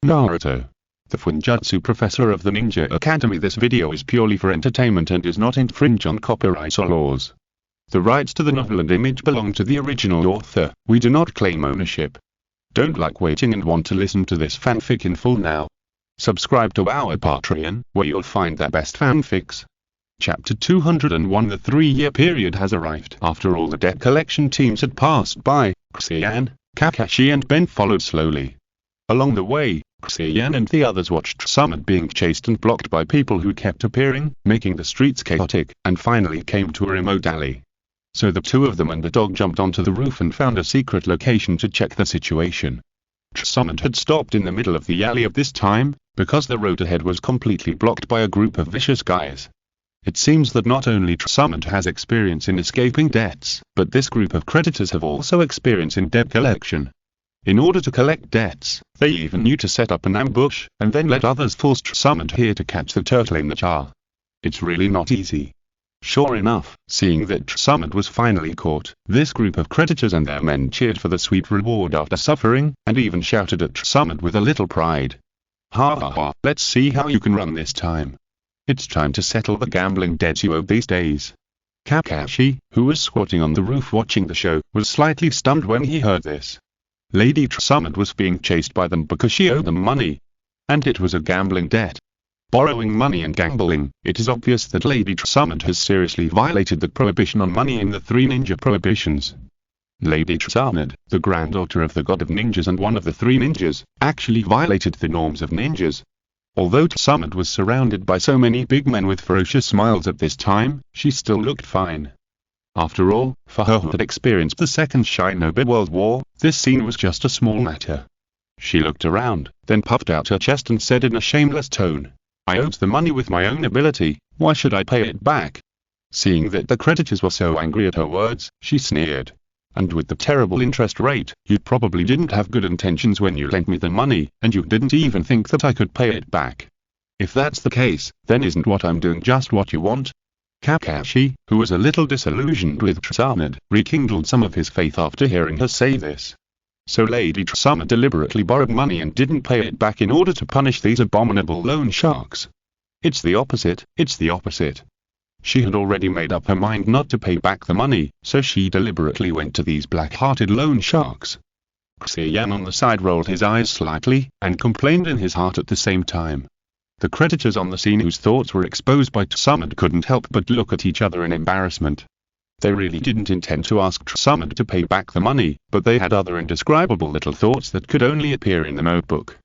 Naruto, the Fuinjutsu professor of the Ninja Academy. This video is purely for entertainment and does not infringe on copyright or laws. The rights to the novel and image belong to the original author. We do not claim ownership. Don't like waiting and want to listen to this fanfic in full now? Subscribe to our Patreon, where you'll find the best fanfics. Chapter 201. The 3-year period has arrived. After all the debt collection teams had passed by, Xia Yan, Kakashi and Ben followed slowly. Along the way, Xia Yan and the others watched Summit being chased and blocked by people who kept appearing, making the streets chaotic, and finally came to a remote alley. So the two of them and the dog jumped onto the roof and found a secret location to check the situation. Summit had stopped in the middle of the alley at this time, because the road ahead was completely blocked by a group of vicious guys. It seems that not only Summit has experience in escaping debts, but this group of creditors have also experience in debt collection. In order to collect debts, they even knew to set up an ambush, and then let others force Summit here to catch the turtle in the jar. It's really not easy. Sure enough, seeing that Summit was finally caught, this group of creditors and their men cheered for the sweet reward after suffering, and even shouted at Summit with a little pride. Ha ha ha, let's see how you can run this time. It's time to settle the gambling debts you owe these days. Kakashi, who was squatting on the roof watching the show, was slightly stunned when he heard this. Lady Summit was being chased by them because she owed them money. And it was a gambling debt. Borrowing money and gambling, it is obvious that Lady Summit has seriously violated the prohibition on money in the 3 ninja prohibitions. Lady Summit, the granddaughter of the god of ninjas and one of the 3 ninjas, actually violated the norms of ninjas. Although Summit was surrounded by so many big men with ferocious smiles at this time, she still looked fine. After all, for her who had experienced the Second Shinobi World War, this scene was just a small matter. She looked around, then puffed out her chest and said in a shameless tone, "I owed the money with my own ability, why should I pay it back?" Seeing that the creditors were so angry at her words, she sneered. "And with the terrible interest rate, you probably didn't have good intentions when you lent me the money, and you didn't even think that I could pay it back. If that's the case, then isn't what I'm doing just what you want?" Kakashi, who was a little disillusioned with Summit, rekindled some of his faith after hearing her say this. So Lady Summit deliberately borrowed money and didn't pay it back in order to punish these abominable loan sharks. It's the opposite. She had already made up her mind not to pay back the money, so she deliberately went to these black-hearted loan sharks. Xia Yan on the side rolled his eyes slightly, and complained in his heart at the same time. The creditors on the scene whose thoughts were exposed by Summit couldn't help but look at each other in embarrassment. They really didn't intend to ask Summit to pay back the money, but they had other indescribable little thoughts that could only appear in the notebook.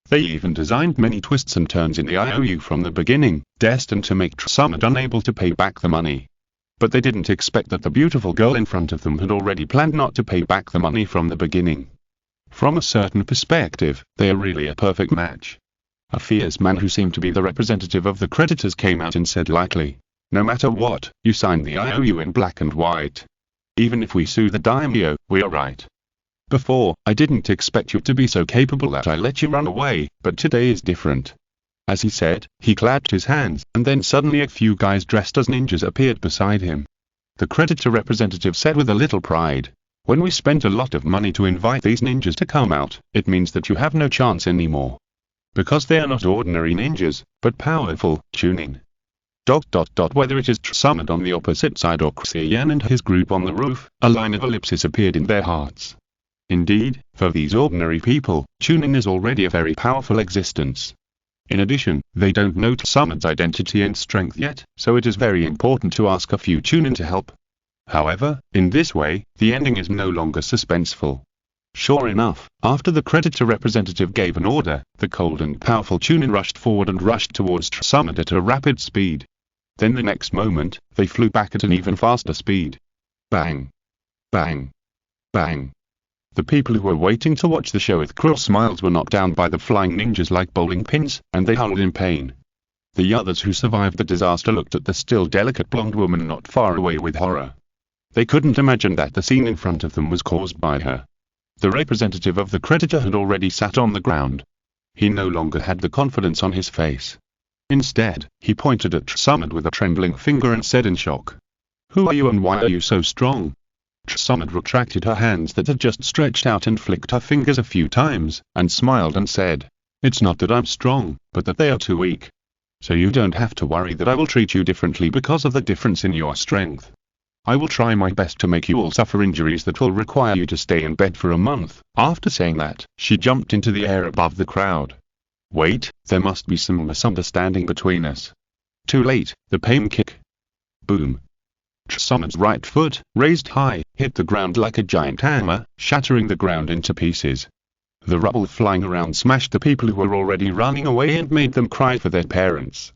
They even designed many twists and turns in the IOU from the beginning, destined to make Summit unable to pay back the money. But they didn't expect that the beautiful girl in front of them had already planned not to pay back the money from the beginning. From a certain perspective, they are really a perfect match. A fierce man who seemed to be the representative of the creditors came out and said lightly, "No matter what, you signed the IOU in black and white. Even if we sue the daimyo, we are right. Before, I didn't expect you to be so capable that I let you run away, but today is different." As he said, he clapped his hands, and then suddenly a few guys dressed as ninjas appeared beside him. The creditor representative said with a little pride, "When we spent a lot of money to invite these ninjas to come out, it means that you have no chance anymore. Because they are not ordinary ninjas, but powerful, tune in." Whether it is Summit on the opposite side or Xia Yan and his group on the roof, a line of ellipses appeared in their hearts. Indeed, for these ordinary people, tuning is already a very powerful existence. In addition, they don't know Summit's identity and strength yet, so it is very important to ask a few Chunin to help. However, in this way, the ending is no longer suspenseful. Sure enough, after the creditor representative gave an order, the cold and powerful Chunin rushed forward and rushed towards Summit at a rapid speed. Then the next moment, they flew back at an even faster speed. Bang! Bang! Bang! The people who were waiting to watch the show with cruel smiles were knocked down by the flying ninjas like bowling pins, and they howled in pain. The others who survived the disaster looked at the still delicate blonde woman not far away with horror. They couldn't imagine that the scene in front of them was caused by her. The representative of the creditor had already sat on the ground. He no longer had the confidence on his face. Instead, he pointed at Summit with a trembling finger and said in shock, "Who are you and why are you so strong?" Summit retracted her hands that had just stretched out and flicked her fingers a few times, and smiled and said, It's not that I'm strong, but that they are too weak. So you don't have to worry that I will treat you differently because of the difference in your strength. I will try my best to make you all suffer injuries that will require you to stay in bed for a month." After saying that, she jumped into the air above the crowd. Wait, there must be some misunderstanding between us. Too late, the pain kick. Boom. Summon's right foot, raised high, hit the ground like a giant hammer, shattering the ground into pieces. The rubble flying around smashed the people who were already running away and made them cry for their parents.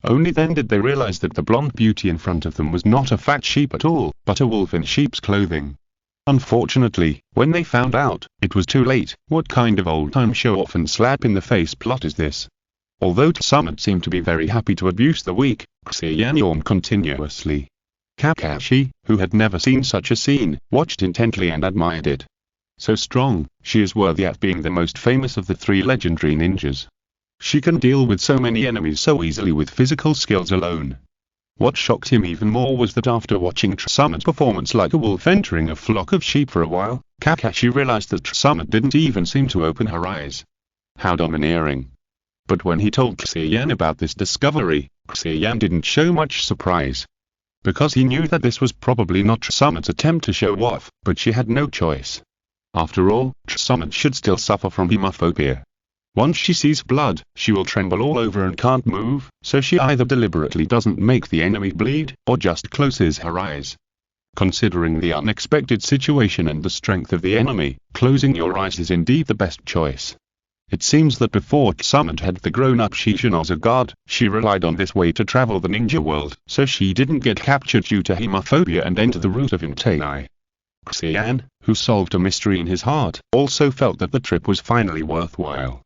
Only then did they realize that the blonde beauty in front of them was not a fat sheep at all, but a wolf in sheep's clothing. Unfortunately, when they found out, it was too late. What kind of old-time show-off and slap-in-the-face plot is this? Although Summit seemed to be very happy to abuse the weak, Xia Yan yawned continuously. Kakashi, who had never seen such a scene, watched intently and admired it. So strong, she is worthy of being the most famous of the three legendary ninjas. She can deal with so many enemies so easily with physical skills alone. What shocked him even more was that after watching Summit's performance like a wolf entering a flock of sheep for a while, Kakashi realized that Summit didn't even seem to open her eyes. How domineering. But when he told Xia Yan about this discovery, Xia Yan didn't show much surprise. Because he knew that this was probably not Summit's attempt to show off, but she had no choice. After all, Summit should still suffer from hemophobia. Once she sees blood, she will tremble all over and can't move, so she either deliberately doesn't make the enemy bleed, or just closes her eyes. Considering the unexpected situation and the strength of the enemy, closing your eyes is indeed the best choice. It seems that before Summit had the grown-up Shishin as a guard, she relied on this way to travel the ninja world, so she didn't get captured due to hemophobia and enter the route of Imtai. Xia Yan, who solved a mystery in his heart, also felt that the trip was finally worthwhile.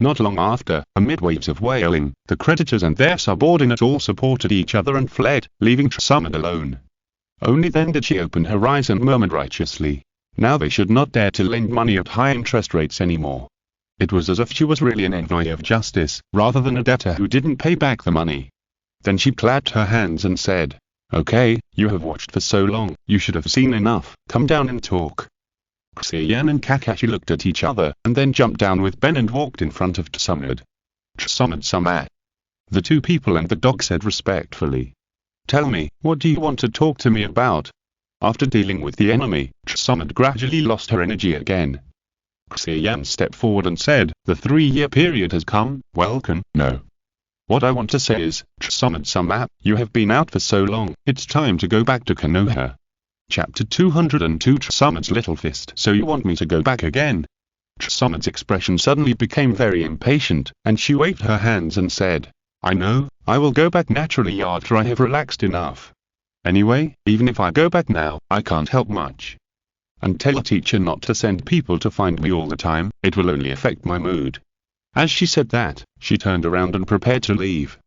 Not long after, amid waves of wailing, the creditors and their subordinate all supported each other and fled, leaving Summit alone. Only then did she open her eyes and murmured righteously. Now they should not dare to lend money at high interest rates anymore. It was as if she was really an envoy of justice, rather than a debtor who didn't pay back the money. Then she clapped her hands and said, "Okay, you have watched for so long, you should have seen enough, come down and talk." Xia Yan and Kakashi looked at each other, and then jumped down with Ben and walked in front of Summit. "Summit-sama." The two people and the dog said respectfully. "Tell me, what do you want to talk to me about?" After dealing with the enemy, Summit gradually lost her energy again. Xia Yan stepped forward and said, "The 3-year period has come, welcome." "No. What I want to say is, Summit-sama, you have been out for so long, it's time to go back to Konoha." Chapter 202 Summit's Little Fist. "So you want me to go back again?" Summit's expression suddenly became very impatient, and she waved her hands and said, "I know, I will go back naturally after I have relaxed enough. Anyway, even if I go back now, I can't help much. And tell a teacher not to send people to find me all the time, it will only affect my mood." As she said that, she turned around and prepared to leave.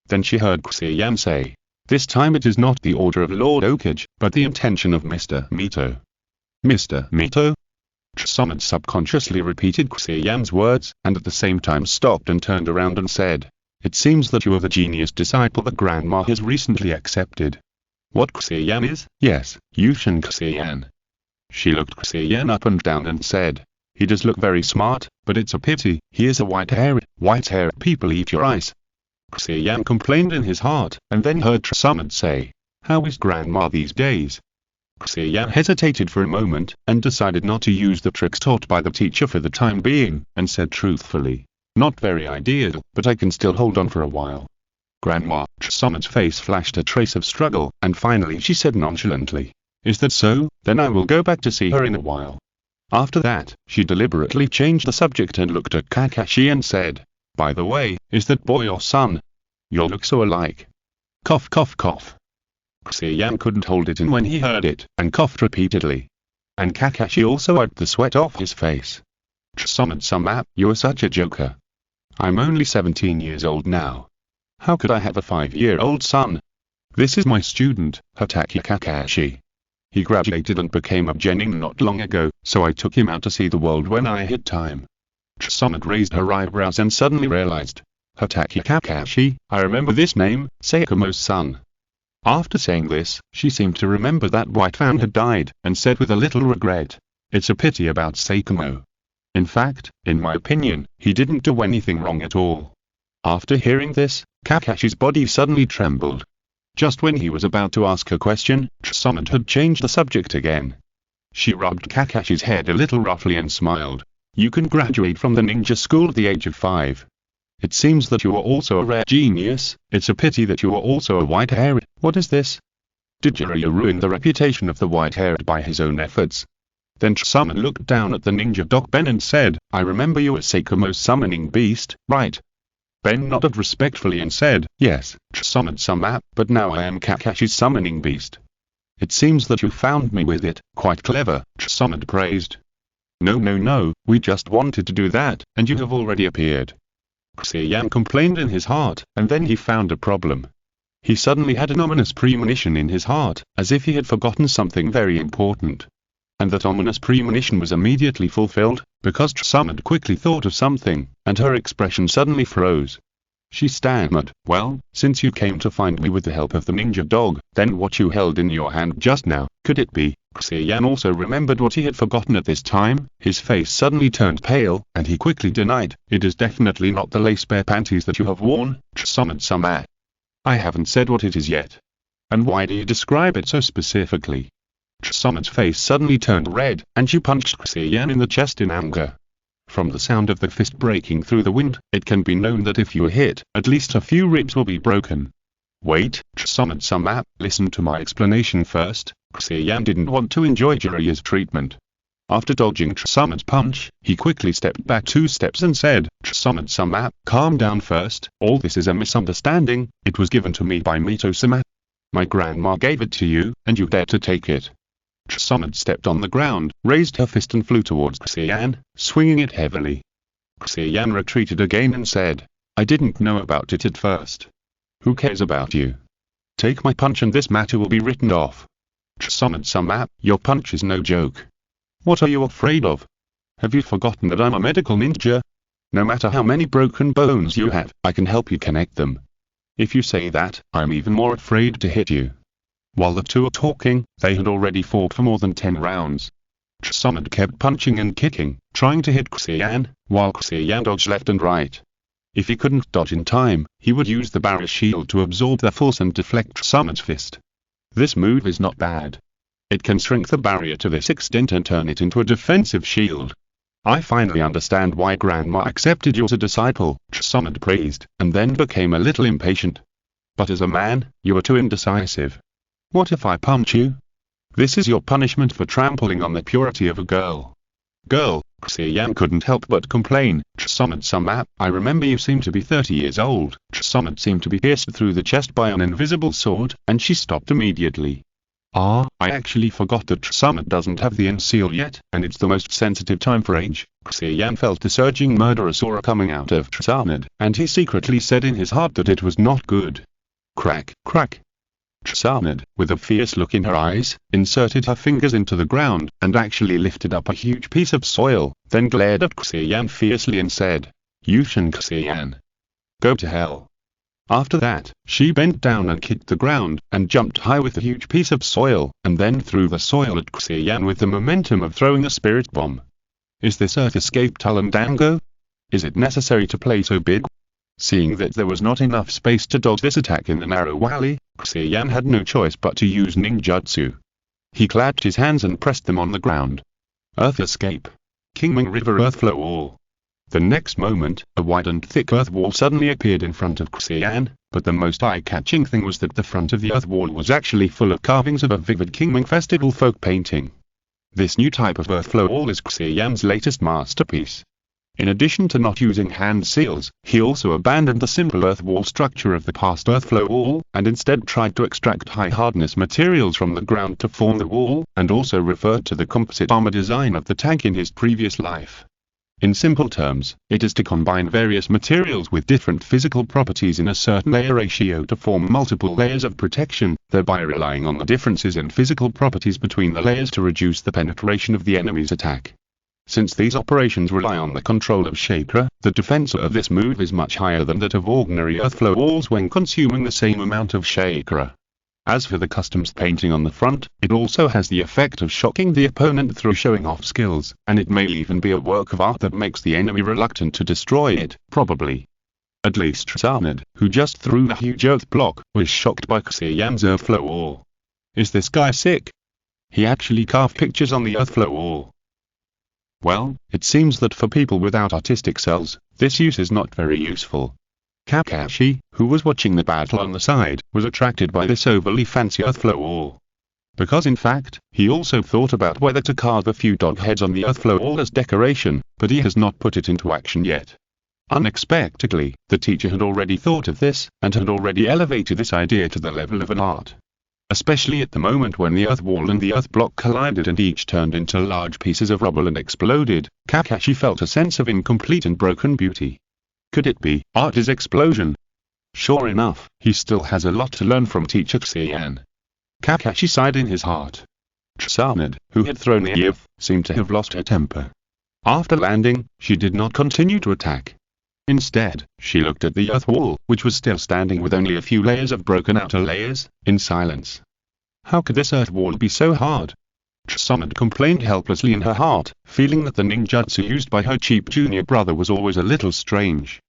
Then she heard Xia Yan say, "This time it is not the order of Lord Okage, but the intention of Mr. Mito." "Mr. Mito?" Summit subconsciously repeated Xia Yan's words, and at the same time stopped and turned around and said, "It seems that you are the genius disciple that Grandma has recently accepted." "What Xia Yan is?" "Yes, Yushin Xia Yan." She looked Xia Yan up and down and said, "He does look very smart, but it's a pity, he is a white-haired people eat your eyes." Xia Yan complained in his heart, and then heard Summit say, "How is Grandma these days?" Xia Yan hesitated for a moment, and decided not to use the tricks taught by the teacher for the time being, and said truthfully, "Not very ideal, but I can still hold on for a while." "Grandma," Summit's face flashed a trace of struggle, and finally she said nonchalantly, "Is that so? Then I will go back to see her in a while." After that, she deliberately changed the subject and looked at Kakashi and said, "By the way, is that boy your son? You look so alike." Cough cough cough. Xia Yan couldn't hold it in when he heard it, and coughed repeatedly. And Kakashi also wiped the sweat off his face. "Summit-sama, you are such a joker. I'm only 17 years old now. How could I have a 5-year-old son? This is my student, Hatake Kakashi. He graduated and became a genin not long ago, so I took him out to see the world when I had time." Summit raised her eyebrows and suddenly realized, "Hatake Kakashi, I remember this name, Seikumo's son." After saying this, she seemed to remember that White Fan had died, and said with a little regret, "It's a pity about Seikumo." In fact, in my opinion, he didn't do anything wrong at all. After hearing this, Kakashi's body suddenly trembled. Just when he was about to ask a question, Summit had changed the subject again. She rubbed Kakashi's head a little roughly and smiled. You can graduate from the ninja school at the age of 5. It seems that you are also a rare genius. It's a pity that you are also a white-haired. What is this? Did Jiraiya ruin the reputation of the white-haired by his own efforts? Then Summit looked down at the ninja dog Ben and said, I remember you as Seikumo's summoning beast, right? Ben nodded respectfully and said, yes, Summit-sama, but now I am Kakashi's summoning beast. It seems that you found me with it. Quite clever, Summit praised. No, we just wanted to do that, and you have already appeared. Xia Yan complained in his heart, and then he found a problem. He suddenly had an ominous premonition in his heart, as if he had forgotten something very important. And that ominous premonition was immediately fulfilled, because Summit quickly thought of something, and her expression suddenly froze. She stammered, well, since you came to find me with the help of the ninja dog, then what you held in your hand just now, could it be? Xia Yan also remembered what he had forgotten at this time. His face suddenly turned pale, and he quickly denied, it is definitely not the lace bear panties that you have worn, Summit-sama. I haven't said what it is yet. And why do you describe it so specifically? Summit's face suddenly turned red, and she punched Xia Yan in the chest in anger. From the sound of the fist breaking through the wind, it can be known that if you are hit, at least a few ribs will be broken. Wait, Summit-sama, listen to my explanation first. Xia Yan didn't want to enjoy Jiraiya's treatment. After dodging Summit's punch, he quickly stepped back 2 steps and said, Summit-sama, calm down first, all this is a misunderstanding, it was given to me by Mito-sama. My grandma gave it to you, and you dared to take it. Summit stepped on the ground, raised her fist and flew towards Xia Yan, swinging it heavily. Xia Yan retreated again and said, I didn't know about it at first. Who cares about you? Take my punch and this matter will be written off. Summit-sama, your punch is no joke. What are you afraid of? Have you forgotten that I'm a medical ninja? No matter how many broken bones you have, I can help you connect them. If you say that, I'm even more afraid to hit you. While the two were talking, they had already fought for more than 10 rounds. Summit kept punching and kicking, trying to hit Xia Yan, while Xia Yan dodged left and right. If he couldn't dodge in time, he would use the barrier shield to absorb their force and deflect Summit's fist. This move is not bad. It can shrink the barrier to this extent and turn it into a defensive shield. I finally understand why Grandma accepted you as a disciple, Summit praised, and then became a little impatient. But as a man, you are too indecisive. What if I punch you? This is your punishment for trampling on the purity of a girl. Girl, Xia Yan couldn't help but complain, Summit-sama, I remember you seem to be 30 years old. Summit seemed to be pierced through the chest by an invisible sword, and she stopped immediately. I actually forgot that Summit doesn't have the seal yet, and it's the most sensitive time for age. Xia Yan felt a surging murderous aura coming out of Summit, and he secretly said in his heart that it was not good. Crack, crack. Summit, with a fierce look in her eyes, inserted her fingers into the ground, and actually lifted up a huge piece of soil, then glared at Xia Yan fiercely and said, Yushin Xia Yan. Go to hell. After that, she bent down and kicked the ground, and jumped high with the huge piece of soil, and then threw the soil at Xia Yan with the momentum of throwing a spirit bomb. Is this Earth Escape Talondango? Is it necessary to play so big? Seeing that there was not enough space to dodge this attack in the narrow valley, Xia Yan had no choice but to use ninjutsu. He clapped his hands and pressed them on the ground. Earth Escape. Kingming River Earthflow Wall. The next moment, a wide and thick earth wall suddenly appeared in front of Xia Yan, but the most eye-catching thing was that the front of the earth wall was actually full of carvings of a vivid Kingming festival folk painting. This new type of earthflow wall is Xia Yan's latest masterpiece. In addition to not using hand seals, he also abandoned the simple earth wall structure of the past earthflow wall, and instead tried to extract high-hardness materials from the ground to form the wall, and also referred to the composite armor design of the tank in his previous life. In simple terms, it is to combine various materials with different physical properties in a certain layer ratio to form multiple layers of protection, thereby relying on the differences in physical properties between the layers to reduce the penetration of the enemy's attack. Since these operations rely on the control of chakra, the defense of this move is much higher than that of ordinary earthflow walls when consuming the same amount of chakra. As for the customs painting on the front, it also has the effect of shocking the opponent through showing off skills, and it may even be a work of art that makes the enemy reluctant to destroy it, probably. At least Sanad, who just threw a huge earth block, was shocked by Xia Yan's earth flow wall. Is this guy sick? He actually carved pictures on the earth flow wall. Well, it seems that for people without artistic cells, this use is not very useful. Kakashi, who was watching the battle on the side, was attracted by this overly fancy earthflow wall. Because in fact, he also thought about whether to carve a few dog heads on the earthflow wall as decoration, but he has not put it into action yet. Unexpectedly, the teacher had already thought of this, and had already elevated this idea to the level of an art. Especially at the moment when the earth wall and the earth block collided and each turned into large pieces of rubble and exploded, Kakashi felt a sense of incomplete and broken beauty. Could it be art's explosion? Sure enough, he still has a lot to learn from teacher Xia Yan. Kakashi sighed in his heart. Sanad, who had thrown the youth, seemed to have lost her temper. After landing, she did not continue to attack. Instead, she looked at the earth wall, which was still standing with only a few layers of broken outer layers, in silence. How could this earth wall be so hard? Sanad complained helplessly in her heart, feeling that the ninjutsu used by her cheap junior brother was always a little strange.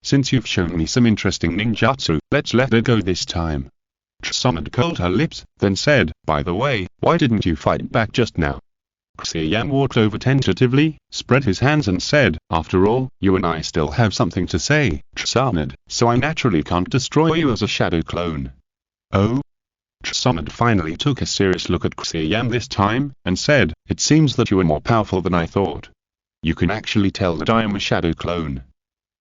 Since you've shown me some interesting ninjutsu, let's let it go this time. Sanad curled her lips, then said, by the way, why didn't you fight back just now? Xia Yan walked over tentatively, spread his hands and said, after all, you and I still have something to say, Sanad, so I naturally can't destroy you as a shadow clone. Oh? Sanad finally took a serious look at Xia Yan this time, and said, it seems that you are more powerful than I thought. You can actually tell that I am a shadow clone.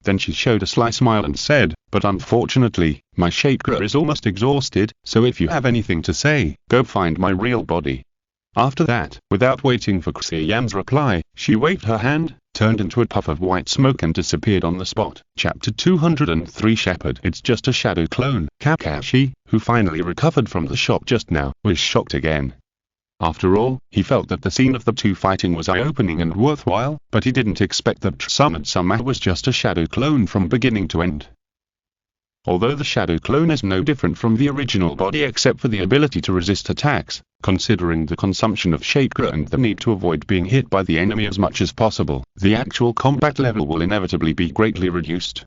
Then she showed a sly smile and said, but unfortunately, my chakra is almost exhausted, so if you have anything to say, go find my real body. After that, without waiting for Xia Yan's reply, she waved her hand, turned into a puff of white smoke and disappeared on the spot. Chapter 203 Shepherd. It's just a shadow clone. Kakashi, who finally recovered from the shock just now, was shocked again. After all, he felt that the scene of the two fighting was eye-opening and worthwhile, but he didn't expect that Sanad was just a shadow clone from beginning to end. Although the shadow clone is no different from the original body except for the ability to resist attacks, considering the consumption of chakra and the need to avoid being hit by the enemy as much as possible, the actual combat level will inevitably be greatly reduced.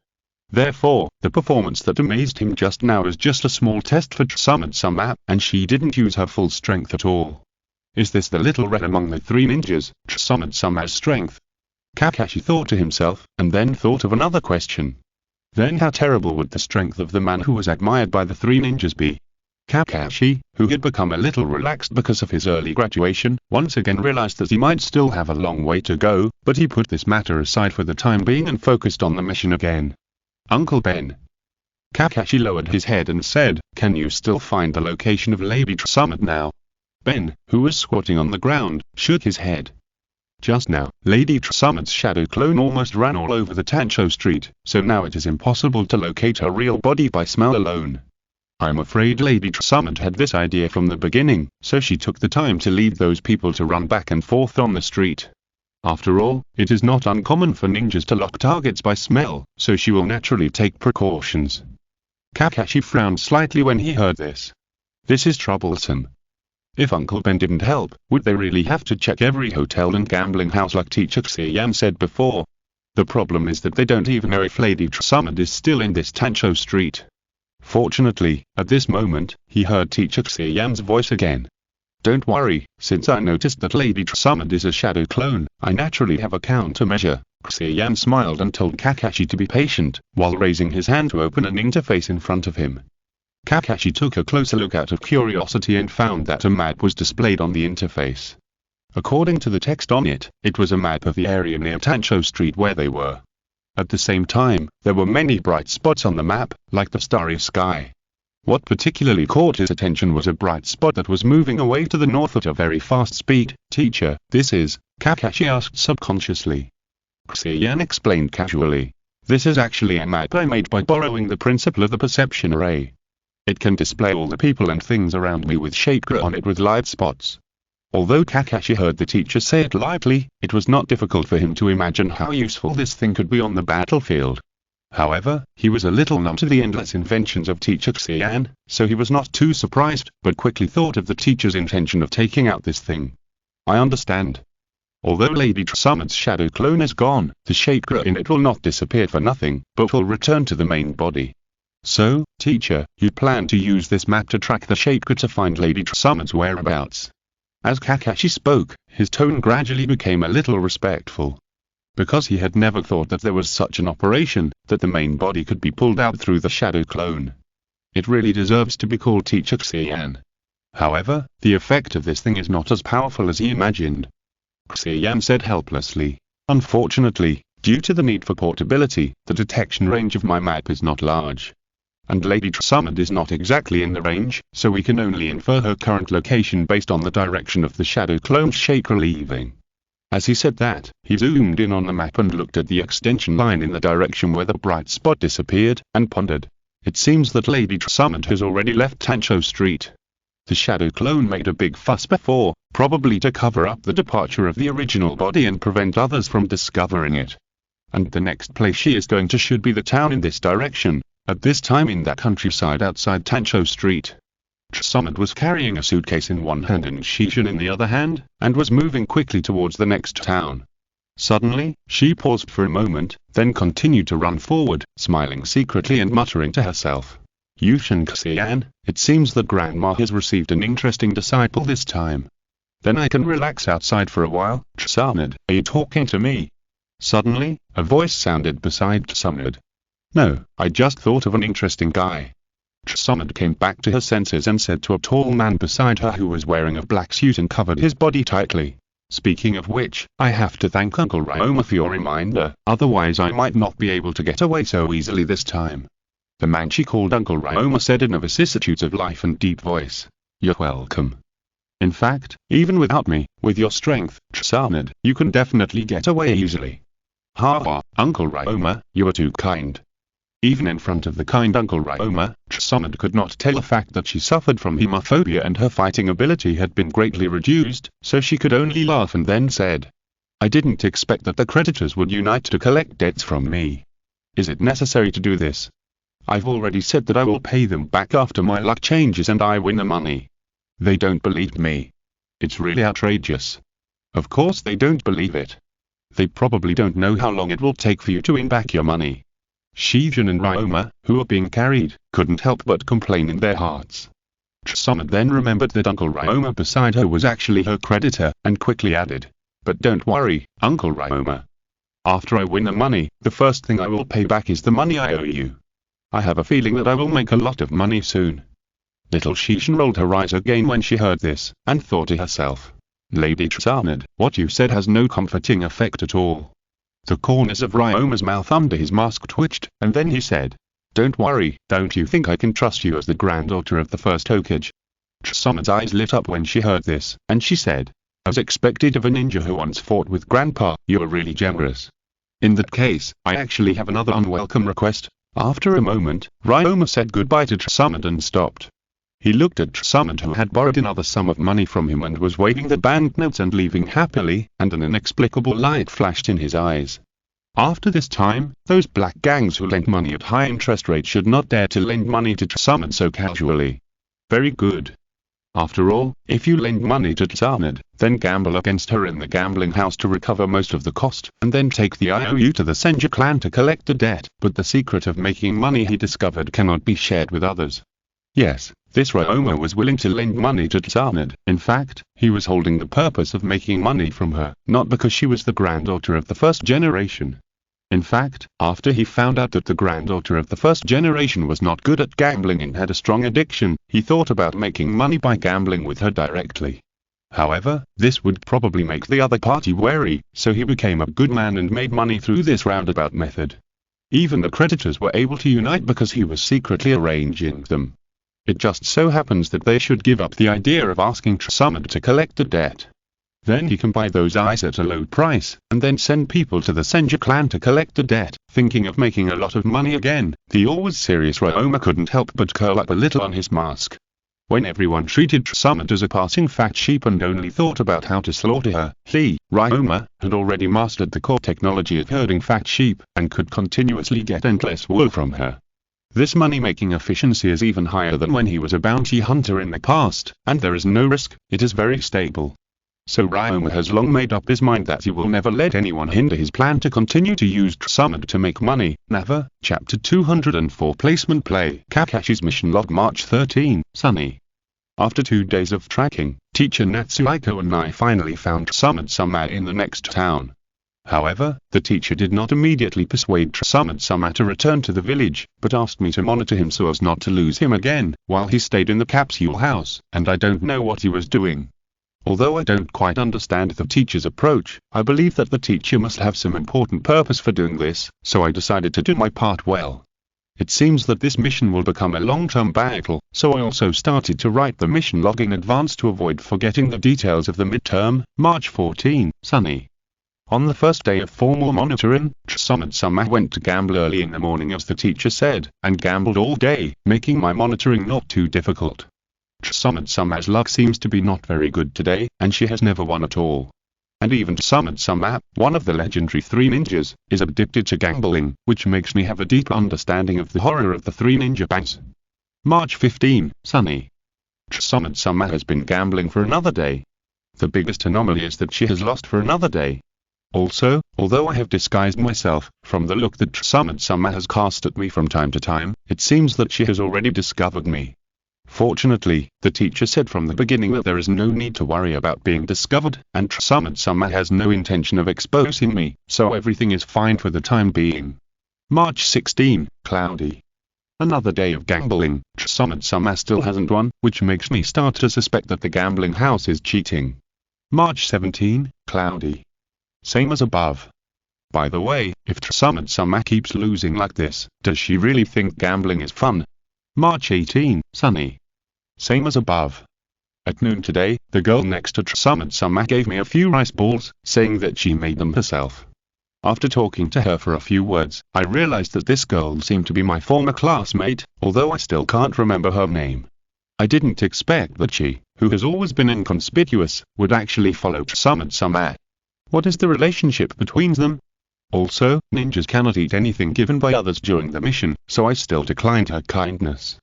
Therefore, the performance that amazed him just now is just a small test for Sanad, and she didn't use her full strength at all. Is this the little red among the three ninjas, Sanad's strength? Kakashi thought to himself, and then thought of another question. Then how terrible would the strength of the man who was admired by the three ninjas be? Kakashi, who had become a little relaxed because of his early graduation, once again realized that he might still have a long way to go, but he put this matter aside for the time being and focused on the mission again. Uncle Ben. Kakashi lowered his head and said, can you still find the location of Lady Sanad now? Ben, who was squatting on the ground, shook his head. Just now, Lady Sanad's shadow clone almost ran all over the Tancho Street, so now it is impossible to locate her real body by smell alone. I'm afraid Lady Sanad had this idea from the beginning, so she took the time to lead those people to run back and forth on the street. After all, it is not uncommon for ninjas to lock targets by smell, so she will naturally take precautions. Kakashi frowned slightly when he heard this. This is troublesome. If Uncle Ben didn't help, would they really have to check every hotel and gambling house like teacher Xia Yan said before? The problem is that they don't even know if Lady Sanad is still in this Tancho Street. Fortunately, at this moment, he heard teacher Xia Yan's voice again. Don't worry, since I noticed that Lady Sanad is a shadow clone, I naturally have a countermeasure. Xia Yan smiled and told Kakashi to be patient, while raising his hand to open an interface in front of him. Kakashi took a closer look out of curiosity and found that a map was displayed on the interface. According to the text on it, it was a map of the area near Tancho Street where they were. At the same time, there were many bright spots on the map, like the starry sky. What particularly caught his attention was a bright spot that was moving away to the north at a very fast speed. Teacher, this is, Kakashi asked subconsciously. Xia Yan explained casually. This is actually a map I made by borrowing the principle of the perception array. It can display all the people and things around me with chakra on it with light spots. Although Kakashi heard the teacher say it lightly, it was not difficult for him to imagine how useful this thing could be on the battlefield. However, he was a little numb to the endless inventions of teacher Xia Yan, so he was not too surprised, but quickly thought of the teacher's intention of taking out this thing. I understand. Although Lady Summon's shadow clone is gone, the chakra in it will not disappear for nothing, but will return to the main body. So, teacher, you plan to use this map to track the chakra to find Lady Summon's whereabouts. As Kakashi spoke, his tone gradually became a little respectful. Because he had never thought that there was such an operation, that the main body could be pulled out through the shadow clone. It really deserves to be called Teacher Xia Yan. However, the effect of this thing is not as powerful as he imagined. Xia Yan said helplessly. Unfortunately, due to the need for portability, the detection range of my map is not large. And Lady Summoned is not exactly in the range, so we can only infer her current location based on the direction of the shadow clone's chakra leaving. As he said that, he zoomed in on the map and looked at the extension line in the direction where the bright spot disappeared, and pondered. It seems that Lady Summoned has already left Tancho Street. The shadow clone made a big fuss before, probably to cover up the departure of the original body and prevent others from discovering it. And the next place she is going to should be the town in this direction, at this time in that countryside outside Tancho Street. Summoned was carrying a suitcase in one hand and Xia Yan in the other hand, and was moving quickly towards the next town. Suddenly, she paused for a moment, then continued to run forward, smiling secretly and muttering to herself. Yushin Xia Yan, it seems that Grandma has received an interesting disciple this time. Then I can relax outside for a while. Summoned, are you talking to me? Suddenly, a voice sounded beside Summoned. No, I just thought of an interesting guy. Summoned came back to her senses and said to a tall man beside her who was wearing a black suit and covered his body tightly. Speaking of which, I have to thank Uncle Ryoma for your reminder, otherwise I might not be able to get away so easily this time. The man she called Uncle Ryoma said in a vicissitudes of life and deep voice. You're welcome. In fact, even without me, with your strength, Summoned, you can definitely get away easily. Ha ha, Uncle Ryoma, you are too kind. Even in front of the kind Uncle Ryoma, Summoned could not tell the fact that she suffered from hemophobia and her fighting ability had been greatly reduced, so she could only laugh and then said, I didn't expect that the creditors would unite to collect debts from me. Is it necessary to do this? I've already said that I will pay them back after my luck changes and I win the money. They don't believe me. It's really outrageous. Of course they don't believe it. They probably don't know how long it will take for you to win back your money. Xia Yan and Ryoma, who were being carried, couldn't help but complain in their hearts. Summoned then remembered that Uncle Ryoma beside her was actually her creditor, and quickly added, but don't worry, Uncle Ryoma. After I win the money, the first thing I will pay back is the money I owe you. I have a feeling that I will make a lot of money soon. Little Xia Yan rolled her eyes again when she heard this, and thought to herself, Lady Summoned, what you said has no comforting effect at all. The corners of Ryoma's mouth under his mask twitched, and then he said, don't worry, don't you think I can trust you as the granddaughter of the first Hokage? Summoned's eyes lit up when she heard this, and she said, as expected of a ninja who once fought with Grandpa, you are really generous. In that case, I actually have another unwelcome request. After a moment, Ryoma said goodbye to Summoned and stopped. He looked at Summoned who had borrowed another sum of money from him and was waving the banknotes and leaving happily, and an inexplicable light flashed in his eyes. After this time, those black gangs who lent money at high interest rates should not dare to lend money to Summoned so casually. Very good. After all, if you lend money to Summoned, then gamble against her in the gambling house to recover most of the cost, and then take the IOU to the Senju clan to collect the debt, but the secret of making money he discovered cannot be shared with others. Yes, this Ryoma was willing to lend money to Summoned. In fact, he was holding the purpose of making money from her, not because she was the granddaughter of the first generation. In fact, after he found out that the granddaughter of the first generation was not good at gambling and had a strong addiction, he thought about making money by gambling with her directly. However, this would probably make the other party wary, so he became a good man and made money through this roundabout method. Even the creditors were able to unite because he was secretly arranging them. It just so happens that they should give up the idea of asking Summoned to collect the debt. Then he can buy those eyes at a low price, and then send people to the Senju clan to collect the debt. Thinking of making a lot of money again, the always serious Ryoma couldn't help but curl up a little on his mask. When everyone treated Summit as a passing fat sheep and only thought about how to slaughter her, Ryoma had already mastered the core technology of herding fat sheep, and could continuously get endless wool from her. This money-making efficiency is even higher than when he was a bounty hunter in the past, and there is no risk, it is very stable. So Ryoma has long made up his mind that he will never let anyone hinder his plan to continue to use Summit to make money. Never. Chapter 204 Placement Play. Kakashi's Mission Log March 13, Sunny. After 2 days of tracking, teacher Natsuhiko and I finally found Summit-sama in the next town. However, the teacher did not immediately persuade Summit-sama to return to the village, but asked me to monitor him so as not to lose him again, while he stayed in the capsule house, and I don't know what he was doing. Although I don't quite understand the teacher's approach, I believe that the teacher must have some important purpose for doing this, so I decided to do my part well. It seems that this mission will become a long-term battle, so I also started to write the mission log in advance to avoid forgetting the details of the midterm. March 14, Sunny. On the first day of formal monitoring, Summit-sama went to gamble early in the morning as the teacher said, and gambled all day, making my monitoring not too difficult. Summit-sama's luck seems to be not very good today, and she has never won at all. And even Summit-sama, one of the legendary 3 ninjas, is addicted to gambling, which makes me have a deep understanding of the horror of the 3 ninja banks. March 15, Sunny. Summit-sama has been gambling for another day. The biggest anomaly is that she has lost for another day. Also, although I have disguised myself, from the look that Summit-sama has cast at me from time to time, it seems that she has already discovered me. Fortunately, the teacher said from the beginning that there is no need to worry about being discovered, and Summit-sama has no intention of exposing me, so everything is fine for the time being. March 16, Cloudy. Another day of gambling, Summit-sama still hasn't won, which makes me start to suspect that the gambling house is cheating. March 17, Cloudy. Same as above. By the way, if Summit-sama keeps losing like this, does she really think gambling is fun? March 18, Sunny. Same as above. At noon today, the girl next to Summit-sama gave me a few rice balls, saying that she made them herself. After talking to her for a few words, I realized that this girl seemed to be my former classmate, although I still can't remember her name. I didn't expect that she, who has always been inconspicuous, would actually follow Summit-sama. What is the relationship between them? Also, ninjas cannot eat anything given by others during the mission, so I still declined her kindness.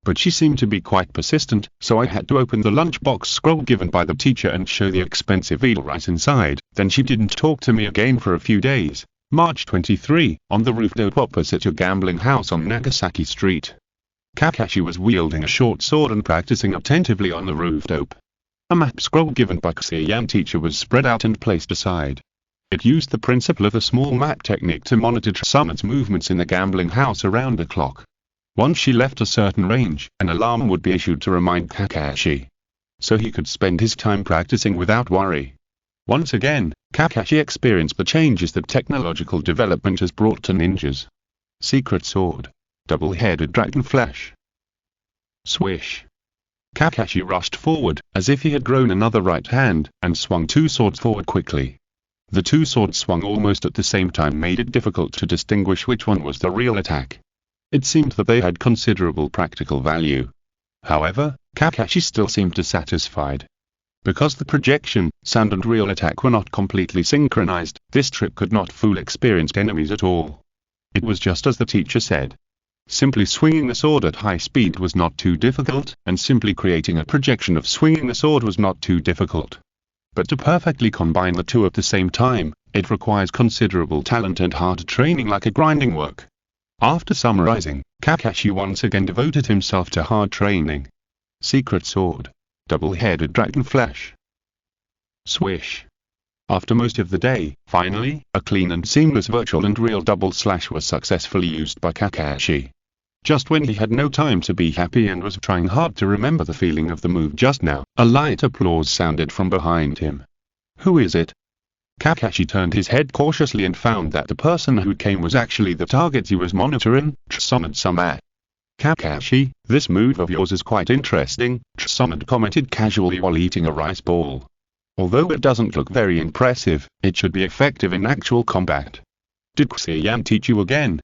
But she seemed to be quite persistent, so I had to open the lunchbox scroll given by the teacher and show the expensive eel rice inside. Then she didn't talk to me again for a few days. March 23, on the rooftop opposite your gambling house on Nagasaki Street. Kakashi was wielding a short sword and practicing attentively on the rooftop. A map scroll given by Xia Yan teacher was spread out and placed aside. It used the principle of the small map technique to monitor Summit's movements in the gambling house around the clock. Once she left a certain range, an alarm would be issued to remind Kakashi. So he could spend his time practicing without worry. Once again, Kakashi experienced the changes that technological development has brought to ninjas. Secret sword. Double-headed dragon flesh. Swish. Kakashi rushed forward, as if he had grown another right hand, and swung 2 swords forward quickly. The 2 swords swung almost at the same time made it difficult to distinguish which one was the real attack. It seemed that they had considerable practical value. However, Kakashi still seemed dissatisfied. Because the projection, sound and real attack were not completely synchronized, this trick could not fool experienced enemies at all. It was just as the teacher said. Simply swinging the sword at high speed was not too difficult, and simply creating a projection of swinging the sword was not too difficult. But to perfectly combine the two at the same time, it requires considerable talent and hard training like a grinding work. After summarizing, Kakashi once again devoted himself to hard training. Secret sword. Double-headed dragon flesh. Swish. After most of the day, finally, a clean and seamless virtual and real double slash was successfully used by Kakashi. Just when he had no time to be happy and was trying hard to remember the feeling of the move just now, a light applause sounded from behind him. Who is it? Kakashi turned his head cautiously and found that the person who came was actually the target he was monitoring, Summit-sama. Kakashi, this move of yours is quite interesting, Summit commented casually while eating a rice ball. Although it doesn't look very impressive, it should be effective in actual combat. Did Xia Yan teach you again?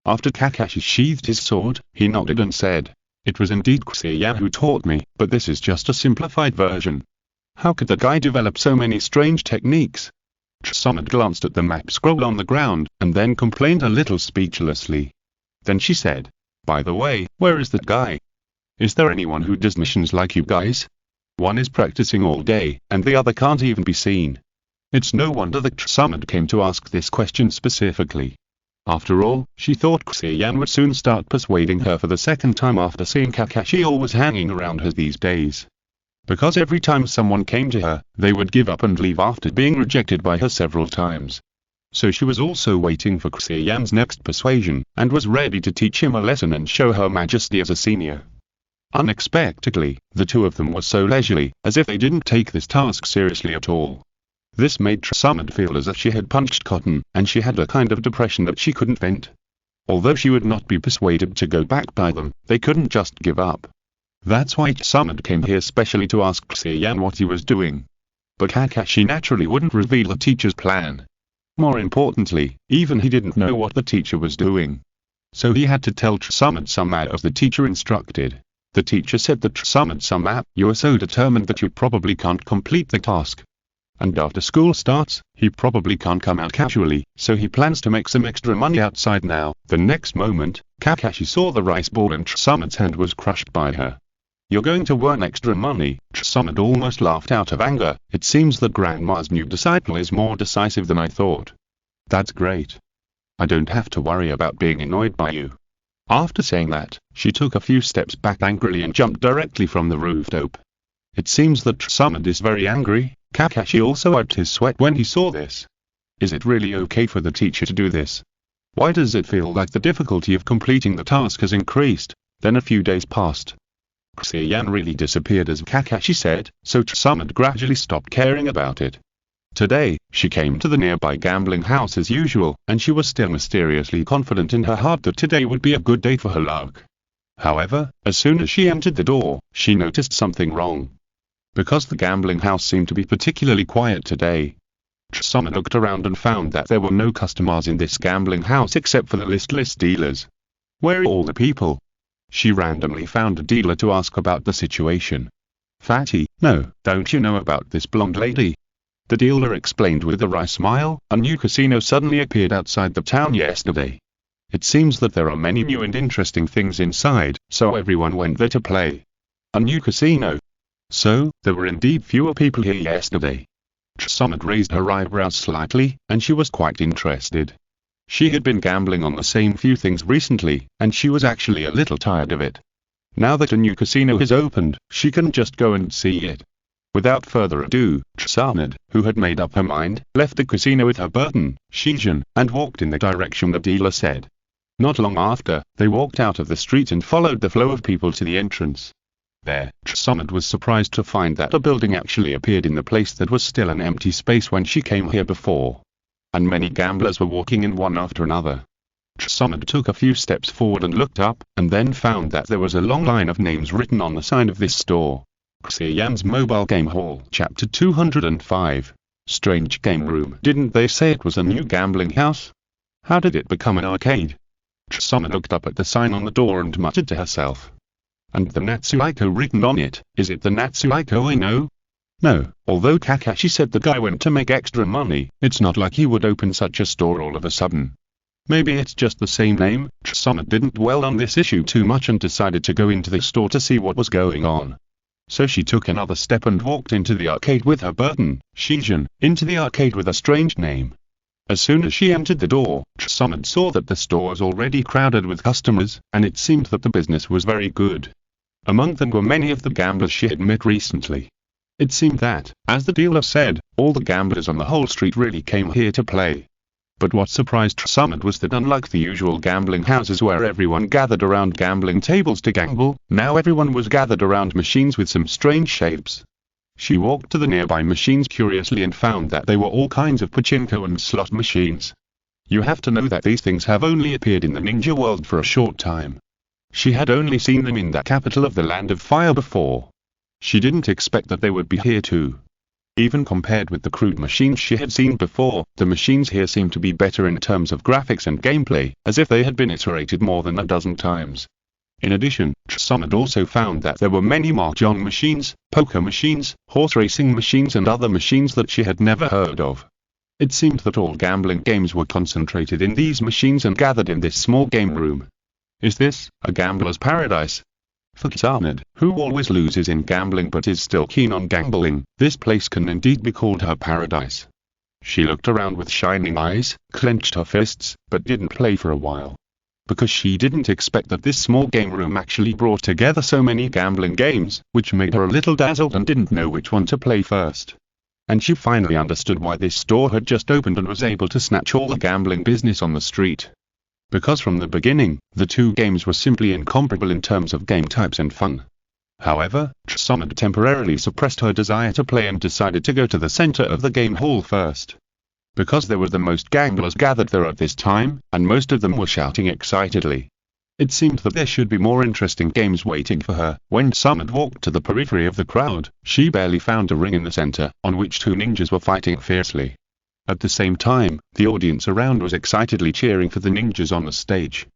After Kakashi sheathed his sword, he nodded and said, It was indeed Xia Yan who taught me, but this is just a simplified version. How could the guy develop so many strange techniques? Summit glanced at the map scroll on the ground, and then complained a little speechlessly. Then she said, "By the way, where is that guy? Is there anyone who does missions like you guys? One is practicing all day, and the other can't even be seen." It's no wonder that Summit came to ask this question specifically. After all, she thought Xia Yan would soon start persuading her for the second time after seeing Kakashi always hanging around her these days. Because every time someone came to her, they would give up and leave after being rejected by her several times. So she was also waiting for Xia Yan's next persuasion, and was ready to teach him a lesson and show her majesty as a senior. Unexpectedly, the two of them were so leisurely, as if they didn't take this task seriously at all. This made Summit feel as if she had punched cotton, and she had a kind of depression that she couldn't vent. Although she would not be persuaded to go back by them, they couldn't just give up. That's why Summit came here specially to ask Xia Yan what he was doing. But Kakashi naturally wouldn't reveal the teacher's plan. More importantly, even he didn't know what the teacher was doing. So he had to tell Summit-sama as the teacher instructed. The teacher said that Summit-sama, you are so determined that you probably can't complete the task. And after school starts, he probably can't come out casually, so he plans to make some extra money outside now. The next moment, Kakashi saw the rice ball and Summit's hand was crushed by her. "You're going to earn extra money?" Summit almost laughed out of anger. "It seems that Grandma's new disciple is more decisive than I thought. That's great. I don't have to worry about being annoyed by you." After saying that, she took a few steps back angrily and jumped directly from the rooftop. It seems that Summit is very angry. Kakashi also wiped his sweat when he saw this. Is it really okay for the teacher to do this? Why does it feel like the difficulty of completing the task has increased? Then a few days passed. Xia Yan really disappeared as Kakashi said, so Summit gradually stopped caring about it. Today, she came to the nearby gambling house as usual, and she was still mysteriously confident in her heart that today would be a good day for her luck. However, as soon as she entered the door, she noticed something wrong. Because the gambling house seemed to be particularly quiet today. Summit looked around and found that there were no customers in this gambling house except for the listless dealers. Where are all the people? She randomly found a dealer to ask about the situation. "Fatty, no, don't you know about this blonde lady?" The dealer explained with a wry smile. "A new casino suddenly appeared outside the town yesterday. It seems that there are many new and interesting things inside, so everyone went there to play." "A new casino? So, there were indeed fewer people here yesterday." Summit raised her eyebrows slightly, and she was quite interested. She had been gambling on the same few things recently, and she was actually a little tired of it. Now that a new casino has opened, she can just go and see it. Without further ado, Summit, who had made up her mind, left the casino with her burden, Xia Yan, and walked in the direction the dealer said. Not long after, they walked out of the street and followed the flow of people to the entrance. There, Summit was surprised to find that a building actually appeared in the place that was still an empty space when she came here before. And many gamblers were walking in one after another. Summit took a few steps forward and looked up, and then found that there was a long line of names written on the sign of this store. Xia Yan's Mobile Game Hall. Chapter 205. Strange Game Room. Didn't they say it was a new gambling house? How did it become an arcade? Summit looked up at the sign on the door and muttered to herself. And the Natsuiko written on it, is it the Natsuiko I know? No, although Kakashi said the guy went to make extra money, it's not like he would open such a store all of a sudden. Maybe it's just the same name. Summit didn't dwell on this issue too much and decided to go into the store to see what was going on. So she took another step and walked into the arcade with her burden, Xia Yan, into the arcade with a strange name. As soon as she entered the door, Summit saw that the store was already crowded with customers, and it seemed that the business was very good. Among them were many of the gamblers she had met recently. It seemed that, as the dealer said, all the gamblers on the whole street really came here to play. But what surprised Summit was that unlike the usual gambling houses where everyone gathered around gambling tables to gamble, now everyone was gathered around machines with some strange shapes. She walked to the nearby machines curiously and found that they were all kinds of pachinko and slot machines. You have to know that these things have only appeared in the ninja world for a short time. She had only seen them in the capital of the Land of Fire before. She didn't expect that they would be here too. Even compared with the crude machines she had seen before, the machines here seemed to be better in terms of graphics and gameplay, as if they had been iterated more than a dozen times. In addition, Summit also found that there were many mahjong machines, poker machines, horse racing machines and other machines that she had never heard of. It seemed that all gambling games were concentrated in these machines and gathered in this small game room. Is this a gambler's paradise? For Summit, who always loses in gambling but is still keen on gambling, this place can indeed be called her paradise. She looked around with shining eyes, clenched her fists, but didn't play for a while. Because she didn't expect that this small game room actually brought together so many gambling games, which made her a little dazzled and didn't know which one to play first. And she finally understood why this store had just opened and was able to snatch all the gambling business on the street. Because from the beginning, the two games were simply incomparable in terms of game types and fun. However, Summit temporarily suppressed her desire to play and decided to go to the center of the game hall first. Because there were the most gamblers gathered there at this time, and most of them were shouting excitedly. It seemed that there should be more interesting games waiting for her. When Summit walked to the periphery of the crowd, she barely found a ring in the center, on which two ninjas were fighting fiercely. At the same time, the audience around was excitedly cheering for the ninjas on the stage.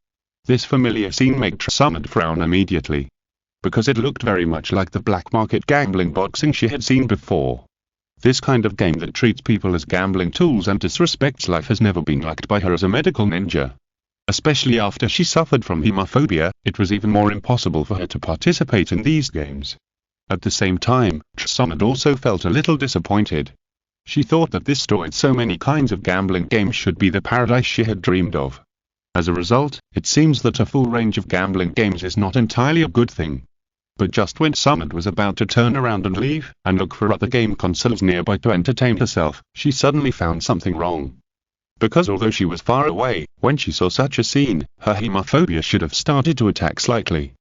This familiar scene made Summit frown immediately. Because it looked very much like the black market gambling boxing she had seen before. This kind of game that treats people as gambling tools and disrespects life has never been liked by her as a medical ninja. Especially after she suffered from hemophobia, it was even more impossible for her to participate in these games. At the same time, Summit also felt a little disappointed. She thought that this store with so many kinds of gambling games should be the paradise she had dreamed of. As a result, it seems that a full range of gambling games is not entirely a good thing. But just when Summit was about to turn around and leave, and look for other game consoles nearby to entertain herself, she suddenly found something wrong. Because although she was far away, when she saw such a scene, her hemophobia should have started to attack slightly.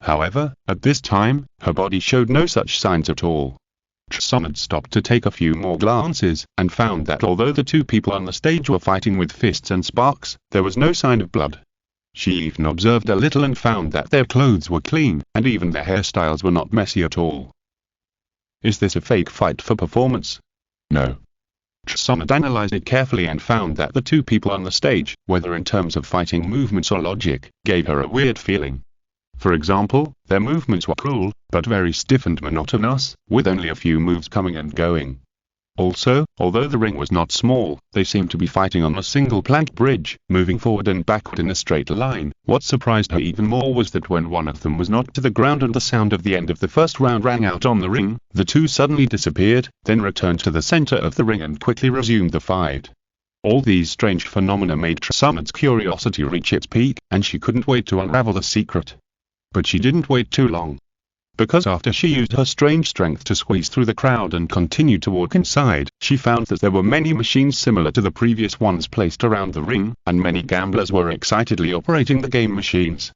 However, at this time, her body showed no such signs at all. Summit stopped to take a few more glances, and found that although the two people on the stage were fighting with fists and sparks, there was no sign of blood. She even observed a little and found that their clothes were clean, and even their hairstyles were not messy at all. Is this a fake fight for performance? No. Summit analyzed it carefully and found that the two people on the stage, whether in terms of fighting movements or logic, gave her a weird feeling. For example, their movements were cruel, but very stiff and monotonous, with only a few moves coming and going. Also, although the ring was not small, they seemed to be fighting on a single plank bridge, moving forward and backward in a straight line. What surprised her even more was that when one of them was knocked to the ground and the sound of the end of the first round rang out on the ring, the two suddenly disappeared, then returned to the center of the ring and quickly resumed the fight. All these strange phenomena made Summit's curiosity reach its peak, and she couldn't wait to unravel the secret. But she didn't wait too long. Because after she used her strange strength to squeeze through the crowd and continued to walk inside, she found that there were many machines similar to the previous ones placed around the ring, and many gamblers were excitedly operating the game machines.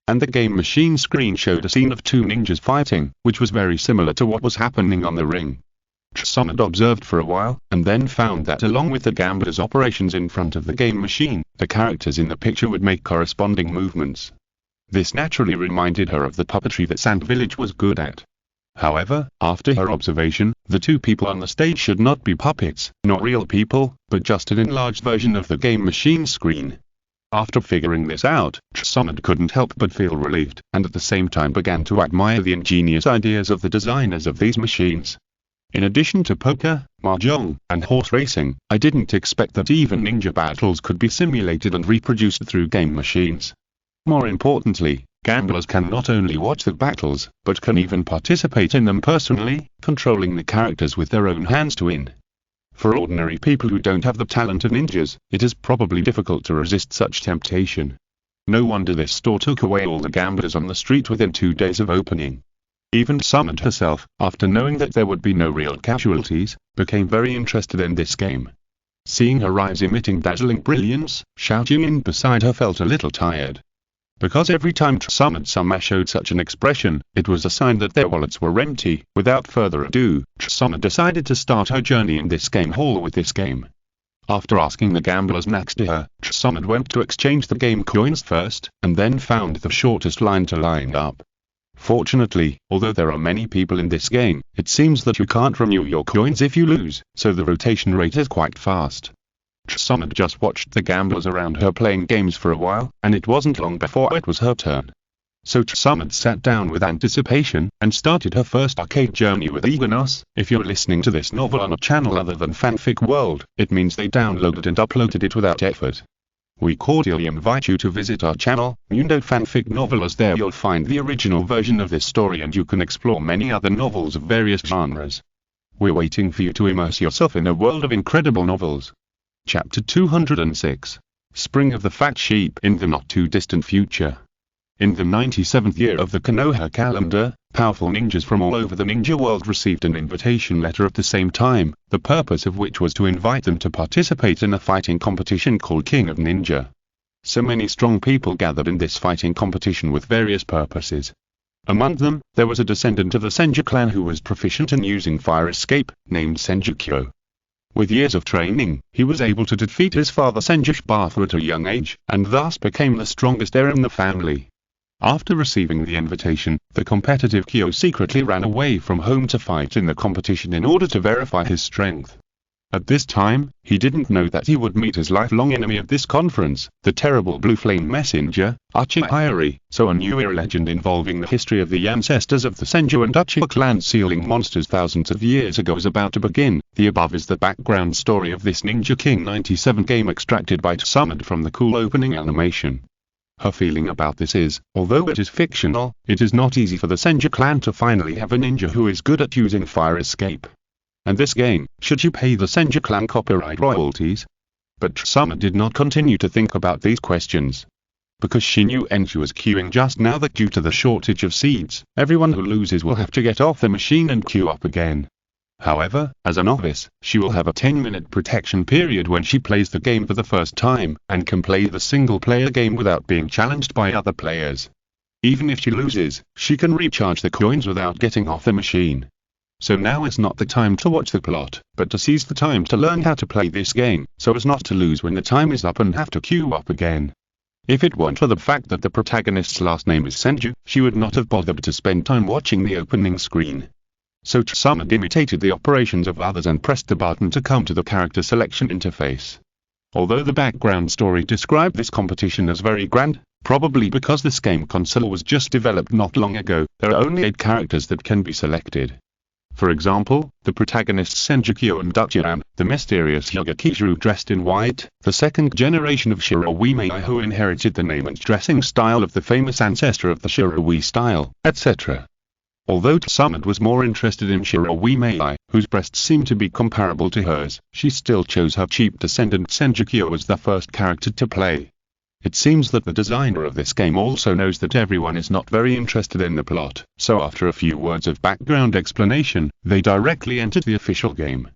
And the game machine screen showed a scene of two ninjas fighting, which was very similar to what was happening on the ring. Summit observed for a while, and then found that along with the gamblers' operations in front of the game machine, the characters in the picture would make corresponding movements. This naturally reminded her of the puppetry that Sand Village was good at. However, after her observation, the two people on the stage should not be puppets, nor real people, but just an enlarged version of the game machine screen. After figuring this out, Summit couldn't help but feel relieved, and at the same time began to admire the ingenious ideas of the designers of these machines. In addition to poker, mahjong, and horse racing, I didn't expect that even ninja battles could be simulated and reproduced through game machines. More importantly, gamblers can not only watch the battles, but can even participate in them personally, controlling the characters with their own hands to win. For ordinary people who don't have the talent of ninjas, it is probably difficult to resist such temptation. No wonder this store took away all the gamblers on the street within 2 days of opening. Even Summit herself, after knowing that there would be no real casualties, became very interested in this game. Seeing her eyes emitting dazzling brilliance, Xia Yan beside her felt a little tired. Because every time Summit Sama showed such an expression, it was a sign that their wallets were empty. Without further ado, Summit decided to start her journey in this game hall with this game. After asking the gamblers next to her, Summit went to exchange the game coins first, and then found the shortest line to line up. Fortunately, although there are many people in this game, it seems that you can't renew your coins if you lose, so the rotation rate is quite fast. Summit just watched the gamblers around her playing games for a while, and it wasn't long before it was her turn. So Samad sat down with anticipation, and started her first arcade journey with eagerness. If you're listening to this novel on a channel other than Fanfic World, it means they downloaded and uploaded it without effort. We cordially invite you to visit our channel, Mundo Fanfic Novel, as there you'll find the original version of this story and you can explore many other novels of various genres. We're waiting for you to immerse yourself in a world of incredible novels. Chapter 206. Spring of the Fat Sheep. In the not-too-distant future. In the 97th year of the Konoha calendar, powerful ninjas from all over the ninja world received an invitation letter at the same time, the purpose of which was to invite them to participate in a fighting competition called King of Ninja. So many strong people gathered in this fighting competition with various purposes. Among them, there was a descendant of the Senju clan who was proficient in using fire escape, named Senjukyo. With years of training, he was able to defeat his father Senju Shibatsu at a young age, and thus became the strongest heir in the family. After receiving the invitation, the competitive Kyo secretly ran away from home to fight in the competition in order to verify his strength. At this time, he didn't know that he would meet his lifelong enemy at this conference, the terrible Blue Flame Messenger, Uchiha Iori. So a new era legend involving the history of the ancestors of the Senju and Uchiha clan sealing monsters thousands of years ago is about to begin. The above is the background story of this Ninja King 97 game extracted by Samad from the cool opening animation. Her feeling about this is, although it is fictional, it is not easy for the Senju clan to finally have a ninja who is good at using fire escape. And this game, should you pay the Senju clan copyright royalties? But Samad did not continue to think about these questions. Because she knew and she was queuing just now that due to the shortage of seeds, everyone who loses will have to get off the machine and queue up again. However, as a novice, she will have a 10-minute protection period when she plays the game for the first time, and can play the single-player game without being challenged by other players. Even if she loses, she can recharge the coins without getting off the machine. So now is not the time to watch the plot, but to seize the time to learn how to play this game, so as not to lose when the time is up and have to queue up again. If it weren't for the fact that the protagonist's last name is Senju, she would not have bothered to spend time watching the opening screen. So Samad imitated the operations of others and pressed the button to come to the character selection interface. Although the background story described this competition as very grand, probably because this game console was just developed not long ago, there are only 8 characters that can be selected. For example, the protagonists Senjukyo and Uchiha Yan, the mysterious Hyuga dressed in white, the second generation of Shirawime who inherited the name and dressing style of the famous ancestor of the Shirawi style, etc. Although Samad was more interested in Shirawime, whose breasts seemed to be comparable to hers, she still chose her cheap descendant Senjukyo as the first character to play. It seems that the designer of this game also knows that everyone is not very interested in the plot, so after a few words of background explanation, they directly entered the official game.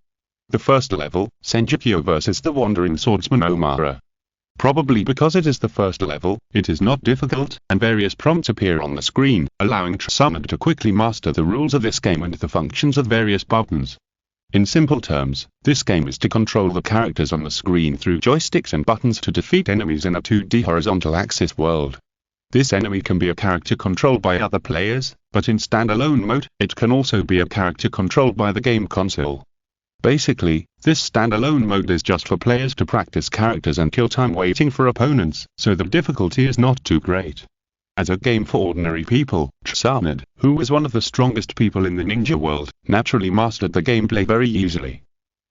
The first level, Senjukyo vs the Wandering Swordsman Omara. Probably because it is the first level, it is not difficult, and various prompts appear on the screen, allowing Samad to quickly master the rules of this game and the functions of various buttons. In simple terms, this game is to control the characters on the screen through joysticks and buttons to defeat enemies in a 2D horizontal axis world. This enemy can be a character controlled by other players, but in standalone mode, it can also be a character controlled by the game console. Basically, this standalone mode is just for players to practice characters and kill time waiting for opponents, so the difficulty is not too great. As a game for ordinary people, Samad, who was one of the strongest people in the ninja world, naturally mastered the gameplay very easily.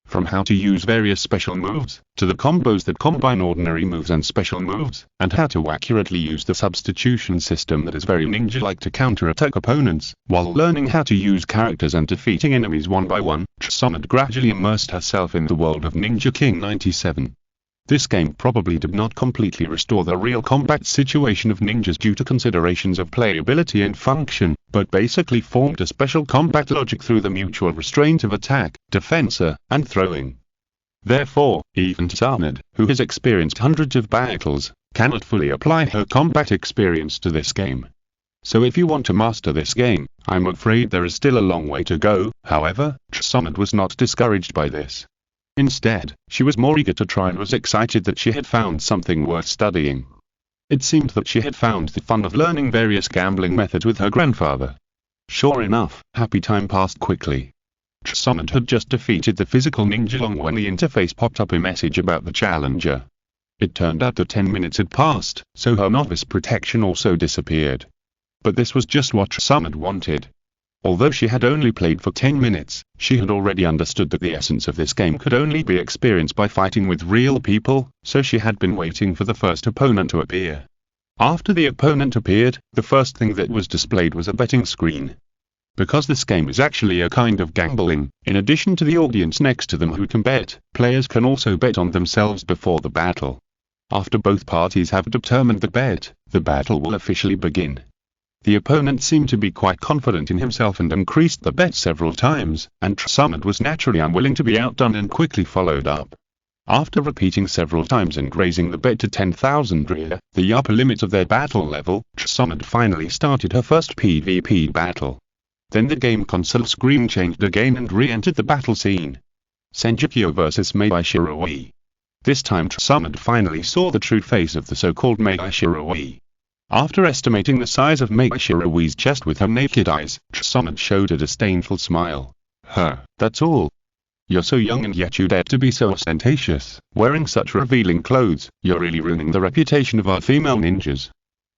From how to use various special moves, to the combos that combine ordinary moves and special moves, and how to accurately use the substitution system that is very ninja-like to counter-attack opponents, while learning how to use characters and defeating enemies one by one, Samad gradually immersed herself in the world of Ninja King 97. This game probably did not completely restore the real combat situation of ninjas due to considerations of playability and function, but basically formed a special combat logic through the mutual restraint of attack, defense, and throwing. Therefore, even Samad, who has experienced hundreds of battles, cannot fully apply her combat experience to this game. So if you want to master this game, I'm afraid there is still a long way to go. However, Samad was not discouraged by this. Instead, she was more eager to try and was excited that she had found something worth studying. It seemed that she had found the fun of learning various gambling methods with her grandfather. Sure enough, happy time passed quickly. Samad had just defeated the physical ninja long when the interface popped up a message about the challenger. It turned out that 10 minutes had passed, so her novice protection also disappeared. But this was just what Xia wanted. Although she had only played for 10 minutes, she had already understood that the essence of this game could only be experienced by fighting with real people, so she had been waiting for the first opponent to appear. After the opponent appeared, the first thing that was displayed was a betting screen. Because this game is actually a kind of gambling, in addition to the audience next to them who can bet, players can also bet on themselves before the battle. After both parties have determined the bet, the battle will officially begin. The opponent seemed to be quite confident in himself and increased the bet several times, and Xia was naturally unwilling to be outdone and quickly followed up. After repeating several times and raising the bet to 10,000 Ria, the upper limit of their battle level, Xia finally started her first PvP battle. Then the game console screen changed again and re-entered the battle scene. Senjutsu vs Mei Shiroi. This time Xia finally saw the true face of the so-called Mei Shiroi. After estimating the size of Mei Shiroi's chest with her naked eyes, Xia showed a disdainful smile. That's all? You're so young and yet you dare to be so ostentatious, wearing such revealing clothes, you're really ruining the reputation of our female ninjas.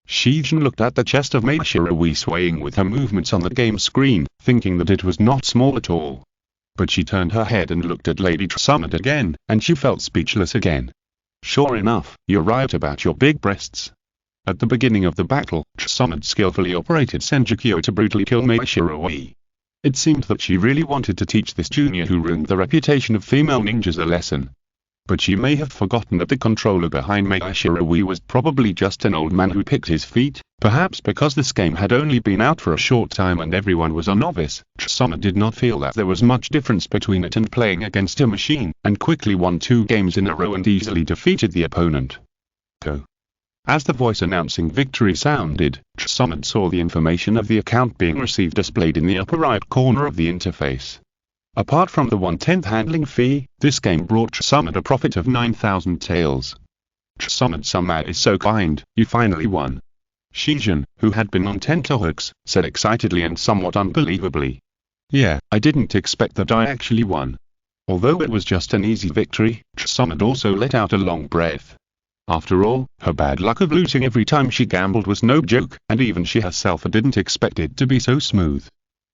Xia Yan looked at the chest of Mei Shiroi swaying with her movements on the game screen, thinking that it was not small at all. But she turned her head and looked at Lady Xia again, and she felt speechless again. Sure enough, you're right about your big breasts. At the beginning of the battle, Xia skillfully operated Senjutsu to brutally kill Mei Shiroi. It seemed that she really wanted to teach this junior who ruined the reputation of female ninjas a lesson. But she may have forgotten that the controller behind Mei Shiroi was probably just an old man who picked his feet, perhaps because this game had only been out for a short time and everyone was a novice. Xia did not feel that there was much difference between it and playing against a machine, and quickly won 2 games in a row and easily defeated the opponent. Go. As the voice announcing victory sounded, Xia saw the information of the account being received displayed in the upper right corner of the interface. Apart from the 1/10 handling fee, this game brought Xia a profit of 9,000 taels. Xia is so kind, you finally won. Xia Yan, who had been on tenterhooks, said excitedly and somewhat unbelievably. Yeah, I didn't expect that I actually won. Although it was just an easy victory, Xia also let out a long breath. After all, her bad luck of losing every time she gambled was no joke, and even she herself didn't expect it to be so smooth.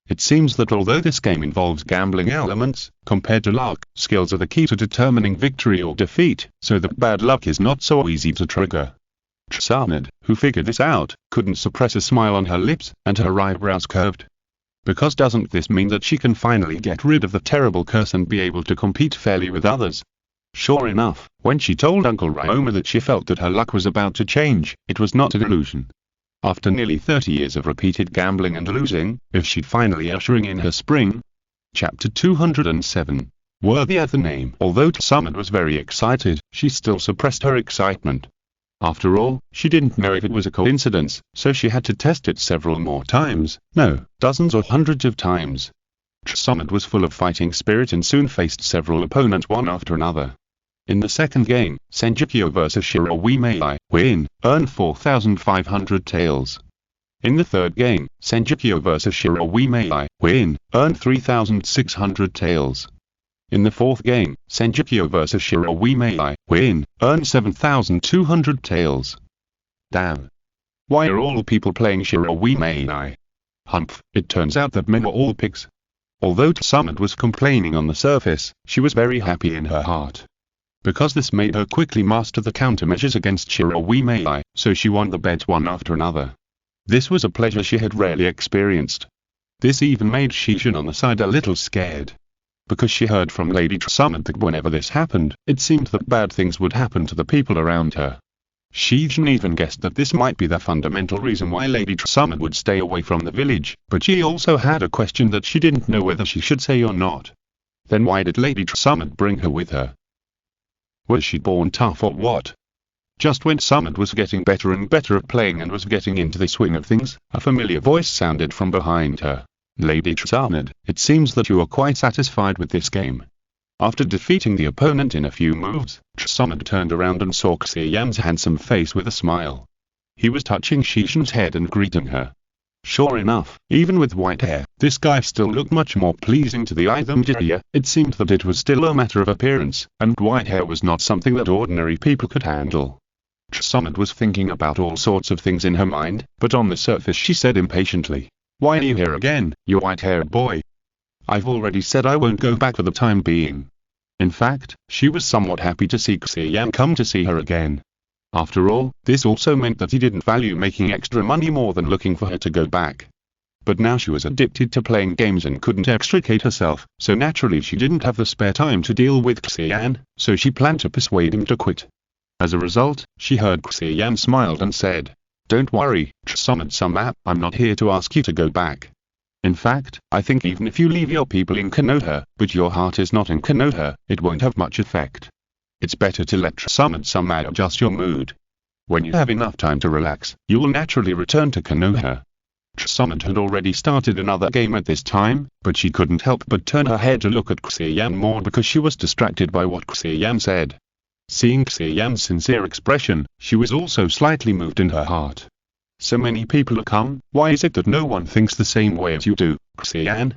It seems that although this game involves gambling elements, compared to luck, skills are the key to determining victory or defeat, so that bad luck is not so easy to trigger. Xia, who figured this out, couldn't suppress a smile on her lips, and her eyebrows curved. Because doesn't this mean that she can finally get rid of the terrible curse and be able to compete fairly with others? Sure enough, when she told Uncle Ryoma that she felt that her luck was about to change, it was not an illusion. After nearly 30 years of repeated gambling and losing, if she'd finally ushering in her spring. Chapter 207. Worthy of the name. Although Xia was very excited, she still suppressed her excitement. After all, she didn't know if it was a coincidence, so she had to test it several more times, no, dozens or hundreds of times. Xia was full of fighting spirit and soon faced several opponents one after another. In the second game, Senjutsu vs Shiroi Mei, win, earn 4,500 taels. In the third game, Senjutsu vs Shiroi Mei, win, earn 3,600 taels. In the fourth game, Senjutsu vs Shiroi Mei, win, earn 7,200 taels. Damn. Why are all people playing Shiroi Mei? Humph, it turns out that men were all pigs. Although Xia was complaining on the surface, she was very happy in her heart. Because this made her quickly master the countermeasures against Shiroi Mei, so she won the bets one after another. This was a pleasure she had rarely experienced. This even made Xia Yan on the side a little scared. Because she heard from Lady Xia that whenever this happened, it seemed that bad things would happen to the people around her. Xia Yan even guessed that this might be the fundamental reason why Lady Xia would stay away from the village, but she also had a question that she didn't know whether she should say or not. Then why did Lady Xia bring her with her? Was she born tough or what? Just when Xia was getting better and better at playing and was getting into the swing of things, a familiar voice sounded from behind her. Lady Xia, it seems that you are quite satisfied with this game. After defeating the opponent in a few moves, Xia turned around and saw Xia Yan's handsome face with a smile. He was touching Xia Yan's head and greeting her. Sure enough, even with white hair, this guy still looked much more pleasing to the eye than Jiraiya. It seemed that it was still a matter of appearance, and white hair was not something that ordinary people could handle. Summit was thinking about all sorts of things in her mind, but on the surface she said impatiently, "Why are you here again, you white-haired boy? I've already said I won't go back for the time being." In fact, she was somewhat happy to see Xia Yan come to see her again. After all, this also meant that he didn't value making extra money more than looking for her to go back. But now she was addicted to playing games and couldn't extricate herself, so naturally she didn't have the spare time to deal with Xia Yan, so she planned to persuade him to quit. As a result, she heard Xia Yan smiled and said, "Don't worry, Summit-sama, I'm not here to ask you to go back. In fact, I think even if you leave your people in Konoha, but your heart is not in Konoha, it won't have much effect. It's better to let Summit-sama adjust your mood. When you have enough time to relax, you will naturally return to Konoha." Summit had already started another game at this time, but she couldn't help but turn her head to look at Xia Yan more because she was distracted by what Xia Yan said. Seeing Xia Yan's sincere expression, she was also slightly moved in her heart. "So many people have come, why is it that no one thinks the same way as you do, Xia Yan?"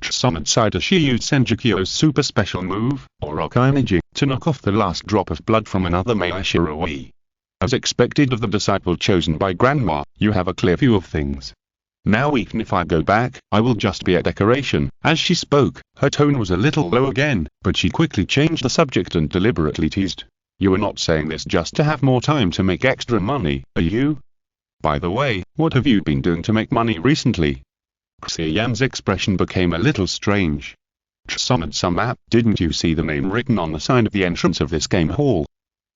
Summit sighed as she used Senjukyo's super special move, or Rock Energy, to knock off the last drop of blood from another Meishiroi. As expected of the disciple chosen by Grandma, you have a clear view of things. Now even if I go back, I will just be a decoration. As she spoke, her tone was a little low again, but she quickly changed the subject and deliberately teased. "You are not saying this just to have more time to make extra money, are you? By the way, what have you been doing to make money recently?" Xia Yan's expression became a little strange. "Summit-sama, didn't you see the name written on the sign of the entrance of this game hall?"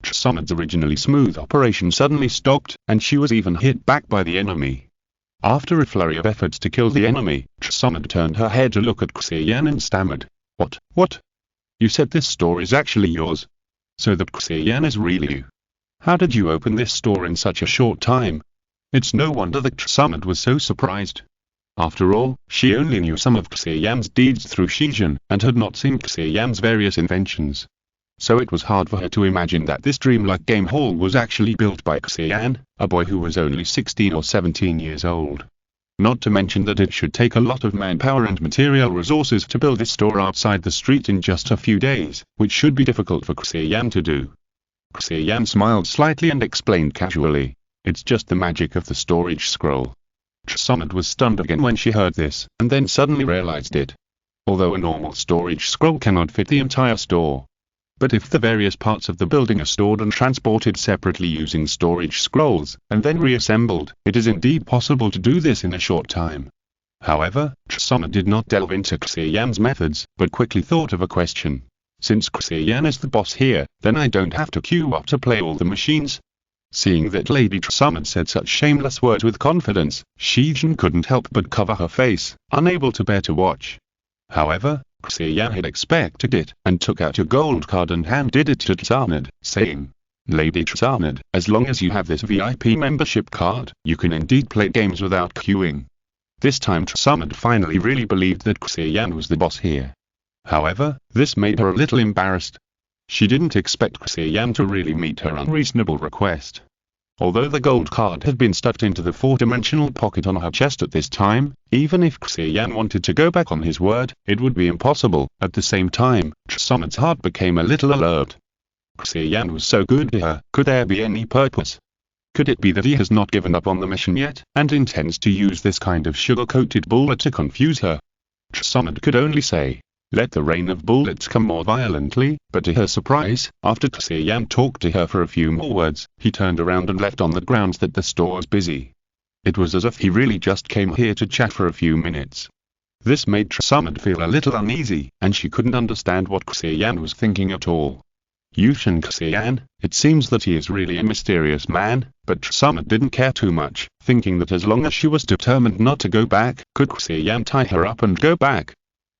Summit's originally smooth operation suddenly stopped, and she was even hit back by the enemy. After a flurry of efforts to kill the enemy, Summit turned her head to look at Xia Yan and stammered, What? You said this store is actually yours? So that Xia Yan is really you? How did you open this store in such a short time?" It's no wonder that Summit was so surprised. After all, she only knew some of Xia Yan's deeds through Shijin, and had not seen Xia Yan's various inventions. So it was hard for her to imagine that this dreamlike game hall was actually built by Xia Yan, a boy who was only 16 or 17 years old. Not to mention that it should take a lot of manpower and material resources to build this store outside the street in just a few days, which should be difficult for Xia Yan to do. Xia Yan smiled slightly and explained casually, "It's just the magic of the storage scroll." Summit was stunned again when she heard this, and then suddenly realized it. Although a normal storage scroll cannot fit the entire store. But if the various parts of the building are stored and transported separately using storage scrolls, and then reassembled, it is indeed possible to do this in a short time. However, Summit did not delve into Xia Yan's methods, but quickly thought of a question. "Since Xia Yan is the boss here, then I don't have to queue up to play all the machines?" Seeing that Lady Summit said such shameless words with confidence, Shijin couldn't help but cover her face, unable to bear to watch. However, Xia Yan had expected it, and took out a gold card and handed it to Tsanad, saying, "Lady Tsanad, as long as you have this VIP membership card, you can indeed play games without queuing." This time Tsanad finally really believed that Xia Yan was the boss here. However, this made her a little embarrassed. She didn't expect Xia Yan to really meet her unreasonable request. Although the gold card had been stuffed into the four-dimensional pocket on her chest at this time, even if Xia Yan wanted to go back on his word, it would be impossible. At the same time, Summit's heart became a little alarmed. Xia Yan was so good to her, could there be any purpose? Could it be that he has not given up on the mission yet, and intends to use this kind of sugar-coated bullet to confuse her? Summit could only say, "Let the rain of bullets come more violently," but to her surprise, after Xia Yan talked to her for a few more words, he turned around and left on the grounds that the store was busy. It was as if he really just came here to chat for a few minutes. This made Summit feel a little uneasy, and she couldn't understand what Xia Yan was thinking at all. Yushin Xia Yan, it seems that he is really a mysterious man, but Summit didn't care too much, thinking that as long as she was determined not to go back, could Xia Yan tie her up and go back?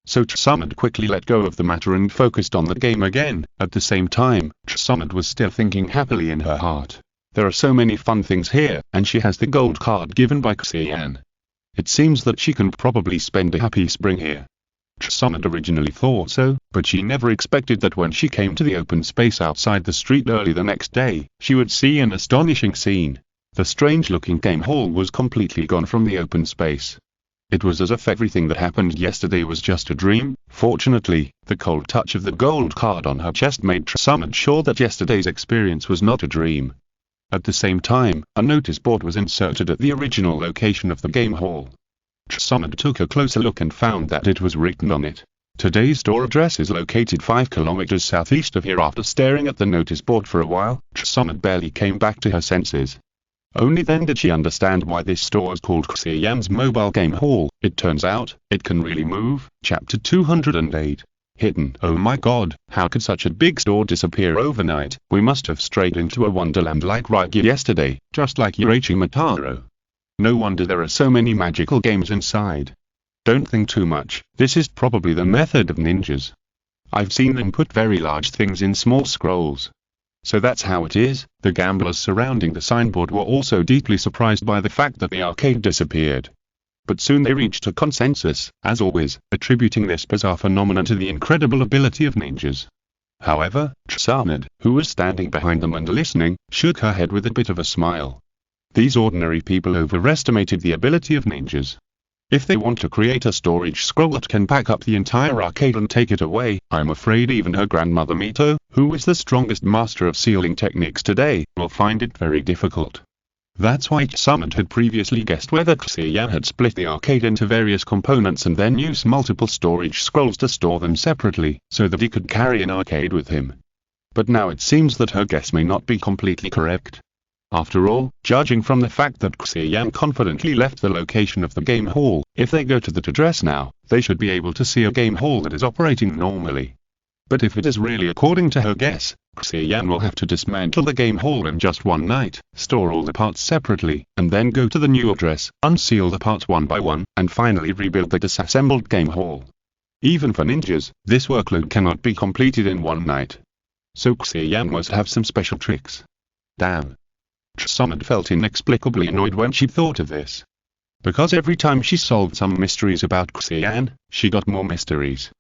So Summit quickly let go of the matter and focused on the game again. At the same time, Summit was still thinking happily in her heart. There are so many fun things here, and she has the gold card given by Xia Yan. It seems that she can probably spend a happy spring here. Summit originally thought so, but she never expected that when she came to the open space outside the street early the next day, she would see an astonishing scene. The strange-looking game hall was completely gone from the open space. It was as if everything that happened yesterday was just a dream. Fortunately, the cold touch of the gold card on her chest made Summit sure that yesterday's experience was not a dream. At the same time, a notice board was inserted at the original location of the game hall. Summit took a closer look and found that it was written on it. Today's store address is located 5 kilometers southeast of here. After staring at the notice board for a while, Summit barely came back to her senses. Only then did she understand why this store is called Xia Yan's Mobile Game Hall. It turns out, it can really move. Chapter 208. Hidden. Oh my god, how could such a big store disappear overnight? We must have strayed into a wonderland like right yesterday, just like Mataro. No wonder there are so many magical games inside. Don't think too much, this is probably the method of ninjas. I've seen them put very large things in small scrolls. So that's how it is. The gamblers surrounding the signboard were also deeply surprised by the fact that the arcade disappeared. But soon they reached a consensus, as always, attributing this bizarre phenomenon to the incredible ability of ninjas. However, Summit, who was standing behind them and listening, shook her head with a bit of a smile. These ordinary people overestimated the ability of ninjas. If they want to create a storage scroll that can back up the entire arcade and take it away, I'm afraid even her grandmother Mito, who is the strongest master of sealing techniques today, will find it very difficult. That's why Summit had previously guessed whether Xia Yan had split the arcade into various components and then used multiple storage scrolls to store them separately, so that he could carry an arcade with him. But now it seems that her guess may not be completely correct. After all, judging from the fact that Xia Yan confidently left the location of the game hall, if they go to that address now, they should be able to see a game hall that is operating normally. But if it is really according to her guess, Xia Yan will have to dismantle the game hall in just one night, store all the parts separately, and then go to the new address, unseal the parts one by one, and finally rebuild the disassembled game hall. Even for ninjas, this workload cannot be completed in one night. So Xia Yan must have some special tricks. Damn. Summit felt inexplicably annoyed when she thought of this. Because every time she solved some mysteries about Xia Yan, she got more mysteries.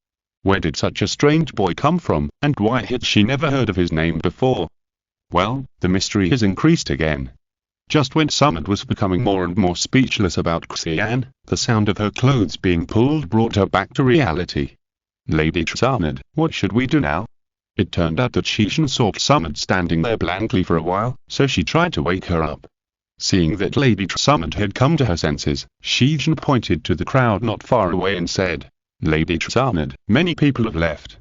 Where did such a strange boy come from, and why had she never heard of his name before? Well, the mystery has increased again. Just when Summit was becoming more and more speechless about Xia Yan, the sound of her clothes being pulled brought her back to reality. Lady Summit, what should we do now? It turned out that Xia saw Summit standing there blankly for a while, so she tried to wake her up. Seeing that Lady Summit had come to her senses, Xia pointed to the crowd not far away and said, Lady Summit, many people have left.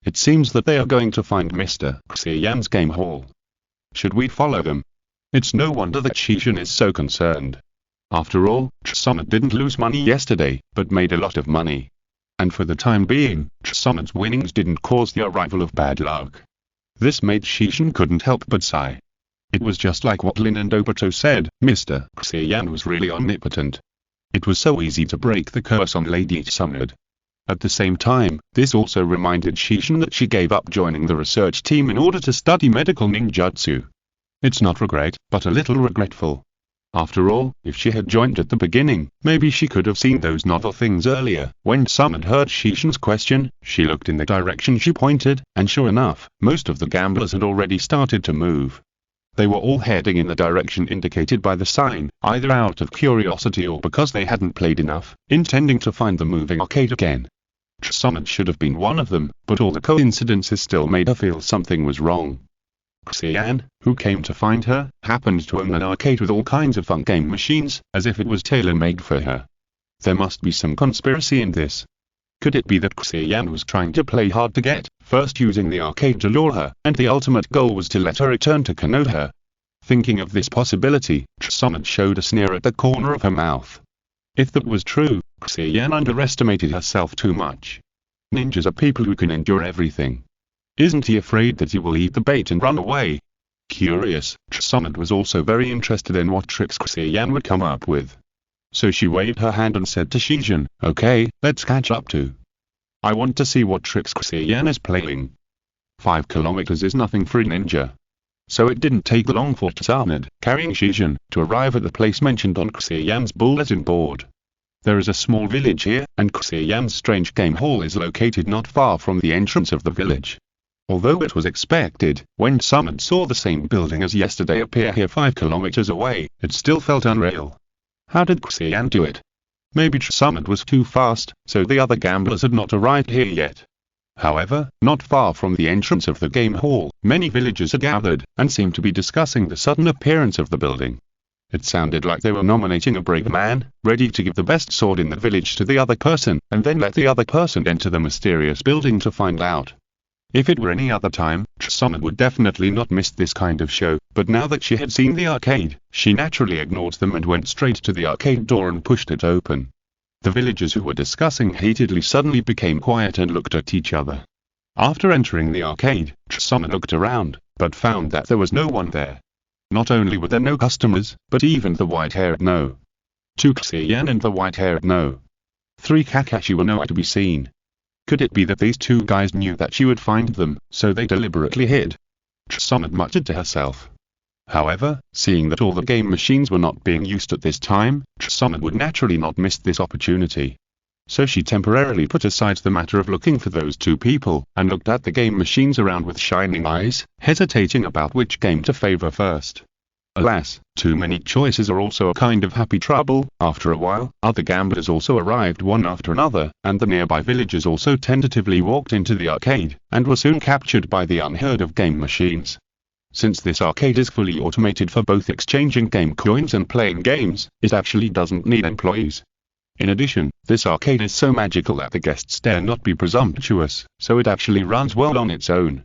It seems that they are going to find Mr. Xia Yan's game hall. Should we follow them? It's no wonder that Xia is so concerned. After all, Summit didn't lose money yesterday, but made a lot of money. And for the time being, Summit's winnings didn't cause the arrival of bad luck. This made Xia couldn't help but sigh. It was just like what Lin and Obito said, Mr. Xia Yan was really omnipotent. It was so easy to break the curse on Lady Summit. At the same time, this also reminded Xia that she gave up joining the research team in order to study medical ninjutsu. It's not regret, but a little regretful. After all, if she had joined at the beginning, maybe she could have seen those novel things earlier. When Summit heard Xia's question, she looked in the direction she pointed, and sure enough, most of the gamblers had already started to move. They were all heading in the direction indicated by the sign, either out of curiosity or because they hadn't played enough, intending to find the moving arcade again. Summit should have been one of them, but all the coincidences still made her feel something was wrong. Xia Yan, who came to find her, happened to own an arcade with all kinds of fun game machines, as if it was tailor-made for her. There must be some conspiracy in this. Could it be that Xia Yan was trying to play hard to get, first using the arcade to lure her, and the ultimate goal was to let her return to Konoha? Thinking of this possibility, Summit showed a sneer at the corner of her mouth. If that was true, Xia Yan underestimated herself too much. Ninjas are people who can endure everything. Isn't he afraid that he will eat the bait and run away? Curious, Summit was also very interested in what tricks Xia Yan would come up with. So she waved her hand and said to Xia, okay, let's catch up to. I want to see what tricks Xia Yan is playing. 5 kilometers is nothing for a ninja. So it didn't take long for Summit, carrying Xia, to arrive at the place mentioned on Xia Yan's bulletin board. There is a small village here, and Xia Yan's strange game hall is located not far from the entrance of the village. Although it was expected, when Summit saw the same building as yesterday appear here 5 kilometers away, it still felt unreal. How did Xia Yan do it? Maybe Summit was too fast, so the other gamblers had not arrived here yet. However, not far from the entrance of the game hall, many villagers had gathered, and seemed to be discussing the sudden appearance of the building. It sounded like they were nominating a brave man, ready to give the best sword in the village to the other person, and then let the other person enter the mysterious building to find out. If it were any other time, Xia would definitely not miss this kind of show, but now that she had seen the arcade, she naturally ignored them and went straight to the arcade door and pushed it open. The villagers who were discussing heatedly suddenly became quiet and looked at each other. After entering the arcade, Xia looked around, but found that there was no one there. Not only were there no customers, but even the white-haired no. 2 Xia Yan and the white-haired no. 3 Kakashi were nowhere to be seen. Could it be that these two guys knew that she would find them, so they deliberately hid? Xia muttered to herself. However, seeing that all the game machines were not being used at this time, Xia would naturally not miss this opportunity. So she temporarily put aside the matter of looking for those two people, and looked at the game machines around with shining eyes, hesitating about which game to favor first. Alas, too many choices are also a kind of happy trouble. After a while, other gamblers also arrived one after another, and the nearby villagers also tentatively walked into the arcade, and were soon captured by the unheard of game machines. Since this arcade is fully automated for both exchanging game coins and playing games, it actually doesn't need employees. In addition, this arcade is so magical that the guests dare not be presumptuous, so it actually runs well on its own.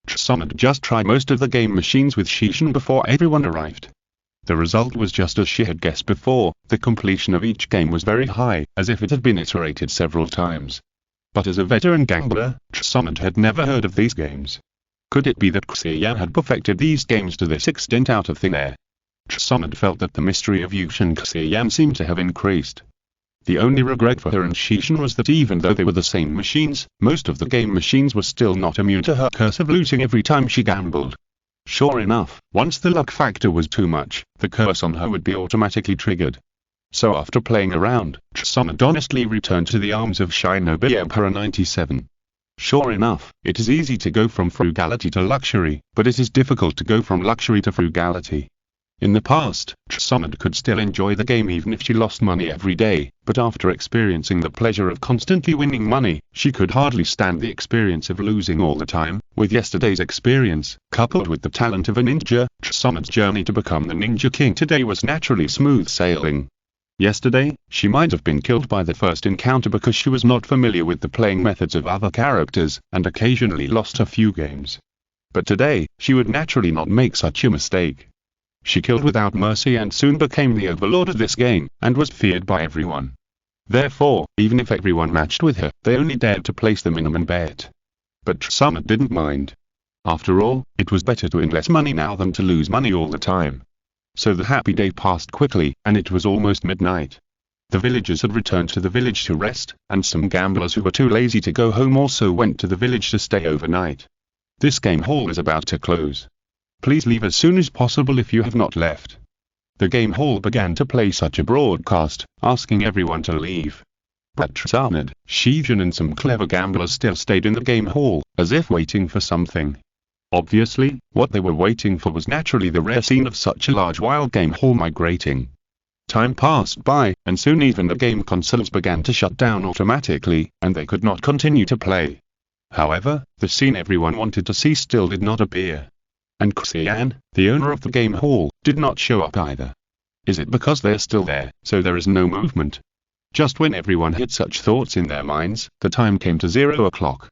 Xia had just tried most of the game machines with Xia Yan before everyone arrived. The result was just as she had guessed before. The completion of each game was very high, as if it had been iterated several times. But as a veteran gambler, Xia had never heard of these games. Could it be that Xia Yan had perfected these games to this extent out of thin air? Xia felt that the mystery of Xia and Xia Yan seemed to have increased. The only regret for her and Xia Yan was that even though they were the same machines, most of the game machines were still not immune to her curse of losing every time she gambled. Sure enough, once the luck factor was too much, the curse on her would be automatically triggered. So after playing around, Xia honestly returned to the arms of Shinobi Emperor 97. Sure enough, it is easy to go from frugality to luxury, but it is difficult to go from luxury to frugality. In the past, Xia could still enjoy the game even if she lost money every day, but after experiencing the pleasure of constantly winning money, she could hardly stand the experience of losing all the time. With yesterday's experience, coupled with the talent of a ninja, Xia's journey to become the Ninja King today was naturally smooth sailing. Yesterday, she might have been killed by the first encounter because she was not familiar with the playing methods of other characters, and occasionally lost a few games. But today, she would naturally not make such a mistake. She killed without mercy and soon became the overlord of this game, and was feared by everyone. Therefore, even if everyone matched with her, they only dared to place the minimum bet. But Xia didn't mind. After all, it was better to win less money now than to lose money all the time. So the happy day passed quickly, and it was almost midnight. The villagers had returned to the village to rest, and some gamblers who were too lazy to go home also went to the village to stay overnight. This game hall is about to close. Please leave as soon as possible if you have not left. The game hall began to play such a broadcast, asking everyone to leave. But Xia, Xia Yan and some clever gamblers still stayed in the game hall, as if waiting for something. Obviously, what they were waiting for was naturally the rare scene of such a large wild game hall migrating. Time passed by, and soon even the game consoles began to shut down automatically, and they could not continue to play. However, the scene everyone wanted to see still did not appear. And Xia Yan, the owner of the game hall, did not show up either. Is it because they're still there, so there is no movement? Just when everyone had such thoughts in their minds, the time came to 0 o'clock.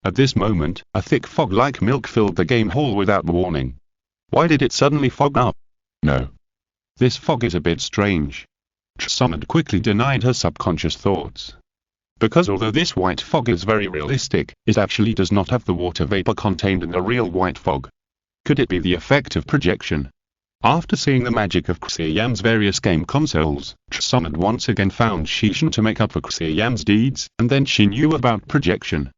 At this moment, a thick fog like milk filled the game hall without warning. Why did it suddenly fog up? No. This fog is a bit strange. Xia quickly denied her subconscious thoughts. Because although this white fog is very realistic, it actually does not have the water vapor contained in the real white fog. Could it be the effect of projection? After seeing the magic of Xia Yan's various game consoles, Xia once again found Xia Yan to make up for Xia Yan's deeds, and then she knew about projection.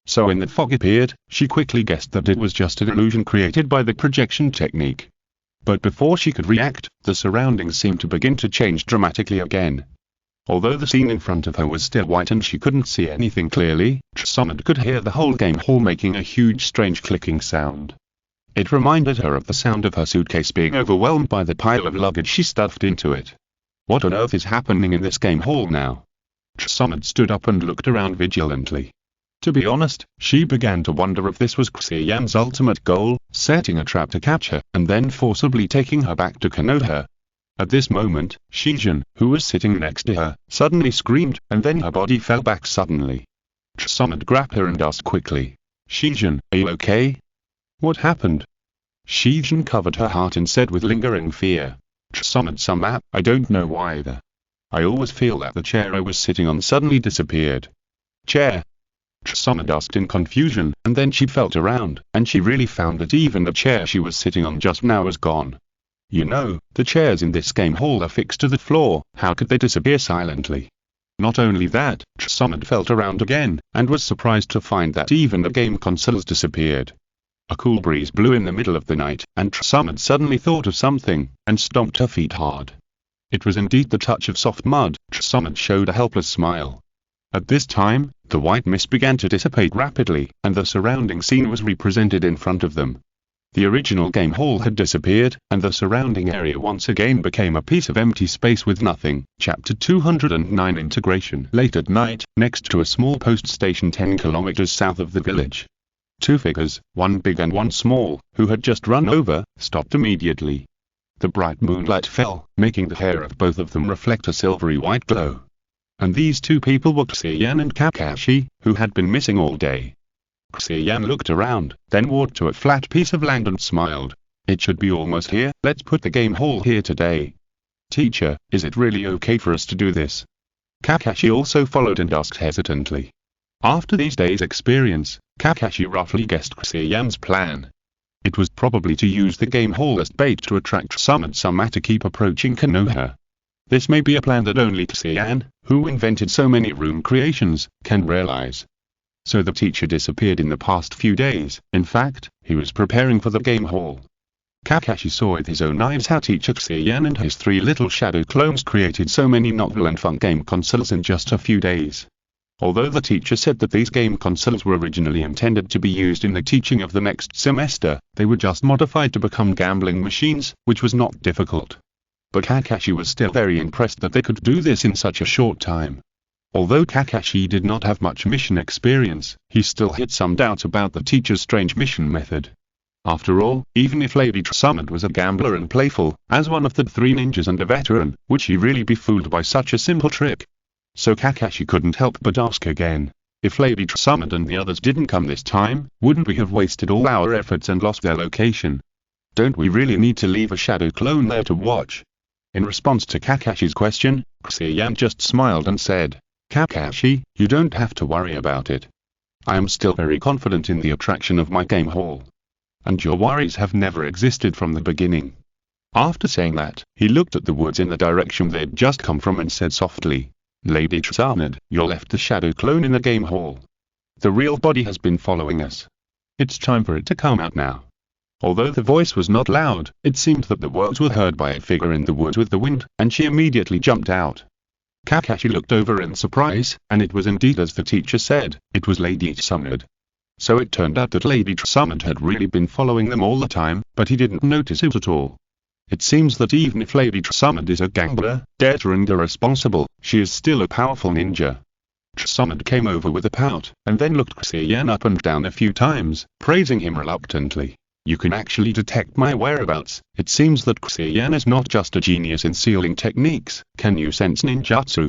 So when the fog appeared, she quickly guessed that it was just an illusion created by the projection technique. But before she could react, the surroundings seemed to begin to change dramatically again. Although the scene in front of her was still white and she couldn't see anything clearly, Xia could hear the whole game hall making a huge strange clicking sound. It reminded her of the sound of her suitcase being overwhelmed by the pile of luggage she stuffed into it. What on earth is happening in this game hall now? Xia stood up and looked around vigilantly. To be honest, she began to wonder if this was Xia Yan's ultimate goal, setting a trap to catch her, and then forcibly taking her back to Konoha. At this moment, Xia Yan, who was sitting next to her, suddenly screamed, and then her body fell back suddenly. Summit grabbed her and asked quickly, "Xia Yan, are you okay? What happened?" Xia Yan covered her heart and said with lingering fear, "Summit, I don't know why I always feel that the chair I was sitting on suddenly disappeared." "Chair?" Summit asked in confusion, and then she felt around, and she really found that even the chair she was sitting on just now was gone. You know, the chairs in this game hall are fixed to the floor, how could they disappear silently? Not only that, Summit felt around again, and was surprised to find that even the game consoles disappeared. A cool breeze blew in the middle of the night, and Summit suddenly thought of something, and stomped her feet hard. It was indeed the touch of soft mud. Summit showed a helpless smile. At this time, the white mist began to dissipate rapidly, and the surrounding scene was represented in front of them. The original game hall had disappeared, and the surrounding area once again became a piece of empty space with nothing. Chapter 209 Integration. Late at night, next to a small post station 10 kilometers south of the village. Two figures, one big and one small, who had just run over, stopped immediately. The bright moonlight fell, making the hair of both of them reflect a silvery white glow. And these two people were Xia Yan and Kakashi, who had been missing all day. Xia Yan looked around, then walked to a flat piece of land and smiled. "It should be almost here, let's put the game hall here today." "Teacher, is it really okay for us to do this?" Kakashi also followed and asked hesitantly. After these days' experience, Kakashi roughly guessed Xia Yan's plan. It was probably to use the game hall as bait to attract Summit to keep approaching Konoha. This may be a plan that only Xia Yan, who invented so many room creations, can realize. So the teacher disappeared in the past few days. In fact, he was preparing for the game hall. Kakashi saw with his own eyes how teacher Xia Yan and his three little shadow clones created so many novel and fun game consoles in just a few days. Although the teacher said that these game consoles were originally intended to be used in the teaching of the next semester, they were just modified to become gambling machines, which was not difficult. But Kakashi was still very impressed that they could do this in such a short time. Although Kakashi did not have much mission experience, he still had some doubts about the teacher's strange mission method. After all, even if Lady Summit was a gambler and playful, as one of the three ninjas and a veteran, would she really be fooled by such a simple trick? So Kakashi couldn't help but ask again, if Lady Summit and the others didn't come this time, wouldn't we have wasted all our efforts and lost their location? Don't we really need to leave a shadow clone there to watch? In response to Kakashi's question, Xia Yan just smiled and said, "Kakashi, you don't have to worry about it. I am still very confident in the attraction of my game hall. And your worries have never existed from the beginning." After saying that, he looked at the woods in the direction they'd just come from and said softly, "Lady Summit, you left the shadow clone in the game hall. The real body has been following us. It's time for it to come out now." Although the voice was not loud, it seemed that the words were heard by a figure in the woods with the wind, and she immediately jumped out. Kakashi looked over in surprise, and it was indeed as the teacher said, it was Lady Summit. So it turned out that Lady Summit had really been following them all the time, but he didn't notice it at all. It seems that even if Lady Summit is a gambler, debtor and irresponsible, she is still a powerful ninja. Summit came over with a pout, and then looked Xia Yan up and down a few times, praising him reluctantly. "You can actually detect my whereabouts. It seems that Xia Yan is not just a genius in sealing techniques. Can you sense ninjutsu?"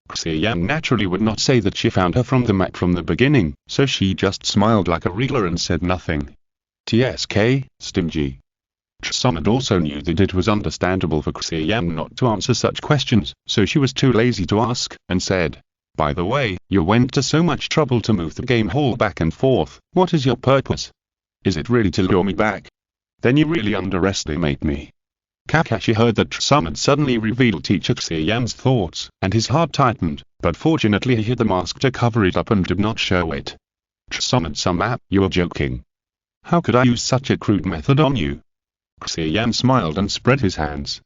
Xia Yan naturally would not say that she found her from the map from the beginning, so she just smiled like a wriggler and said nothing. "Tsk, stingy." Summit also knew that it was understandable for Xia Yan not to answer such questions, so she was too lazy to ask, and said, "By the way, you went to so much trouble to move the game hall back and forth. What is your purpose? Is it really to lure me back? Then you really underestimate me." Kakashi heard that Summit suddenly revealed teacher Xia Yan's thoughts, and his heart tightened, but fortunately he had the mask to cover it up and did not show it. "Summit, you are joking. How could I use such a crude method on you?" Xia Yan smiled and spread his hands.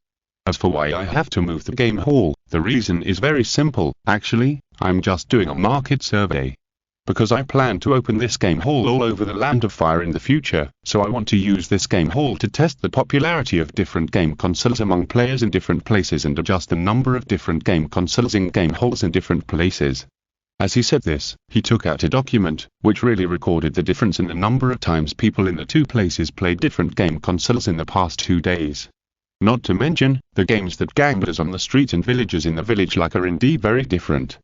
"As for why I have to move the game hall, the reason is very simple. Actually, I'm just doing a market survey. Because I plan to open this game hall all over the Land of Fire in the future, so I want to use this game hall to test the popularity of different game consoles among players in different places and adjust the number of different game consoles in game halls in different places. As he said this, he took out a document, which really recorded the difference in the number of times people in the two places played different game consoles in the past 2 days. Not to mention, the games that gangbusters on the street and villagers in the village like are indeed very different.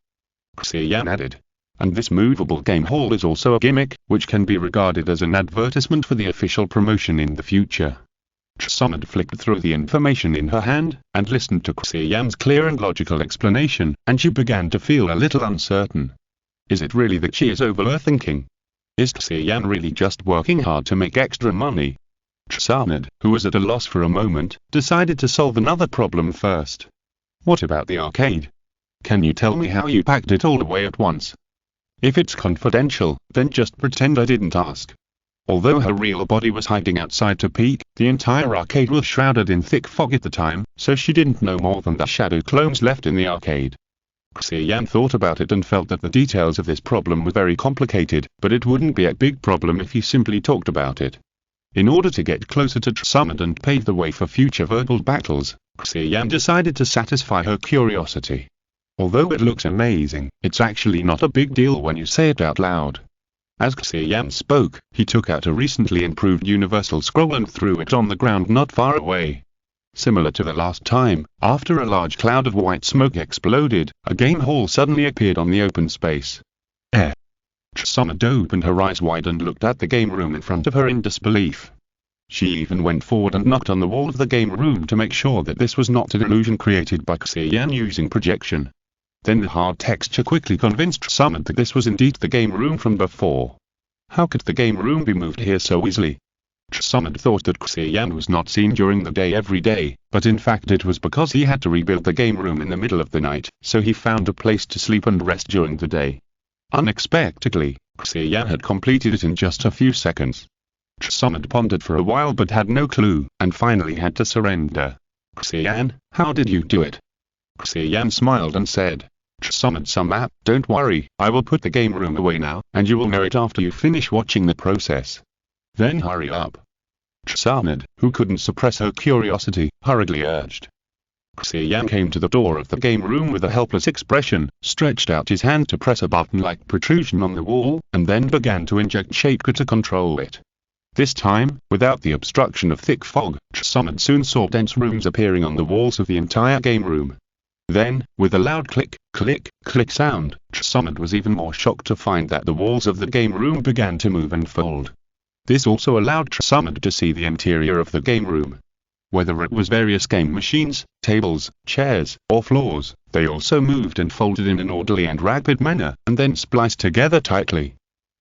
Xia Yan added. And this movable game hall is also a gimmick, which can be regarded as an advertisement for the official promotion in the future. Summit flicked through the information in her hand, and listened to Xia Yan's clear and logical explanation, and she began to feel a little uncertain. Is it really that she is overthinking? Is Xia Yan really just working hard to make extra money? Summit, who was at a loss for a moment, decided to solve another problem first. What about the arcade? Can you tell me how you packed it all away at once? If it's confidential, then just pretend I didn't ask. Although her real body was hiding outside to peek, the entire arcade was shrouded in thick fog at the time, so she didn't know more than the shadow clones left in the arcade. Xia Yan thought about it and felt that the details of this problem were very complicated, but it wouldn't be a big problem if he simply talked about it. In order to get closer to Summit and pave the way for future verbal battles, Xia Yan decided to satisfy her curiosity. Although it looks amazing, it's actually not a big deal when you say it out loud. As Xia Yan spoke, he took out a recently improved universal scroll and threw it on the ground not far away. Similar to the last time, after a large cloud of white smoke exploded, a game hall suddenly appeared on the open space. Summit opened her eyes wide and looked at the game room in front of her in disbelief. She even went forward and knocked on the wall of the game room to make sure that this was not an illusion created by Xia Yan using projection. Then the hard texture quickly convinced Summit that this was indeed the game room from before. How could the game room be moved here so easily? Summit thought that Xia Yan was not seen during the day every day, but in fact it was because he had to rebuild the game room in the middle of the night, so he found a place to sleep and rest during the day. Unexpectedly, Xia Yan had completed it in just a few seconds. Summit pondered for a while but had no clue, and finally had to surrender. Xia Yan, how did you do it? Xia Yan smiled and said, Summit Summit, don't worry, I will put the game room away now, and you will know it after you finish watching the process. Then hurry up. Summit, who couldn't suppress her curiosity, hurriedly urged. Xia Yan came to the door of the game room with a helpless expression, stretched out his hand to press a button-like protrusion on the wall, and then began to inject chakra to control it. This time, without the obstruction of thick fog, Summit soon saw dense runes appearing on the walls of the entire game room. Then, with a loud click, click, click sound, Summit was even more shocked to find that the walls of the game room began to move and fold. This also allowed Summit to see the interior of the game room. Whether it was various game machines, tables, chairs, or floors, they also moved and folded in an orderly and rapid manner, and then spliced together tightly.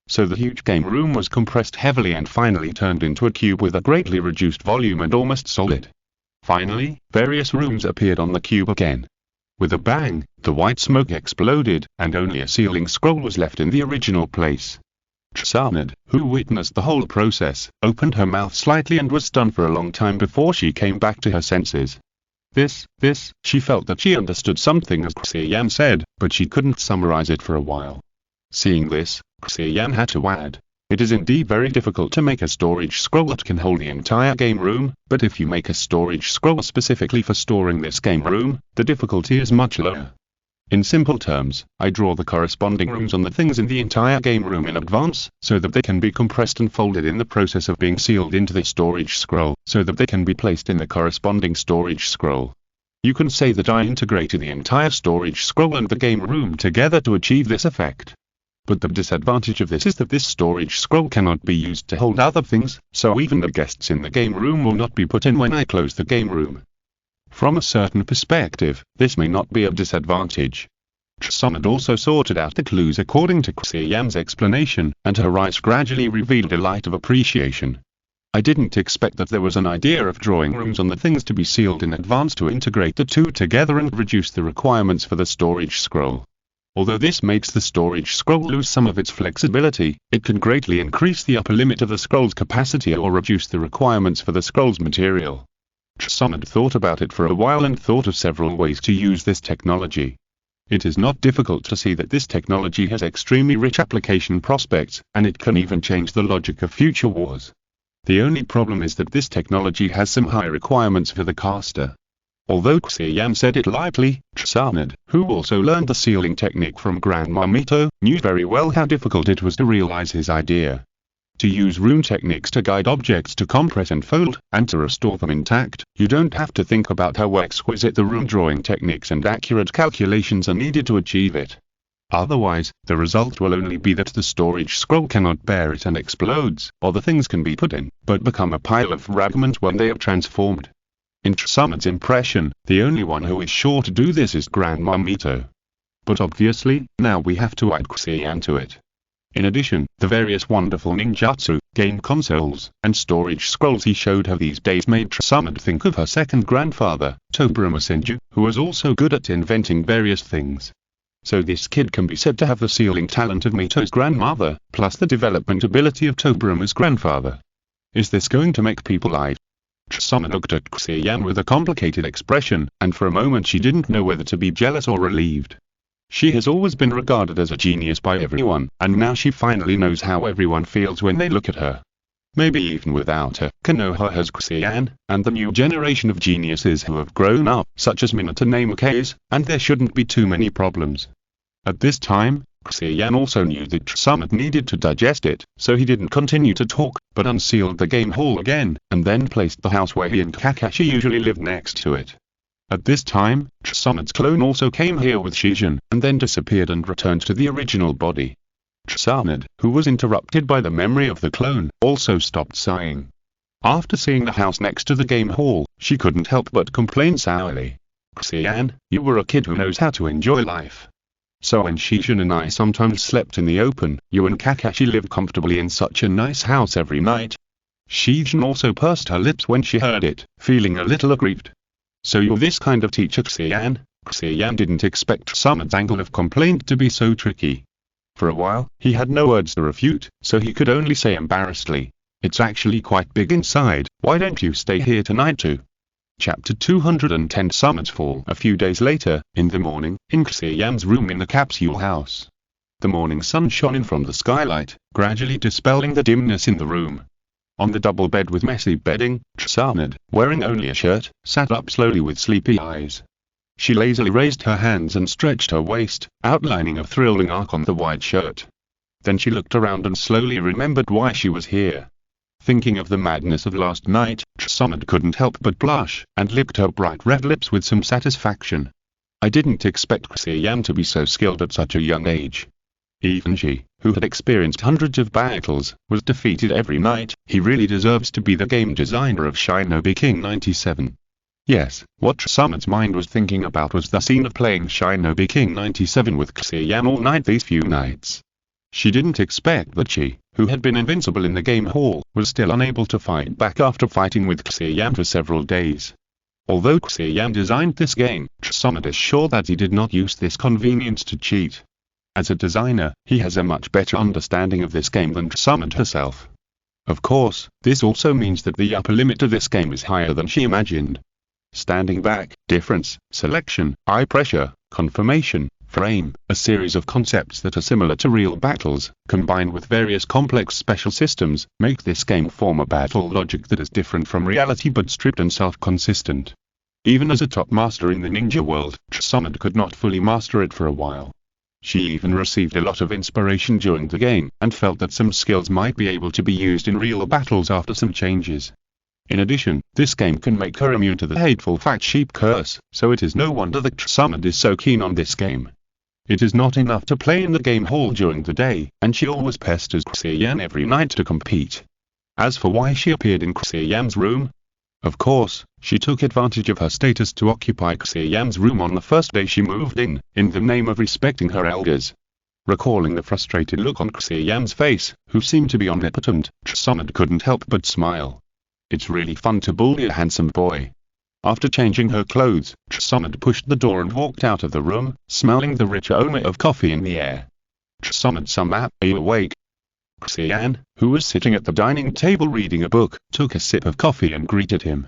So the huge game room was compressed heavily and finally turned into a cube with a greatly reduced volume and almost solid. Finally, various rooms appeared on the cube again. With a bang, the white smoke exploded, and only a sealing scroll was left in the original place. Summit, who witnessed the whole process, opened her mouth slightly and was stunned for a long time before she came back to her senses. She felt that she understood something as Xia Yan said, but she couldn't summarize it for a while. Seeing this, Xia Yan had to add, it is indeed very difficult to make a storage scroll that can hold the entire game room, but if you make a storage scroll specifically for storing this game room, the difficulty is much lower. In simple terms, I draw the corresponding rooms on the things in the entire game room in advance, so that they can be compressed and folded in the process of being sealed into the storage scroll, so that they can be placed in the corresponding storage scroll. You can say that I integrated the entire storage scroll and the game room together to achieve this effect. But the disadvantage of this is that this storage scroll cannot be used to hold other things, so even the guests in the game room will not be put in when I close the game room. From a certain perspective, this may not be a disadvantage. Summit also sorted out the clues according to Xia Yan's explanation, and her eyes gradually revealed a light of appreciation. I didn't expect that there was an idea of drawing rooms on the things to be sealed in advance to integrate the two together and reduce the requirements for the storage scroll. Although this makes the storage scroll lose some of its flexibility, it can greatly increase the upper limit of the scroll's capacity or reduce the requirements for the scroll's material. Summit thought about it for a while and thought of several ways to use this technology. It is not difficult to see that this technology has extremely rich application prospects, and it can even change the logic of future wars. The only problem is that this technology has some high requirements for the caster. Although Xia Yan said it lightly, Samad, who also learned the sealing technique from Grandma Mito, knew very well how difficult it was to realize his idea. To use rune techniques to guide objects to compress and fold, and to restore them intact, you don't have to think about how exquisite the rune drawing techniques and accurate calculations are needed to achieve it. Otherwise, the result will only be that the storage scroll cannot bear it and explodes, or the things can be put in, but become a pile of fragments when they are transformed. In Samad's impression, the only one who is sure to do this is Grandma Mito. But obviously, now we have to add Xia Yan to it. In addition, the various wonderful ninjutsu, game consoles, and storage scrolls he showed her these days made Samad think of her second grandfather, Tobirama Senju, who was also good at inventing various things. So this kid can be said to have the sealing talent of Mito's grandmother, plus the development ability of Tobirama's grandfather. Is this going to make people lie? Samad looked at Xia Yan with a complicated expression, and for a moment she didn't know whether to be jealous or relieved. She has always been regarded as a genius by everyone, and now she finally knows how everyone feels when they look at her. Maybe even without her, Konoha has Xia Yan, and the new generation of geniuses who have grown up, such as Minato Namikaze, and there shouldn't be too many problems. At this time, Xia Yan also knew that Samad needed to digest it, so he didn't continue to talk, but unsealed the game hall again, and then placed the house where he and Kakashi usually lived next to it. At this time, Samad's clone also came here with Shijin, and then disappeared and returned to the original body. Samad, who was interrupted by the memory of the clone, also stopped sighing. After seeing the house next to the game hall, she couldn't help but complain sourly. Xia Yan, you were a kid who knows how to enjoy life. So when Shijin and I sometimes slept in the open, you and Kakashi lived comfortably in such a nice house every night. Shijin also pursed her lips when she heard it, feeling a little aggrieved. So you're this kind of teacher, Xia Yan? Xia Yan didn't expect Samad's angle of complaint to be so tricky. For a while, he had no words to refute, so he could only say embarrassedly, "It's actually quite big inside, why don't you stay here tonight too?" Chapter 210 Samad's Fall. A few days later, in the morning, in Xia Yan's room in the capsule house. The morning sun shone in from the skylight, gradually dispelling the dimness in the room. On the double bed with messy bedding, Samad, wearing only a shirt, sat up slowly with sleepy eyes. She lazily raised her hands and stretched her waist, outlining a thrilling arc on the white shirt. Then she looked around and slowly remembered why she was here. Thinking of the madness of last night, Samad couldn't help but blush, and licked her bright red lips with some satisfaction. I didn't expect Xia Yan to be so skilled at such a young age. Even she, who had experienced hundreds of battles, was defeated every night. He really deserves to be the game designer of Shinobi King 97. Yes, what Samad's mind was thinking about was the scene of playing Shinobi King 97 with Xia Yan all night these few nights. She didn't expect that she, who had been invincible in the game hall, was still unable to fight back after fighting with Xia Yan for several days. Although Xia Yan designed this game, Samad is sure that he did not use this convenience to cheat. As a designer, he has a much better understanding of this game than Samad herself. Of course, this also means that the upper limit of this game is higher than she imagined. Standing back, difference, selection, eye pressure, confirmation, frame, a series of concepts that are similar to real battles, combined with various complex special systems, make this game form a battle logic that is different from reality but strict and self-consistent. Even as a top master in the ninja world, Samad could not fully master it for a while. She even received a lot of inspiration during the game, and felt that some skills might be able to be used in real battles after some changes. In addition, this game can make her immune to the hateful fat sheep curse, so it is no wonder that Samad is so keen on this game. It is not enough to play in the game hall during the day, and she always pesters Xia Yan every night to compete. As for why she appeared in Xia Yan's room, of course, she took advantage of her status to occupy Xia Yan's room on the first day she moved in the name of respecting her elders. Recalling the frustrated look on Xia Yan's face, who seemed to be omnipotent, Samad couldn't help but smile. It's really fun to bully a handsome boy. After changing her clothes, Samad pushed the door and walked out of the room, smelling the rich aroma of coffee in the air. Samad-sama, are you awake? Xia Yan, who was sitting at the dining table reading a book, took a sip of coffee and greeted him.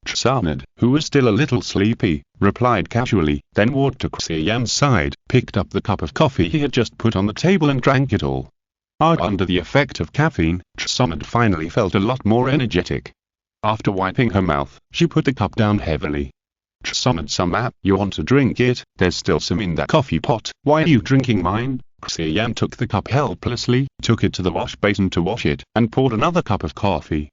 Samad, who was still a little sleepy, replied casually, then walked to Xia Yan's side, picked up the cup of coffee he had just put on the table and drank it all. Under the effect of caffeine, Samad finally felt a lot more energetic. After wiping her mouth, she put the cup down heavily. Some you want to drink it? There's still some in that coffee pot. Why are you drinking mine? Xia Yan took the cup helplessly, took it to the wash basin to wash it, and poured another cup of coffee.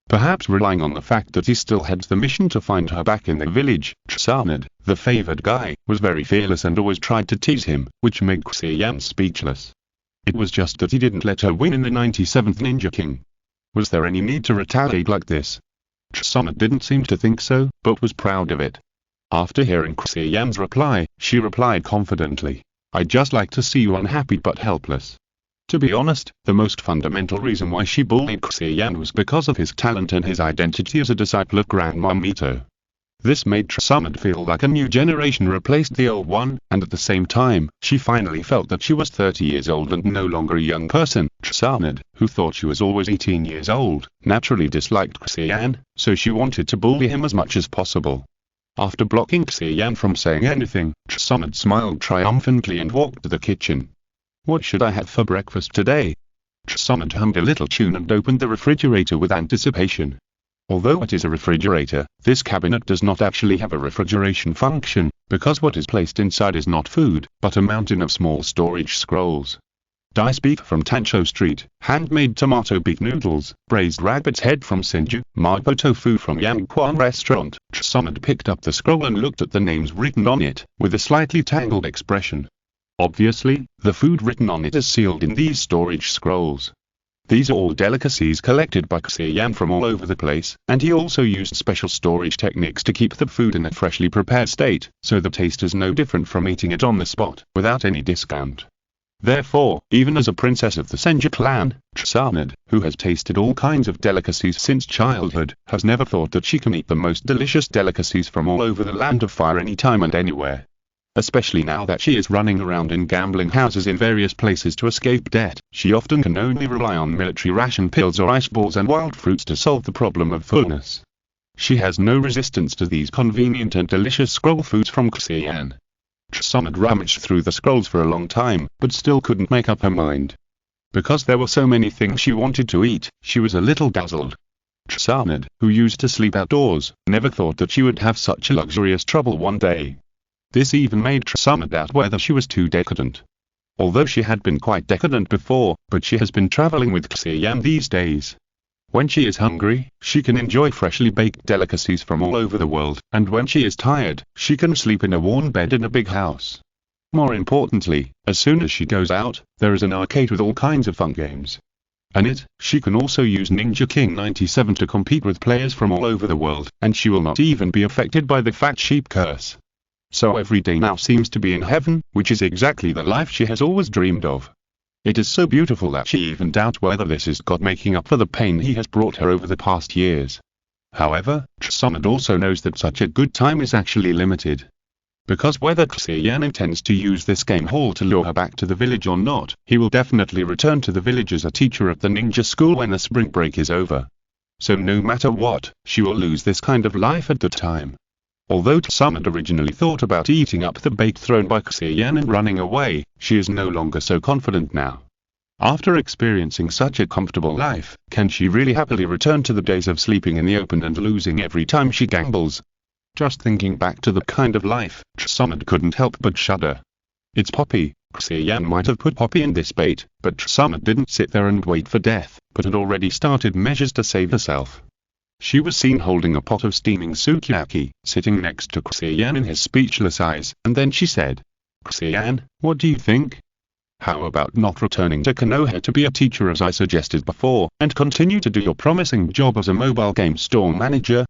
Perhaps relying on the fact that he still had the mission to find her back in the village, Xia, the favored guy, was very fearless and always tried to tease him, which made Xia Yan speechless. It was just that he didn't let her win in the 97th Ninja King. Was there any need to retaliate like this? Xia didn't seem to think so, but was proud of it. After hearing Xia Yan's reply, she replied confidently, "I'd just like to see you unhappy but helpless." To be honest, the most fundamental reason why she bullied Xia Yan was because of his talent and his identity as a disciple of Grandma Mito. This made Xia feel like a new generation replaced the old one, and at the same time, she finally felt that she was 30 years old and no longer a young person. Xia, who thought she was always 18 years old, naturally disliked Xia Yan, so she wanted to bully him as much as possible. After blocking Xia Yan from saying anything, Xia smiled triumphantly and walked to the kitchen. "What should I have for breakfast today?" Xia hummed a little tune and opened the refrigerator with anticipation. Although it is a refrigerator, this cabinet does not actually have a refrigeration function, because what is placed inside is not food, but a mountain of small storage scrolls. Diced beef from Tancho Street, handmade tomato beef noodles, braised rabbit's head from Sinju, mapo tofu from Yangquan restaurant. Xia picked up the scroll and looked at the names written on it, with a slightly tangled expression. Obviously, the food written on it is sealed in these storage scrolls. These are all delicacies collected by Xia Yan from all over the place, and he also used special storage techniques to keep the food in a freshly prepared state, so the taste is no different from eating it on the spot, without any discount. Therefore, even as a princess of the Senju clan, Xia, who has tasted all kinds of delicacies since childhood, has never thought that she can eat the most delicious delicacies from all over the land of fire anytime and anywhere. Especially now that she is running around in gambling houses in various places to escape debt, she often can only rely on military ration pills or ice balls and wild fruits to solve the problem of fullness. She has no resistance to these convenient and delicious scroll foods from Xia Yan. Xia rummaged through the scrolls for a long time, but still couldn't make up her mind. Because there were so many things she wanted to eat, she was a little dazzled. Xia, who used to sleep outdoors, never thought that she would have such a luxurious trouble one day. This even made Xia doubt whether she was too decadent. Although she had been quite decadent before, but she has been traveling with Xia Yan these days. When she is hungry, she can enjoy freshly baked delicacies from all over the world, and when she is tired, she can sleep in a warm bed in a big house. More importantly, as soon as she goes out, there is an arcade with all kinds of fun games. And she can also use Ninja King 97 to compete with players from all over the world, and she will not even be affected by the fat sheep curse. So every day now seems to be in heaven, which is exactly the life she has always dreamed of. It is so beautiful that she even doubts whether this is God making up for the pain he has brought her over the past years. However, Xia also knows that such a good time is actually limited. Because whether Xia Yan intends to use this game hall to lure her back to the village or not, he will definitely return to the village as a teacher at the ninja school when the spring break is over. So no matter what, she will lose this kind of life at the time. Although Xia originally thought about eating up the bait thrown by Xia Yan and running away, she is no longer so confident now. After experiencing such a comfortable life, can she really happily return to the days of sleeping in the open and losing every time she gambles? Just thinking back to the kind of life, Xia couldn't help but shudder. It's Poppy. Xia Yan might have put Poppy in this bait, but Xia didn't sit there and wait for death, but had already started measures to save herself. She was seen holding a pot of steaming sukiyaki, sitting next to Xia Yan in his speechless eyes, and then she said, "Xia Yan, what do you think? How about not returning to Konoha to be a teacher as I suggested before, and continue to do your promising job as a mobile game store manager?"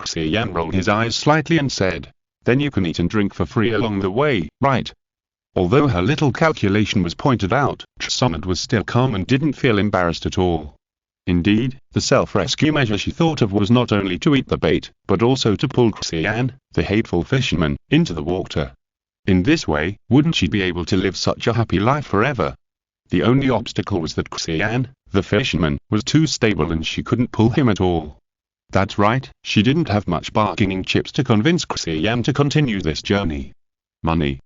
Xia Yan rolled his eyes slightly and said, "Then you can eat and drink for free along the way, right?" Although her little calculation was pointed out, Xia was still calm and didn't feel embarrassed at all. Indeed, the self-rescue measure she thought of was not only to eat the bait, but also to pull Xia Yan, the hateful fisherman, into the water. In this way, wouldn't she be able to live such a happy life forever? The only obstacle was that Xia Yan, the fisherman, was too stable and she couldn't pull him at all. That's right, she didn't have much bargaining chips to convince Xia Yan to continue this journey. Money.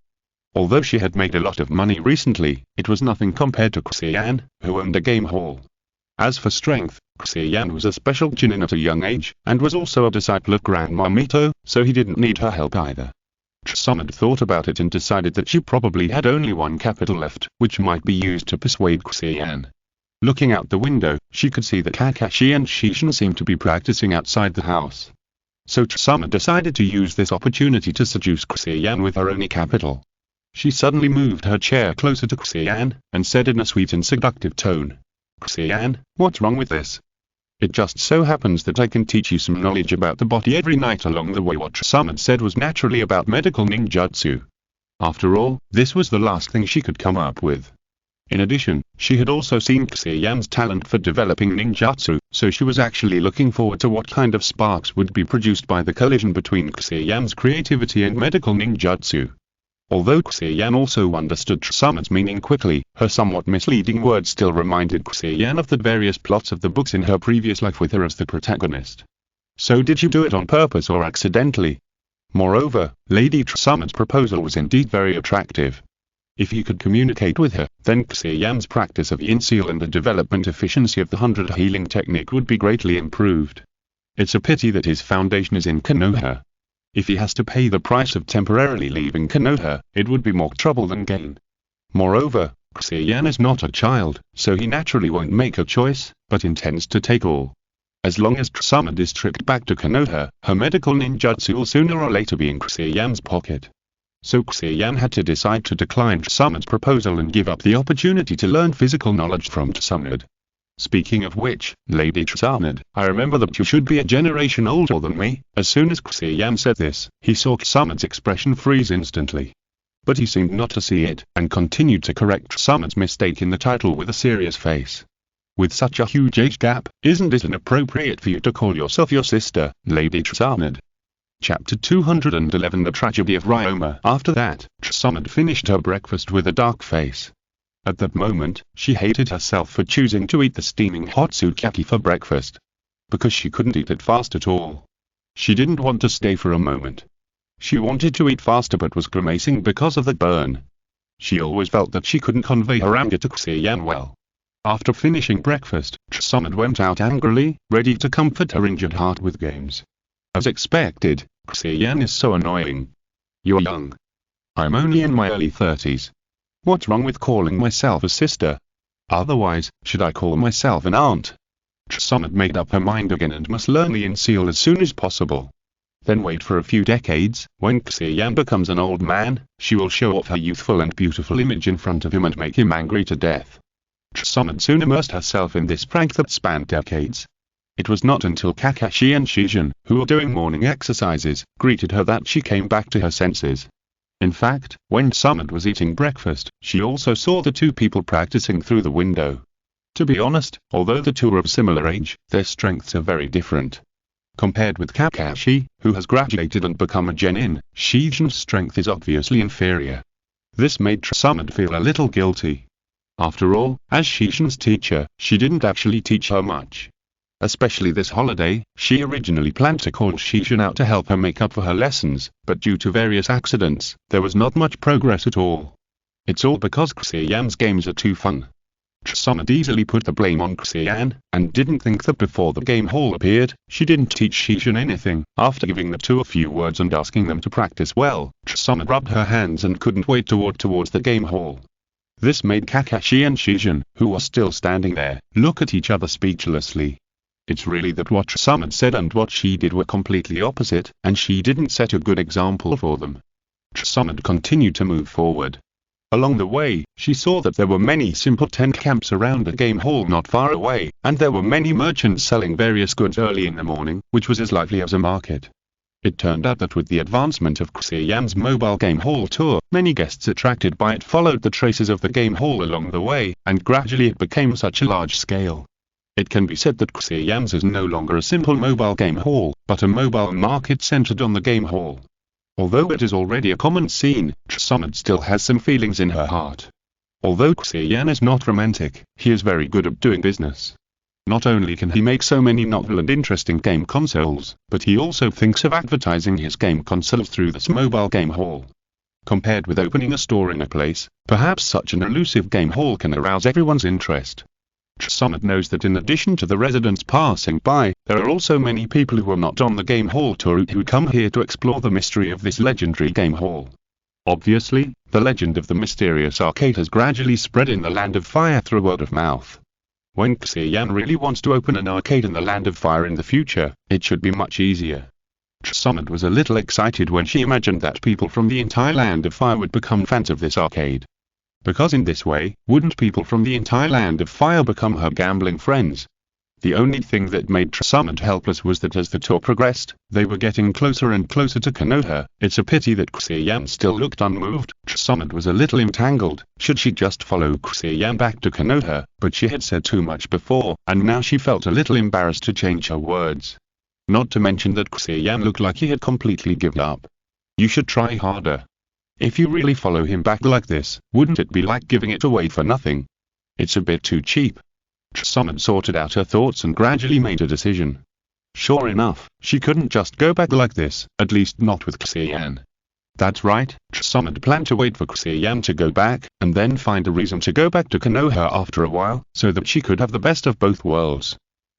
Although she had made a lot of money recently, it was nothing compared to Xia Yan, who owned a game hall. As for strength, Xia Yan was a special genin at a young age, and was also a disciple of Grandma Mito, so he didn't need her help either. Summit thought about it and decided that she probably had only one capital left, which might be used to persuade Xia Yan. Looking out the window, she could see that Kakashi and Shishin seemed to be practicing outside the house. So Summit decided to use this opportunity to seduce Xia Yan with her only capital. She suddenly moved her chair closer to Xia Yan, and said in a sweet and seductive tone, "Xia Yan, what's wrong with this? It just so happens that I can teach you some knowledge about the body every night along the way." What Summit said was naturally about medical ninjutsu. After all, this was the last thing she could come up with. In addition, she had also seen Xia Yan's talent for developing ninjutsu, so she was actually looking forward to what kind of sparks would be produced by the collision between Xia Yan's creativity and medical ninjutsu. Although Xia Yan also understood Summit's meaning quickly, her somewhat misleading words still reminded Xia Yan of the various plots of the books in her previous life with her as the protagonist. So did you do it on purpose or accidentally? Moreover, Lady Summit's proposal was indeed very attractive. If he could communicate with her, then Xia Yan's practice of Yin Seal and the development efficiency of the 100 healing technique would be greatly improved. It's a pity that his foundation is in Konoha. If he has to pay the price of temporarily leaving Konoha, it would be more trouble than gain. Moreover, Xia Yan is not a child, so he naturally won't make a choice, but intends to take all. As long as Summit is tricked back to Konoha, her medical ninjutsu will sooner or later be in Xia Yan's pocket. So Xia Yan had to decide to decline Summit's proposal and give up the opportunity to learn physical knowledge from Summit. Speaking of which, Lady Summit, I remember that you should be a generation older than me. As soon as Xia Yan said this, he saw Summit's expression freeze instantly. But he seemed not to see it, and continued to correct Summit's mistake in the title with a serious face. With such a huge age gap, isn't it inappropriate for you to call yourself your sister, Lady Summit? Chapter 211 The Tragedy of Ryoma. After that, Summit finished her breakfast with a dark face. At that moment, she hated herself for choosing to eat the steaming hot sukiyaki for breakfast. Because she couldn't eat it fast at all. She didn't want to stay for a moment. She wanted to eat faster but was grimacing because of the burn. She always felt that she couldn't convey her anger to Xia Yan well. After finishing breakfast, Summit went out angrily, ready to comfort her injured heart with games. As expected, Xia Yan is so annoying. You're young. I'm only in my early 30s. What's wrong with calling myself a sister? Otherwise, should I call myself an aunt? Summit made up her mind again and must learn the Yin Seal as soon as possible. Then wait for a few decades. When Xia Yan becomes an old man, she will show off her youthful and beautiful image in front of him and make him angry to death. Summit soon immersed herself in this prank that spanned decades. It was not until Kakashi and Shishin, who were doing morning exercises, greeted her that she came back to her senses. In fact, when Summit was eating breakfast, she also saw the two people practicing through the window. To be honest, although the two are of similar age, their strengths are very different. Compared with Kakashi, who has graduated and become a genin, Shishin's strength is obviously inferior. This made Summit feel a little guilty. After all, as Shishin's teacher, she didn't actually teach her much. Especially this holiday, she originally planned to call Shishin out to help her make up for her lessons, but due to various accidents, there was not much progress at all. It's all because Xia Yan's games are too fun. Summit easily put the blame on Xia Yan, and didn't think that before the game hall appeared, she didn't teach Shishin anything. After giving the two a few words and asking them to practice well, Summit rubbed her hands and couldn't wait to walk towards the game hall. This made Kakashi and Shishin, who were still standing there, look at each other speechlessly. It's really that what Summit said and what she did were completely opposite, and she didn't set a good example for them. Summit continued to move forward. Along the way, she saw that there were many simple tent camps around the game hall not far away, and there were many merchants selling various goods early in the morning, which was as lively as a market. It turned out that with the advancement of Xia Yan's mobile game hall tour, many guests attracted by it followed the traces of the game hall along the way, and gradually it became such a large scale. It can be said that Xia Yan's is no longer a simple mobile game hall, but a mobile market centered on the game hall. Although it is already a common scene, Summit still has some feelings in her heart. Although Xia Yan is not romantic, he is very good at doing business. Not only can he make so many novel and interesting game consoles, but he also thinks of advertising his game consoles through this mobile game hall. Compared with opening a store in a place, perhaps such an elusive game hall can arouse everyone's interest. Summit knows that in addition to the residents passing by, there are also many people who are not on the game hall tour who come here to explore the mystery of this legendary game hall. Obviously, the legend of the mysterious arcade has gradually spread in the Land of Fire through word of mouth. When Xia Yan really wants to open an arcade in the Land of Fire in the future, it should be much easier. Summit was a little excited when she imagined that people from the entire Land of Fire would become fans of this arcade. Because in this way, wouldn't people from the entire Land of Fire become her gambling friends? The only thing that made Summit helpless was that as the tour progressed, they were getting closer and closer to Konoha. It's a pity that Xia Yan still looked unmoved. Summit was a little entangled. Should she just follow Xia Yan back to Konoha? But she had said too much before, and now she felt a little embarrassed to change her words. Not to mention that Xia Yan looked like he had completely given up. You should try harder. If you really follow him back like this, wouldn't it be like giving it away for nothing? It's a bit too cheap. Summit sorted out her thoughts and gradually made a decision. Sure enough, she couldn't just go back like this, at least not with Xia Yan. That's right, Summit planned to wait for Xia Yan to go back, and then find a reason to go back to Konoha after a while, so that she could have the best of both worlds.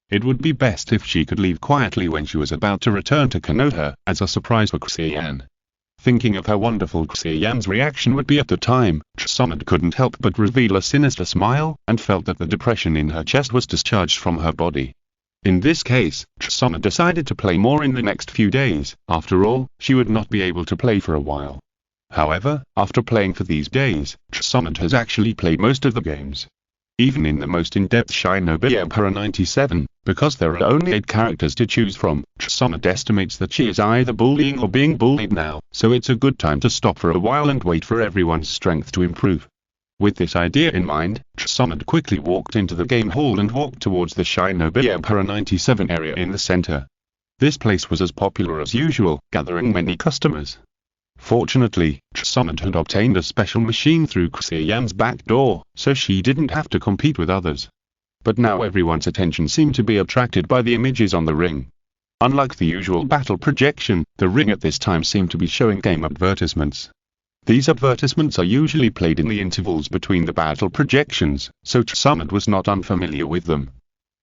It would be best if she could leave quietly when she was about to return to Konoha, as a surprise for Xia Yan. Thinking of how wonderful Xia Yan's reaction would be at the time, Summit couldn't help but reveal a sinister smile, and felt that the depression in her chest was discharged from her body. In this case, Summit decided to play more in the next few days. After all, she would not be able to play for a while. However, after playing for these days, Summit has actually played most of the games. Even in the most in-depth Shinobi Emperor 97, because there are only 8 characters to choose from, Summit estimates that she is either bullying or being bullied now, so it's a good time to stop for a while and wait for everyone's strength to improve. With this idea in mind, Summit quickly walked into the game hall and walked towards the Shinobi Emperor 97 area in the center. This place was as popular as usual, gathering many customers. Fortunately, Summit had obtained a special machine through Xia Yan's back door, so she didn't have to compete with others. But now everyone's attention seemed to be attracted by the images on the ring. Unlike the usual battle projection, the ring at this time seemed to be showing game advertisements. These advertisements are usually played in the intervals between the battle projections, so Summit was not unfamiliar with them.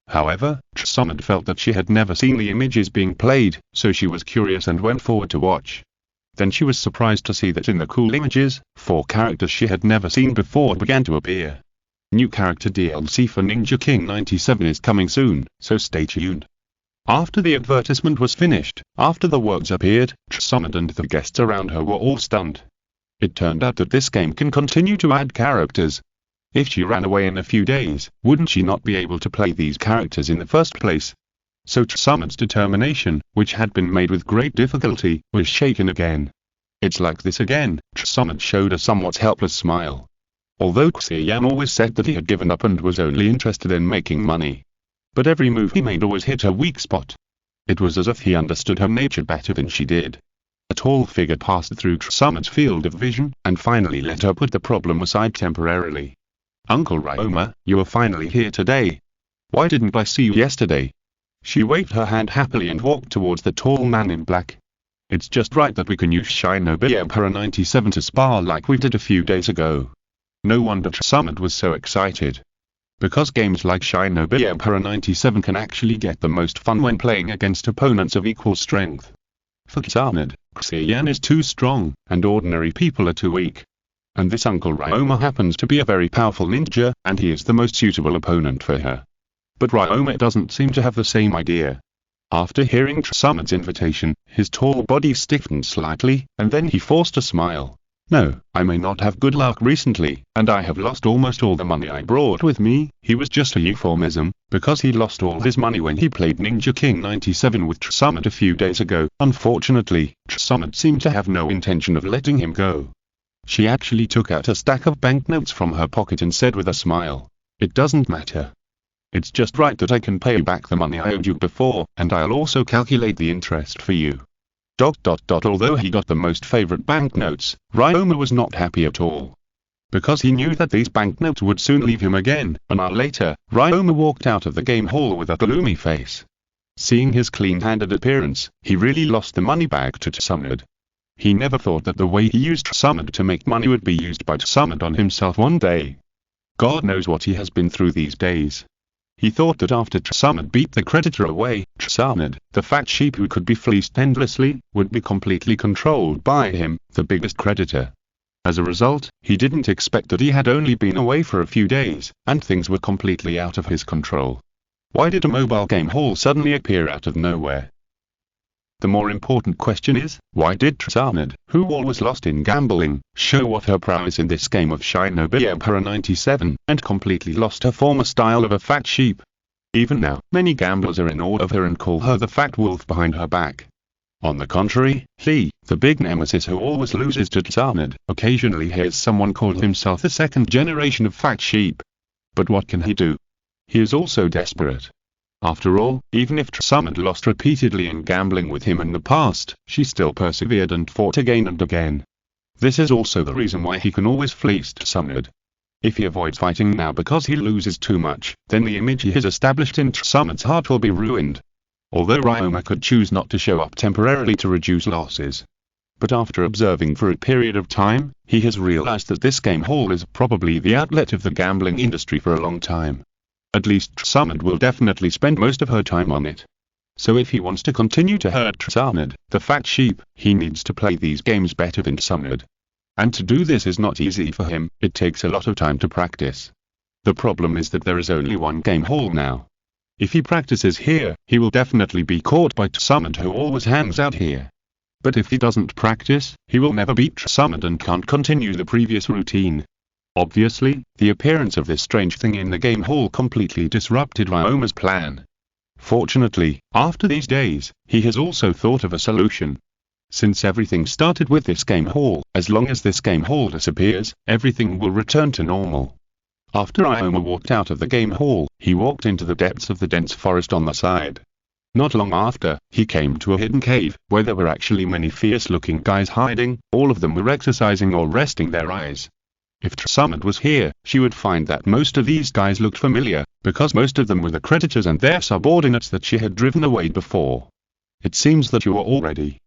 However, Summit felt that she had never seen the images being played, so she was curious and went forward to watch. Then she was surprised to see that in the cool images, 4 characters she had never seen before began to appear. New character DLC for Ninja King 97 is coming soon, so stay tuned. After the advertisement was finished, after the words appeared, Summit and the guests around her were all stunned. It turned out that this game can continue to add characters. If she ran away in a few days, wouldn't she not be able to play these characters in the first place? So Summit's determination, which had been made with great difficulty, was shaken again. It's like this again. Summit showed a somewhat helpless smile. Although Xia Yan always said that he had given up and was only interested in making money. But every move he made always hit her weak spot. It was as if he understood her nature better than she did. A tall figure passed through Summit's field of vision, and finally let her put the problem aside temporarily. Uncle Ryoma, you are finally here today. Why didn't I see you yesterday? She waved her hand happily and walked towards the tall man in black. It's just right that we can use Shinobi Emperor 97 to spar like we did a few days ago. No wonder Summit was so excited. Because games like Shinobi Emperor 97 can actually get the most fun when playing against opponents of equal strength. For Summit, Xia Yan is too strong, and ordinary people are too weak. And this Uncle Ryoma happens to be a very powerful ninja, and he is the most suitable opponent for her. But Ryoma doesn't seem to have the same idea. After hearing Summit's invitation, his tall body stiffened slightly, and then he forced a smile. No, I may not have good luck recently, and I have lost almost all the money I brought with me. He was just a euphemism, because he lost all his money when he played Ninja King 97 with Summit a few days ago. Unfortunately, Summit seemed to have no intention of letting him go. She actually took out a stack of banknotes from her pocket and said with a smile, "It doesn't matter. It's just right that I can pay back the money I owed you before, and I'll also calculate the interest for you." Although he got the most favorite banknotes, Ryoma was not happy at all. Because he knew that these banknotes would soon leave him again. An hour later, Ryoma walked out of the game hall with a gloomy face. Seeing his clean-handed appearance, he really lost the money back to Summit. He never thought that the way he used Summit to make money would be used by Summit on himself one day. God knows what he has been through these days. He thought that after Tsamad beat the creditor away, Tsamad, the fat sheep who could be fleeced endlessly, would be completely controlled by him, the biggest creditor. As a result, he didn't expect that he had only been away for a few days, and things were completely out of his control. Why did a mobile game hall suddenly appear out of nowhere? The more important question is, why did Tsamad, who always lost in gambling, show off her prowess in this game of Shinobi Emperor 97, and completely lost her former style of a fat sheep? Even now, many gamblers are in awe of her and call her the fat wolf behind her back. On the contrary, he, the big nemesis who always loses to Tsamad, occasionally hears someone call himself the second generation of fat sheep. But what can he do? He is also desperate. After all, even if Tsamad lost repeatedly in gambling with him in the past, she still persevered and fought again and again. This is also the reason why he can always fleece Tsamad. If he avoids fighting now because he loses too much, then the image he has established in Tsamad's heart will be ruined. Although Ryoma could choose not to show up temporarily to reduce losses. But after observing for a period of time, he has realized that this game hall is probably the outlet of the gambling industry for a long time. At least Tsamad will definitely spend most of her time on it. So if he wants to continue to hurt Tsamad, the fat sheep, he needs to play these games better than Tsamad. And to do this is not easy for him, it takes a lot of time to practice. The problem is that there is only one game hall now. If he practices here, he will definitely be caught by Tsamad who always hangs out here. But if he doesn't practice, he will never beat Tsamad and can't continue the previous routine. Obviously, the appearance of this strange thing in the game hall completely disrupted Ryoma's plan. Fortunately, after these days, he has also thought of a solution. Since everything started with this game hall, as long as this game hall disappears, everything will return to normal. After Ryoma walked out of the game hall, he walked into the depths of the dense forest on the side. Not long after, he came to a hidden cave, where there were actually many fierce-looking guys hiding, all of them were exercising or resting their eyes. If Tsamad was here, she would find that most of these guys looked familiar, because most of them were the creditors and their subordinates that she had driven away before. It seems that you are all ready.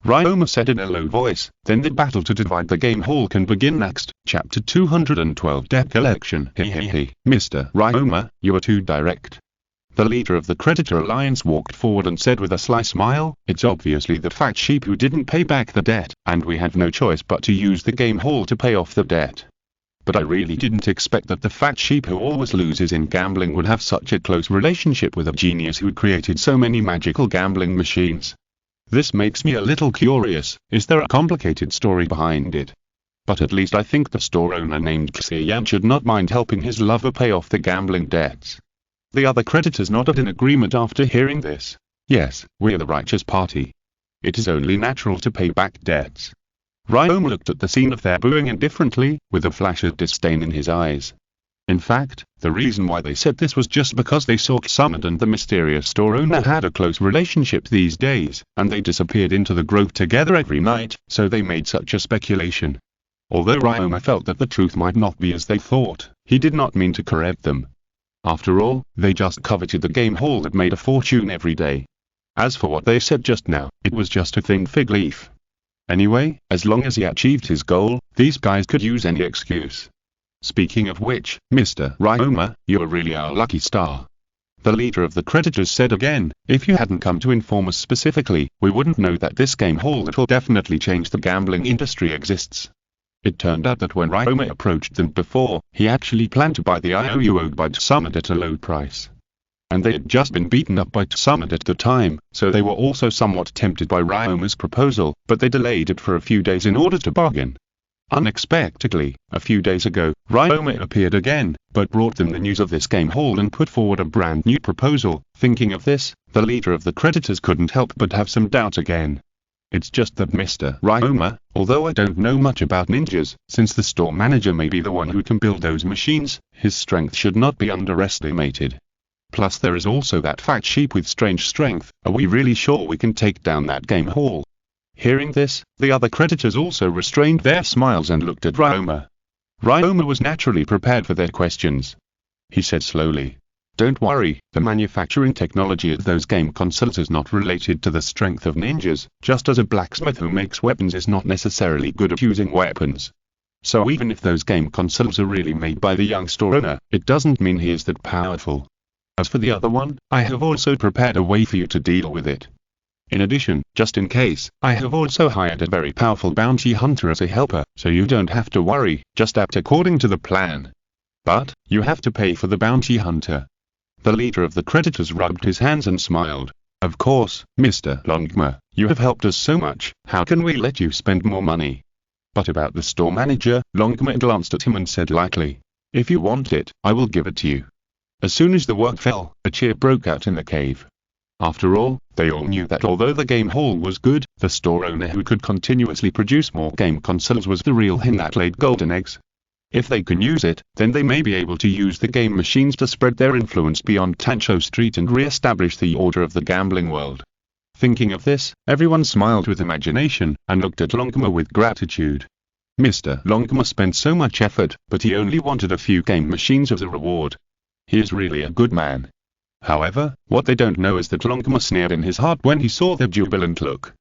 Ryoma said in a low voice, then the battle to divide the game hall can begin next. Chapter 212 Debt Collection. Hehehe, Mr. Ryoma, you are too direct. The leader of the creditor alliance walked forward and said with a sly smile, it's obviously the fat sheep who didn't pay back the debt, and we have no choice but to use the game hall to pay off the debt. But I really didn't expect that the fat sheep who always loses in gambling would have such a close relationship with a genius who created so many magical gambling machines. This makes me a little curious, is there a complicated story behind it? But at least I think the store owner named Xia Yan should not mind helping his lover pay off the gambling debts. The other creditors nodded in agreement after hearing this. Yes, we are the righteous party. It is only natural to pay back debts. Ryoma looked at the scene of their booing indifferently, with a flash of disdain in his eyes. In fact, the reason why they said this was just because they saw Tsamad and the mysterious store owner had a close relationship these days, and they disappeared into the grove together every night, so they made such a speculation. Although Ryoma felt that the truth might not be as they thought, he did not mean to correct them. After all, they just coveted the game hall that made a fortune every day. As for what they said just now, it was just a thin fig leaf. Anyway, as long as he achieved his goal, these guys could use any excuse. Speaking of which, Mr. Ryoma, you are really our lucky star. The leader of the creditors said again, if you hadn't come to inform us specifically, we wouldn't know that this game hall that will definitely change the gambling industry exists. It turned out that when Ryoma approached them before, he actually planned to buy the IOU owed by Tsamad at a low price. And they had just been beaten up by Tsamad at the time, so they were also somewhat tempted by Ryoma's proposal, but they delayed it for a few days in order to bargain. Unexpectedly, a few days ago, Ryoma appeared again, but brought them the news of this game hall and put forward a brand new proposal. Thinking of this, the leader of the creditors couldn't help but have some doubt again. It's just that Mr. Ryoma, although I don't know much about ninjas, since the store manager may be the one who can build those machines, his strength should not be underestimated. Plus there is also that fat sheep with strange strength, are we really sure we can take down that game hall? Hearing this, the other creditors also restrained their smiles and looked at Ryoma. Ryoma was naturally prepared for their questions. He said slowly, don't worry, the manufacturing technology of those game consoles is not related to the strength of ninjas, just as a blacksmith who makes weapons is not necessarily good at using weapons. So even if those game consoles are really made by the young store owner, it doesn't mean he is that powerful. As for the other one, I have also prepared a way for you to deal with it. In addition, just in case, I have also hired a very powerful bounty hunter as a helper, so you don't have to worry, just act according to the plan. But, you have to pay for the bounty hunter. The leader of the creditors rubbed his hands and smiled. Of course, Mr. Longma, you have helped us so much, how can we let you spend more money? But about the store manager, Longma glanced at him and said lightly, if you want it, I will give it to you. As soon as the word fell, a cheer broke out in the cave. After all, they all knew that although the game hall was good, the store owner who could continuously produce more game consoles was the real hen that laid golden eggs. If they can use it, then they may be able to use the game machines to spread their influence beyond Tancho Street and re-establish the order of the gambling world. Thinking of this, everyone smiled with imagination, and looked at Longma with gratitude. Mr. Longma spent so much effort, but he only wanted a few game machines as a reward. He is really a good man. However, what they don't know is that Longma sneered in his heart when he saw their jubilant look.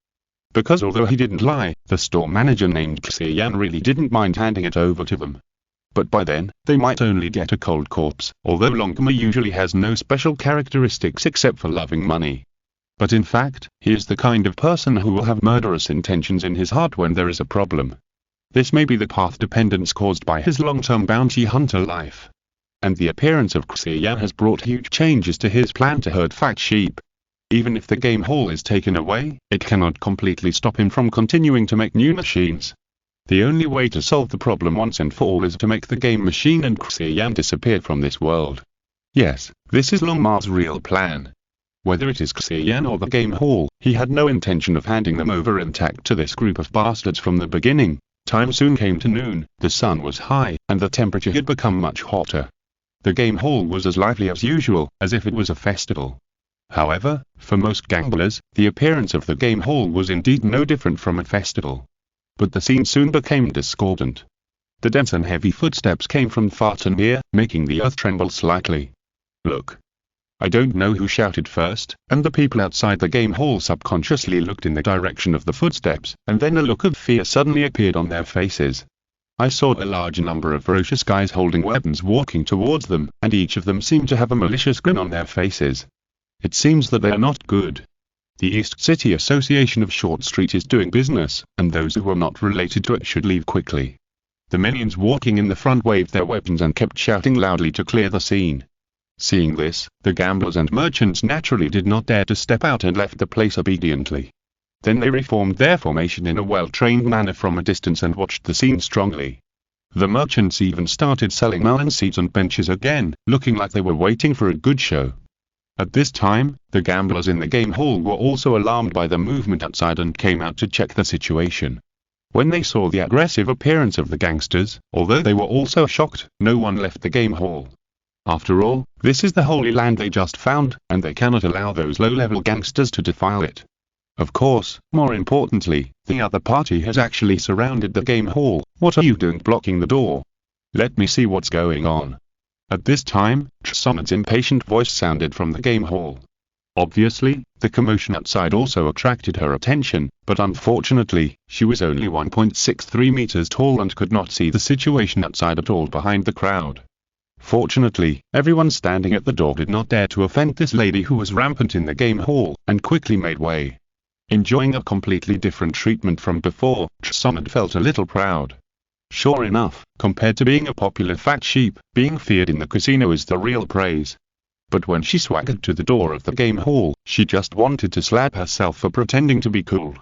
Because although he didn't lie, the store manager named Xia Yan really didn't mind handing it over to them. But by then, they might only get a cold corpse, although Longma usually has no special characteristics except for loving money. But in fact, he is the kind of person who will have murderous intentions in his heart when there is a problem. This may be the path dependence caused by his long-term bounty hunter life. And the appearance of Xia Yan has brought huge changes to his plan to herd fat sheep. Even if the game hall is taken away, it cannot completely stop him from continuing to make new machines. The only way to solve the problem once and for all is to make the game machine and Xia Yan disappear from this world. Yes, this is Longma's real plan. Whether it is Xia Yan or the game hall, he had no intention of handing them over intact to this group of bastards from the beginning. Time soon came to noon, the sun was high, and the temperature had become much hotter. The game hall was as lively as usual, as if it was a festival. However, for most gamblers, the appearance of the game hall was indeed no different from a festival. But the scene soon became discordant. The dense and heavy footsteps came from far and near, making the earth tremble slightly. Look! I don't know who shouted first, and the people outside the game hall subconsciously looked in the direction of the footsteps, and then a look of fear suddenly appeared on their faces. I saw a large number of ferocious guys holding weapons walking towards them, and each of them seemed to have a malicious grin on their faces. It seems that they are not good. The East City Association of Short Street is doing business, and those who are not related to it should leave quickly. The minions walking in the front waved their weapons and kept shouting loudly to clear the scene. Seeing this, the gamblers and merchants naturally did not dare to step out and left the place obediently. Then they reformed their formation in a well-trained manner from a distance and watched the scene strongly. The merchants even started selling melon seats and benches again, looking like they were waiting for a good show. At this time, the gamblers in the game hall were also alarmed by the movement outside and came out to check the situation. When they saw the aggressive appearance of the gangsters, although they were also shocked, no one left the game hall. After all, this is the Holy Land they just found, and they cannot allow those low-level gangsters to defile it. Of course, more importantly, the other party has actually surrounded the game hall. What are you doing blocking the door? Let me see what's going on. At this time, Sonet's impatient voice sounded from the game hall. Obviously, the commotion outside also attracted her attention, but unfortunately, she was only 1.63 meters tall and could not see the situation outside at all behind the crowd. Fortunately, everyone standing at the door did not dare to offend this lady who was rampant in the game hall, and quickly made way. Enjoying a completely different treatment from before, Sonet felt a little proud. Sure enough, compared to being a popular fat sheep, being feared in the casino is the real praise. But when she swaggered to the door of the game hall, she just wanted to slap herself for pretending to be cool.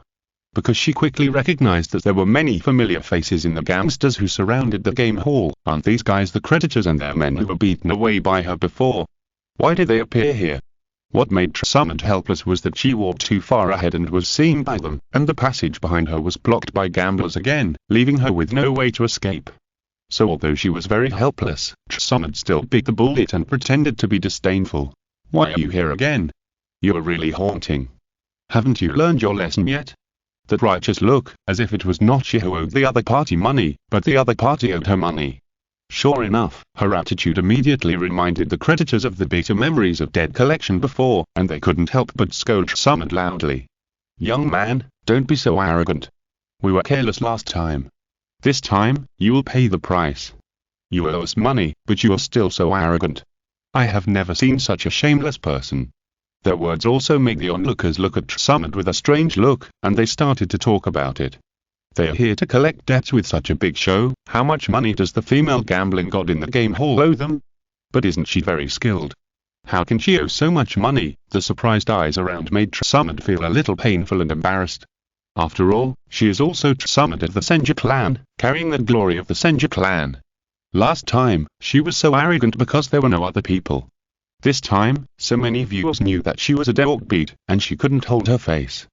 Because she quickly recognized that there were many familiar faces in the gangsters who surrounded the game hall. Aren't these guys the creditors and their men who were beaten away by her before? Why did they appear here? What made Sonet helpless was that she walked too far ahead and was seen by them, and the passage behind her was blocked by gamblers again, leaving her with no way to escape. So although she was very helpless, Sonet still bit the bullet and pretended to be disdainful. Why are you here again? You are really haunting. Haven't you learned your lesson yet? That righteous look, as if it was not she who owed the other party money, but the other party owed her money. Sure enough, her attitude immediately reminded the creditors of the bitter memories of debt collection before, and they couldn't help but scold Sonet loudly. Young man, don't be so arrogant. We were careless last time. This time, you will pay the price. You owe us money, but you are still so arrogant. I have never seen such a shameless person. Their words also made the onlookers look at Summit with a strange look, and they started to talk about it. They are here to collect debts with such a big show. How much money does the female gambling god in the game hall owe them? But isn't she very skilled? How can she owe so much money? The surprised eyes around made Summit feel a little painful and embarrassed. After all, she is also Summit of the Senju clan, carrying the glory of the Senju clan. Last time, she was so arrogant because there were no other people. This time, so many viewers knew that she was a deadbeat, and she couldn't hold her face.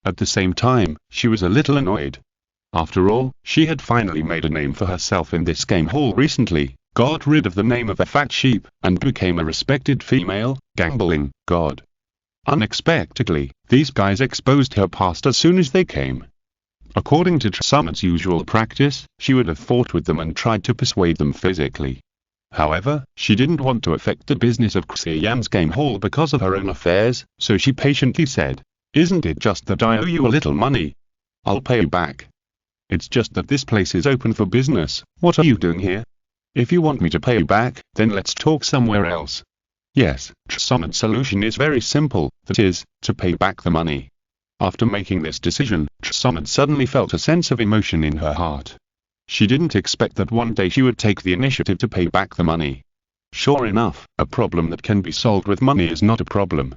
At the same time, she was a little annoyed. After all, she had finally made a name for herself in this game hall recently, got rid of the name of a fat sheep, and became a respected female gambling god. Unexpectedly, these guys exposed her past as soon as they came. According to Summit's usual practice, she would have fought with them and tried to persuade them physically. However, she didn't want to affect the business of Xia Yan's game hall because of her own affairs, so she patiently said, "Isn't it just that I owe you a little money? I'll pay you back. It's just that this place is open for business. What are you doing here? If you want me to pay you back, then let's talk somewhere else." Yes, Summit's solution is very simple, that is, to pay back the money. After making this decision, Summit suddenly felt a sense of emotion in her heart. She didn't expect that one day she would take the initiative to pay back the money. Sure enough, a problem that can be solved with money is not a problem.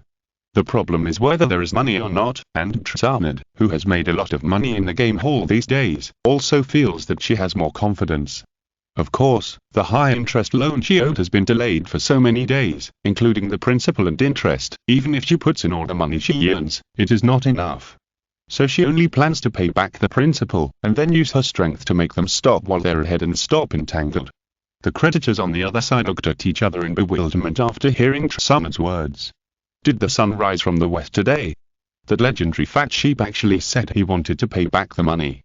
The problem is whether there is money or not, and Summit, who has made a lot of money in the game hall these days, also feels that she has more confidence. Of course, the high-interest loan she owed has been delayed for so many days, including the principal and interest. Even if she puts in all the money she earns, it is not enough. So she only plans to pay back the principal, and then use her strength to make them stop while they're ahead and stop entangled. The creditors on the other side looked at each other in bewilderment after hearing Summit's words. Did the sun rise from the west today? That legendary fat sheep actually said he wanted to pay back the money.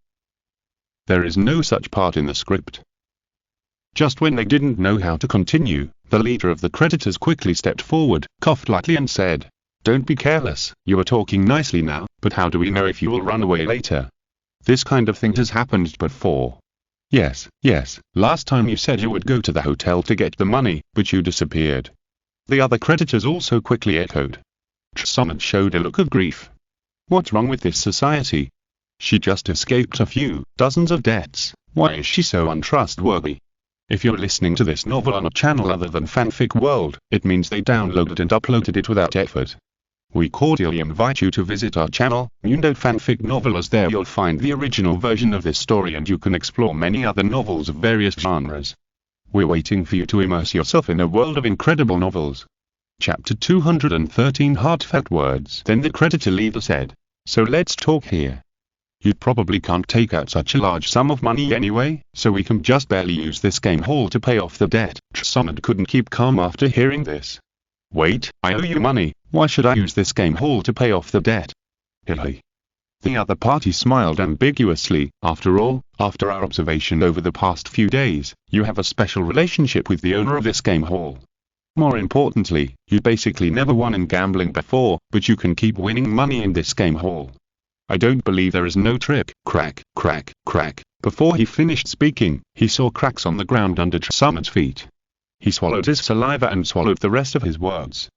There is no such part in the script. Just when they didn't know how to continue, the leader of the creditors quickly stepped forward, coughed lightly and said, "Don't be careless, you are talking nicely now, but how do we know if you will run away later? This kind of thing has happened before. Yes, last time you said you would go to the hotel to get the money, but you disappeared." The other creditors also quickly echoed. Summit showed a look of grief. What's wrong with this society? She just escaped a few dozens of debts. Why is she so untrustworthy? If you're listening to this novel on a channel other than Fanfic World, it means they downloaded and uploaded it without effort. We cordially invite you to visit our channel, Fanfic Novel, as there you'll find the original version of this story and you can explore many other novels of various genres. We're waiting for you to immerse yourself in a world of incredible novels. Chapter 213 Heartfelt Words. Then the creditor leader said, "So let's talk here. You probably can't take out such a large sum of money anyway, so we can just barely use this game hall to pay off the debt." Summit couldn't keep calm after hearing this. "Wait, I owe you money, why should I use this game hall to pay off the debt?" Hilly. The other party smiled ambiguously. "After all, after our observation over the past few days, you have a special relationship with the owner of this game hall. More importantly, you basically never won in gambling before, but you can keep winning money in this game hall. I don't believe there is no trick." Crack, crack, crack. Before he finished speaking, he saw cracks on the ground under Summit's feet. He swallowed his saliva and swallowed the rest of his words.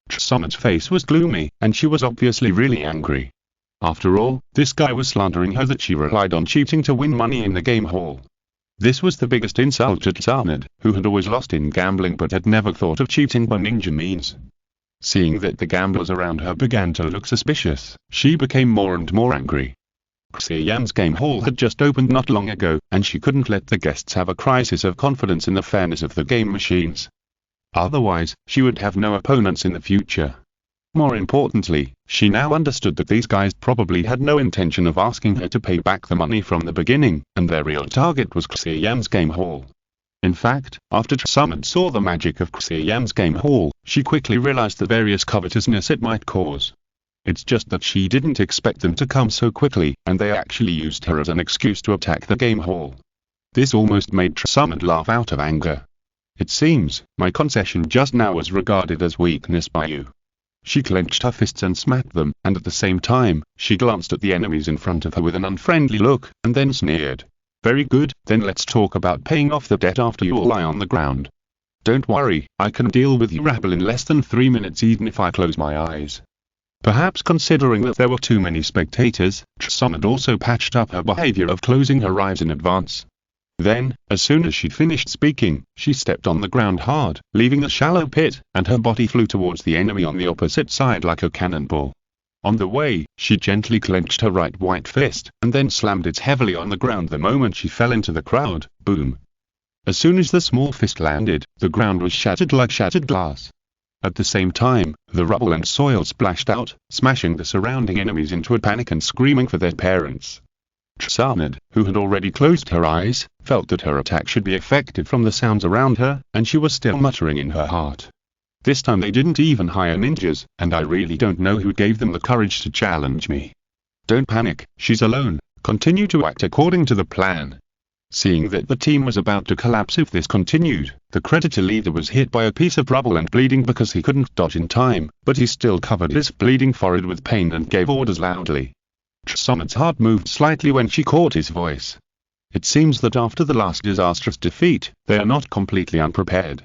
Summit's face was gloomy, and she was obviously really angry. After all, this guy was slandering her that she relied on cheating to win money in the game hall. This was the biggest insult to Summit, who had always lost in gambling but had never thought of cheating by ninja means. Seeing that the gamblers around her began to look suspicious, she became more and more angry. Xia Yan's game hall had just opened not long ago, and she couldn't let the guests have a crisis of confidence in the fairness of the game machines. Otherwise, she would have no opponents in the future. More importantly, she now understood that these guys probably had no intention of asking her to pay back the money from the beginning, and their real target was Xia Yan's game hall. In fact, after Summit saw the magic of Xia Yan's game hall, she quickly realized the various covetousness it might cause. It's just that she didn't expect them to come so quickly, and they actually used her as an excuse to attack the game hall. This almost made Summit laugh out of anger. "It seems, my concession just now was regarded as weakness by you." She clenched her fists and smacked them, and at the same time, she glanced at the enemies in front of her with an unfriendly look, and then sneered. "Very good, then let's talk about paying off the debt after you all lie on the ground." Don't worry, I can deal with you rabble in less than 3 minutes even if I close my eyes. Perhaps considering that there were too many spectators, Summit also patched up her behavior of closing her eyes in advance. Then, as soon as she'd finished speaking, she stepped on the ground hard, leaving the shallow pit, and her body flew towards the enemy on the opposite side like a cannonball. On the way, she gently clenched her right white fist, and then slammed it heavily on the ground the moment she fell into the crowd. Boom! As soon as the small fist landed, the ground was shattered like shattered glass. At the same time, the rubble and soil splashed out, smashing the surrounding enemies into a panic and screaming for their parents. Summit, who had already closed her eyes, felt that her attack should be effective from the sounds around her, and she was still muttering in her heart. This time they didn't even hire ninjas, and I really don't know who gave them the courage to challenge me. Don't panic, she's alone. Continue to act according to the plan. Seeing that the team was about to collapse if this continued, the creditor leader was hit by a piece of rubble and bleeding because he couldn't dodge in time, but he still covered his bleeding forehead with pain and gave orders loudly. Summit's heart moved slightly when she caught his voice. It seems that after the last disastrous defeat, they are not completely unprepared.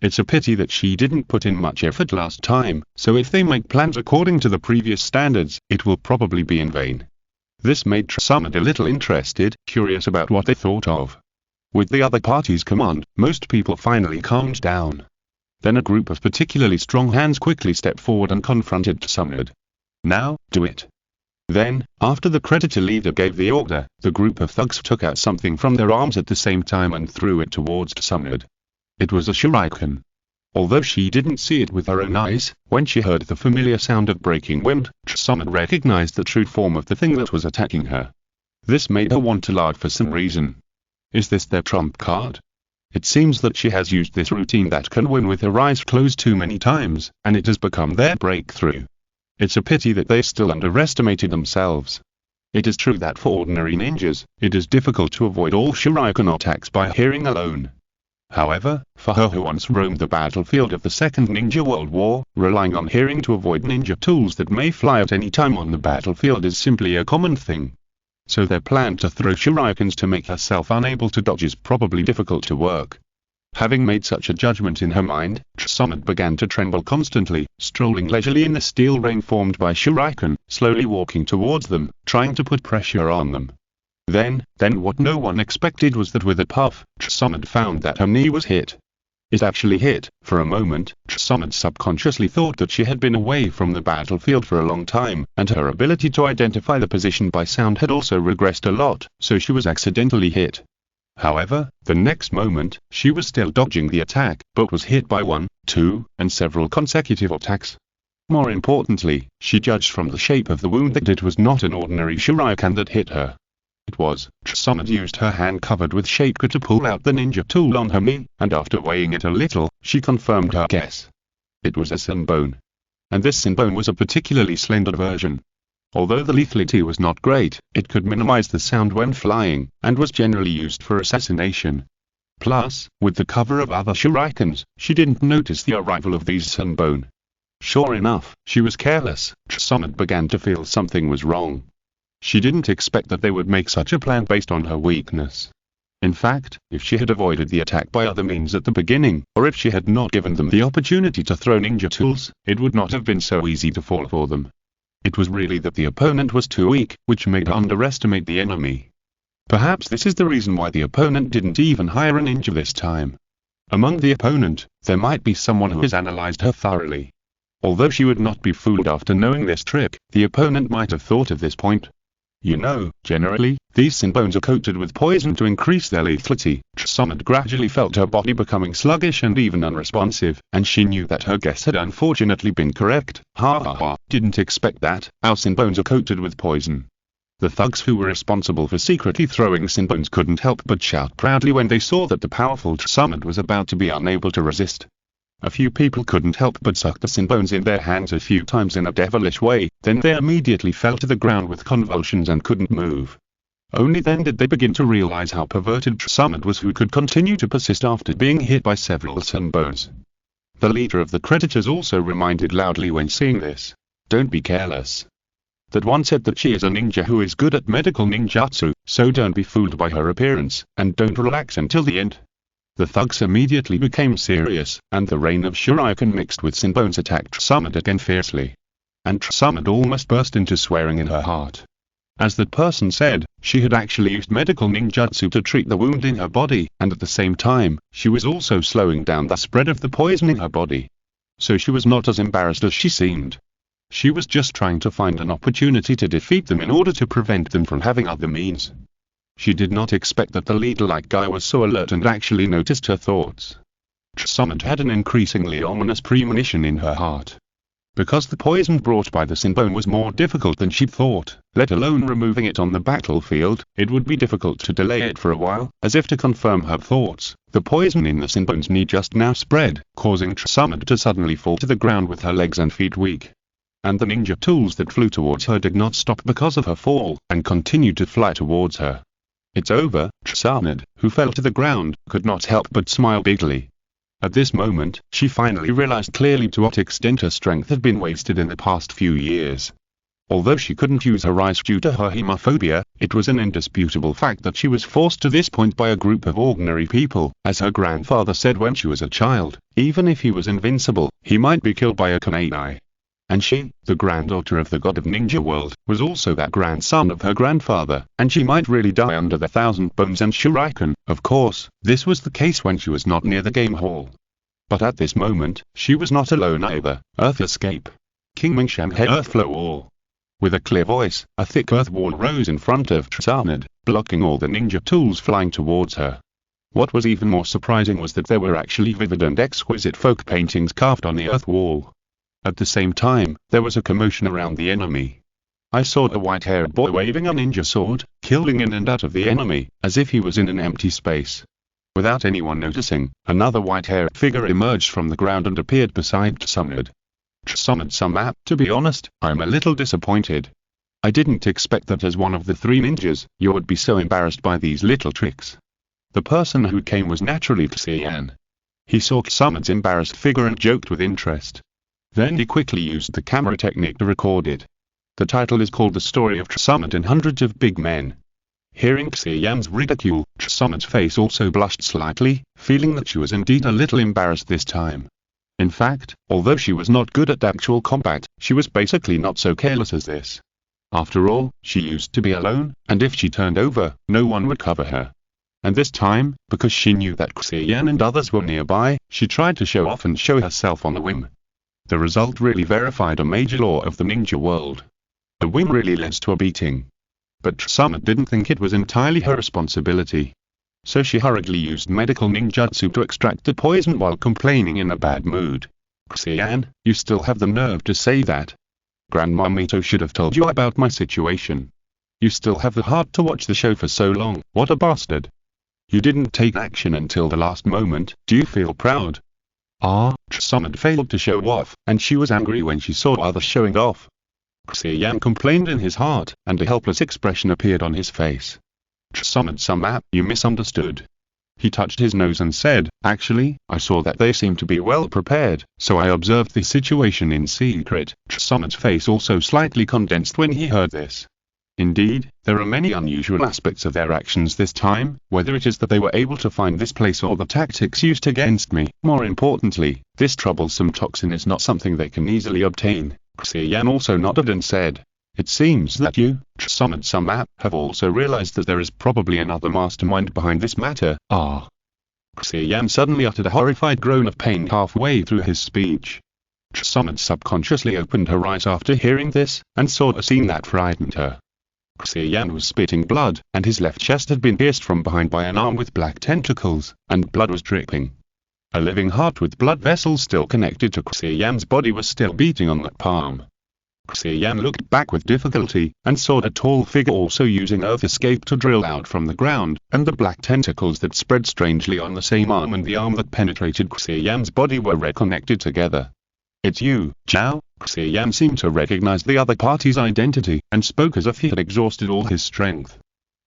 It's a pity that she didn't put in much effort last time, so if they make plans according to the previous standards, it will probably be in vain. This made Summit a little interested, curious about what they thought of. With the other party's command, most people finally calmed down. Then a group of particularly strong hands quickly stepped forward and confronted Summit. Now, do it. Then, after the creditor leader gave the order, the group of thugs took out something from their arms at the same time and threw it towards Summit. It was a shuriken. Although she didn't see it with her own eyes, when she heard the familiar sound of breaking wind, Summit recognized the true form of the thing that was attacking her. This made her want to laugh for some reason. Is this their trump card? It seems that she has used this routine that can win with her eyes closed too many times, and it has become their breakthrough. It's a pity that they still underestimated themselves. It is true that for ordinary ninjas, it is difficult to avoid all shuriken attacks by hearing alone. However, for her who once roamed the battlefield of the Second Ninja World War, relying on hearing to avoid ninja tools that may fly at any time on the battlefield is simply a common thing. So their plan to throw shurikens to make herself unable to dodge is probably difficult to work. Having made such a judgment in her mind, Summit began to tremble constantly, strolling leisurely in the steel rain formed by shuriken, slowly walking towards them, trying to put pressure on them. Then what no one expected was that with a puff, Summit found that her knee was hit. It actually hit. For a moment, Summit subconsciously thought that she had been away from the battlefield for a long time, and her ability to identify the position by sound had also regressed a lot, so she was accidentally hit. However, the next moment, she was still dodging the attack, but was hit by 1, 2, and several consecutive attacks. More importantly, she judged from the shape of the wound that it was not an ordinary shuriken that hit her. It was. Summit used her hand covered with shaker to pull out the ninja tool on her knee, and after weighing it a little, she confirmed her guess. It was a sinbone. And this sinbone was a particularly slender version. Although the lethality was not great, it could minimize the sound when flying, and was generally used for assassination. Plus, with the cover of other shurikens, she didn't notice the arrival of these sinbone. Sure enough, she was careless. Summit began to feel something was wrong. She didn't expect that they would make such a plan based on her weakness. In fact, if she had avoided the attack by other means at the beginning, or if she had not given them the opportunity to throw ninja tools, it would not have been so easy to fall for them. It was really that the opponent was too weak, which made her underestimate the enemy. Perhaps this is the reason why the opponent didn't even hire a ninja this time. Among the opponent, there might be someone who has analyzed her thoroughly. Although she would not be fooled after knowing this trick, the opponent might have thought of this point. You know, generally, these sinbones are coated with poison to increase their lethality. Summit gradually felt her body becoming sluggish and even unresponsive, and she knew that her guess had unfortunately been correct. Ha ha ha, didn't expect that. Our sinbones are coated with poison. The thugs who were responsible for secretly throwing sinbones couldn't help but shout proudly when they saw that the powerful Summit was about to be unable to resist. A few people couldn't help but suck the sinbones in their hands a few times in a devilish way, then they immediately fell to the ground with convulsions and couldn't move. Only then did they begin to realize how perverted Summit was, who could continue to persist after being hit by several sinbones. The leader of the creditors also reminded loudly when seeing this. Don't be careless. That one said that she is a ninja who is good at medical ninjutsu, so don't be fooled by her appearance, and don't relax until the end. The thugs immediately became serious, and the rain of shuriken mixed with sinbones attacked Summit again fiercely. And Summit almost burst into swearing in her heart. As that person said, she had actually used medical ninjutsu to treat the wound in her body, and at the same time, she was also slowing down the spread of the poison in her body. So she was not as embarrassed as she seemed. She was just trying to find an opportunity to defeat them in order to prevent them from having other means. She did not expect that the leader-like guy was so alert and actually noticed her thoughts. Summit had an increasingly ominous premonition in her heart. Because the poison brought by the sinbone was more difficult than she thought, let alone removing it on the battlefield, it would be difficult to delay it for a while. As if to confirm her thoughts, the poison in the sinbone's knee just now spread, causing Summit to suddenly fall to the ground with her legs and feet weak. And the ninja tools that flew towards her did not stop because of her fall, and continued to fly towards her. It's over, Summit, who fell to the ground, could not help but smile bigly. At this moment, she finally realized clearly to what extent her strength had been wasted in the past few years. Although she couldn't use her eyes due to her hemophobia, it was an indisputable fact that she was forced to this point by a group of ordinary people. As her grandfather said when she was a child, even if he was invincible, he might be killed by a kunai. And she, the granddaughter of the god of ninja world, was also that grandson of her grandfather, and she might really die under the thousand bones and shuriken. Of course, this was the case when she was not near the game hall. But at this moment, she was not alone either. Earth escape. King Ming Shanghai Earth Flow Wall. With a clear voice, a thick earth wall rose in front of Summit, blocking all the ninja tools flying towards her. What was even more surprising was that there were actually vivid and exquisite folk paintings carved on the earth wall. At the same time, there was a commotion around the enemy. I saw a white-haired boy waving a ninja sword, killing in and out of the enemy, as if he was in an empty space. Without anyone noticing, another white-haired figure emerged from the ground and appeared beside Summit. Summit, to be honest, I'm a little disappointed. I didn't expect that as one of the three ninjas, you would be so embarrassed by these little tricks. The person who came was naturally Xia Yan. He saw Summit's embarrassed figure and joked with interest. Then he quickly used the camera technique to record it. The title is called The Story of Summit and Hundreds of Big Men. Hearing Xia Yan's ridicule, Summit's face also blushed slightly, feeling that she was indeed a little embarrassed this time. In fact, although she was not good at actual combat, she was basically not so careless as this. After all, she used to be alone, and if she turned over, no one would cover her. And this time, because she knew that Xia Yan and others were nearby, she tried to show off and show herself on a whim. The result really verified a major law of the ninja world. A whim really leads to a beating. But Summit didn't think it was entirely her responsibility. So she hurriedly used medical ninjutsu to extract the poison while complaining in a bad mood. Xia Yan, you still have the nerve to say that? Grandma Mito should have told you about my situation. You still have the heart to watch the show for so long, what a bastard. You didn't take action until the last moment, do you feel proud? Summit failed to show off, and she was angry when she saw others showing off. Xia Yan complained in his heart, and a helpless expression appeared on his face. Summit, you misunderstood. He touched his nose and said, actually, I saw that they seemed to be well prepared, so I observed the situation in secret. Summit's face also slightly condensed when he heard this. Indeed, there are many unusual aspects of their actions this time, whether it is that they were able to find this place or the tactics used against me. More importantly, this troublesome toxin is not something they can easily obtain. Xia Yan also nodded and said, it seems that you, Summit, have also realized that there is probably another mastermind behind this matter. Xia Yan suddenly uttered a horrified groan of pain halfway through his speech. Summit subconsciously opened her eyes after hearing this, and saw a scene that frightened her. Xia Yan was spitting blood, and his left chest had been pierced from behind by an arm with black tentacles, and blood was dripping. A living heart with blood vessels still connected to Xia Yan's body was still beating on that palm. Xia Yan looked back with difficulty, and saw a tall figure also using earth escape to drill out from the ground, and the black tentacles that spread strangely on the same arm and the arm that penetrated Xia Yan's body were reconnected together. It's you, Zhao. Xia Yan seemed to recognize the other party's identity, and spoke as if he had exhausted all his strength.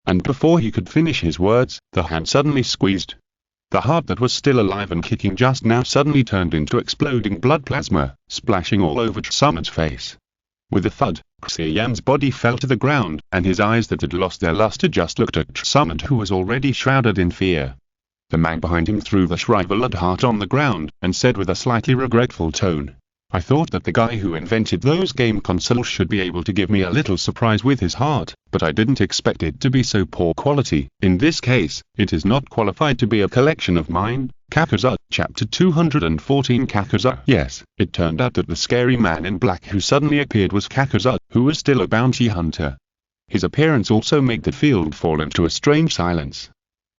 And before he could finish his words, the hand suddenly squeezed. The heart that was still alive and kicking just now suddenly turned into exploding blood plasma, splashing all over Summit's face. With a thud, Xia Yan's body fell to the ground, and his eyes that had lost their luster just looked at Summit, who was already shrouded in fear. The man behind him threw the shriveled heart on the ground, and said with a slightly regretful tone, "I thought that the guy who invented those game consoles should be able to give me a little surprise with his heart, but I didn't expect it to be so poor quality. In this case, it is not qualified to be a collection of mine." Kakuza, Chapter 214. Kakuza. Yes, it turned out that the scary man in black who suddenly appeared was Kakuza, who was still a bounty hunter. His appearance also made the field fall into a strange silence.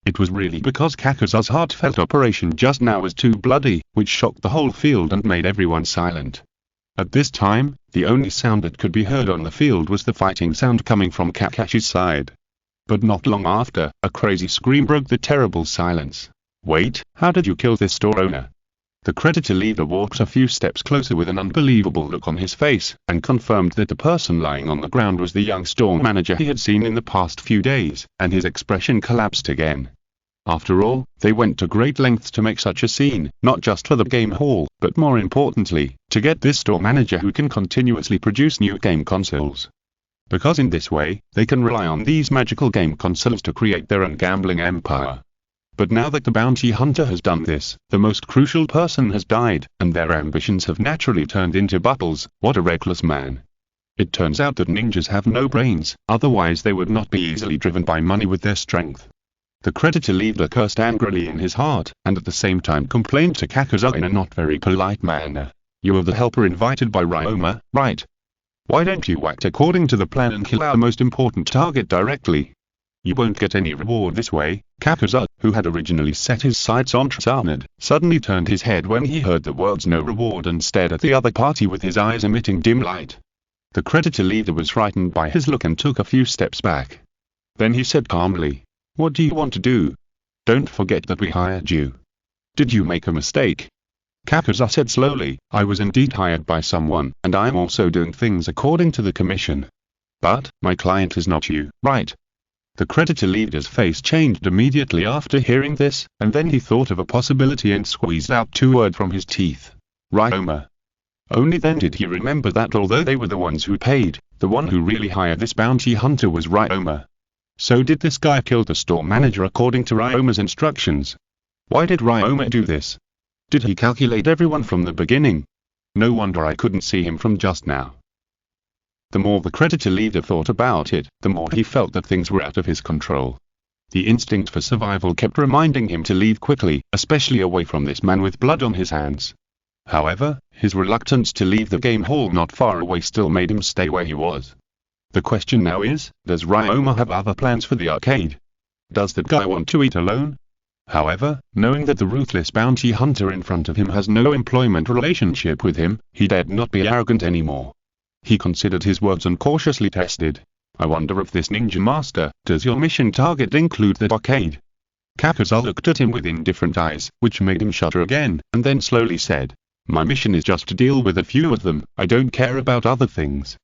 It was really because Kakuza's heartfelt operation just now was too bloody, which shocked the whole field and made everyone silent. At this time, the only sound that could be heard on the field was the fighting sound coming from Kakashi's side. But not long after, a crazy scream broke the terrible silence. "Wait, how did you kill this store owner?" The creditor leader walked a few steps closer with an unbelievable look on his face, and confirmed that the person lying on the ground was the young store manager he had seen in the past few days, and his expression collapsed again. After all, they went to great lengths to make such a scene, not just for the game hall, but more importantly, to get this store manager who can continuously produce new game consoles. Because in this way, they can rely on these magical game consoles to create their own gambling empire. But now that the bounty hunter has done this, the most crucial person has died, and their ambitions have naturally turned into battles. What a reckless man. It turns out that ninjas have no brains, otherwise they would not be easily driven by money with their strength. The creditor leader cursed angrily in his heart, and at the same time complained to Kakuza in a not very polite manner. "You are the helper invited by Ryoma, right? Why don't you act according to the plan and kill our most important target directly? You won't get any reward this way." Kakuza, who had originally set his sights on Tsunade, suddenly turned his head when he heard the words "no reward" and stared at the other party with his eyes emitting dim light. The creditor leader was frightened by his look and took a few steps back. Then he said calmly, "What do you want to do? Don't forget that we hired you. Did you make a mistake?" Kakuza said slowly, "I was indeed hired by someone, and I am also doing things according to the commission. But, my client is not you, right?" The creditor leader's face changed immediately after hearing this, and then he thought of a possibility and squeezed out two words from his teeth. "Ryoma." Only then did he remember that although they were the ones who paid, the one who really hired this bounty hunter was Ryoma. So did this guy kill the store manager according to Ryoma's instructions? Why did Ryoma do this? Did he calculate everyone from the beginning? No wonder I couldn't see him from just now. The more the creditor leader thought about it, the more he felt that things were out of his control. The instinct for survival kept reminding him to leave quickly, especially away from this man with blood on his hands. However, his reluctance to leave the game hall not far away still made him stay where he was. The question now is, does Ryoma have other plans for the arcade? Does that guy want to eat alone? However, knowing that the ruthless bounty hunter in front of him has no employment relationship with him, he dared not be arrogant anymore. He considered his words and cautiously tested. "I wonder if this ninja master, does your mission target include the arcade?" Kakuza looked at him with indifferent eyes, which made him shudder again, and then slowly said, "My mission is just to deal with a few of them, I don't care about other things."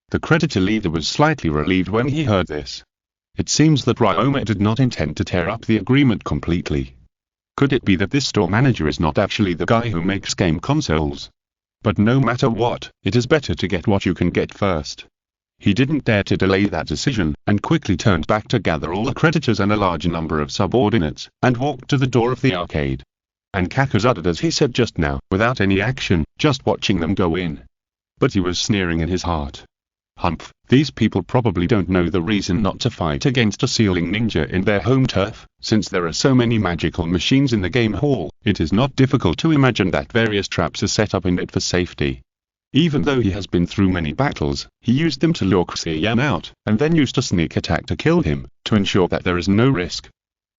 The creditor leader was slightly relieved when he heard this. It seems that Ryoma did not intend to tear up the agreement completely. Could it be that this store manager is not actually the guy who makes game consoles? But no matter what, it is better to get what you can get first. He didn't dare to delay that decision, and quickly turned back to gather all the creditors and a large number of subordinates, and walked to the door of the arcade. And Kakuza did as he said just now, without any action, just watching them go in. But he was sneering in his heart. Humph, these people probably don't know the reason not to fight against a ceiling ninja in their home turf. Since there are so many magical machines in the game hall, it is not difficult to imagine that various traps are set up in it for safety. Even though he has been through many battles, he used them to lure Xia Yan out, and then used a sneak attack to kill him, to ensure that there is no risk.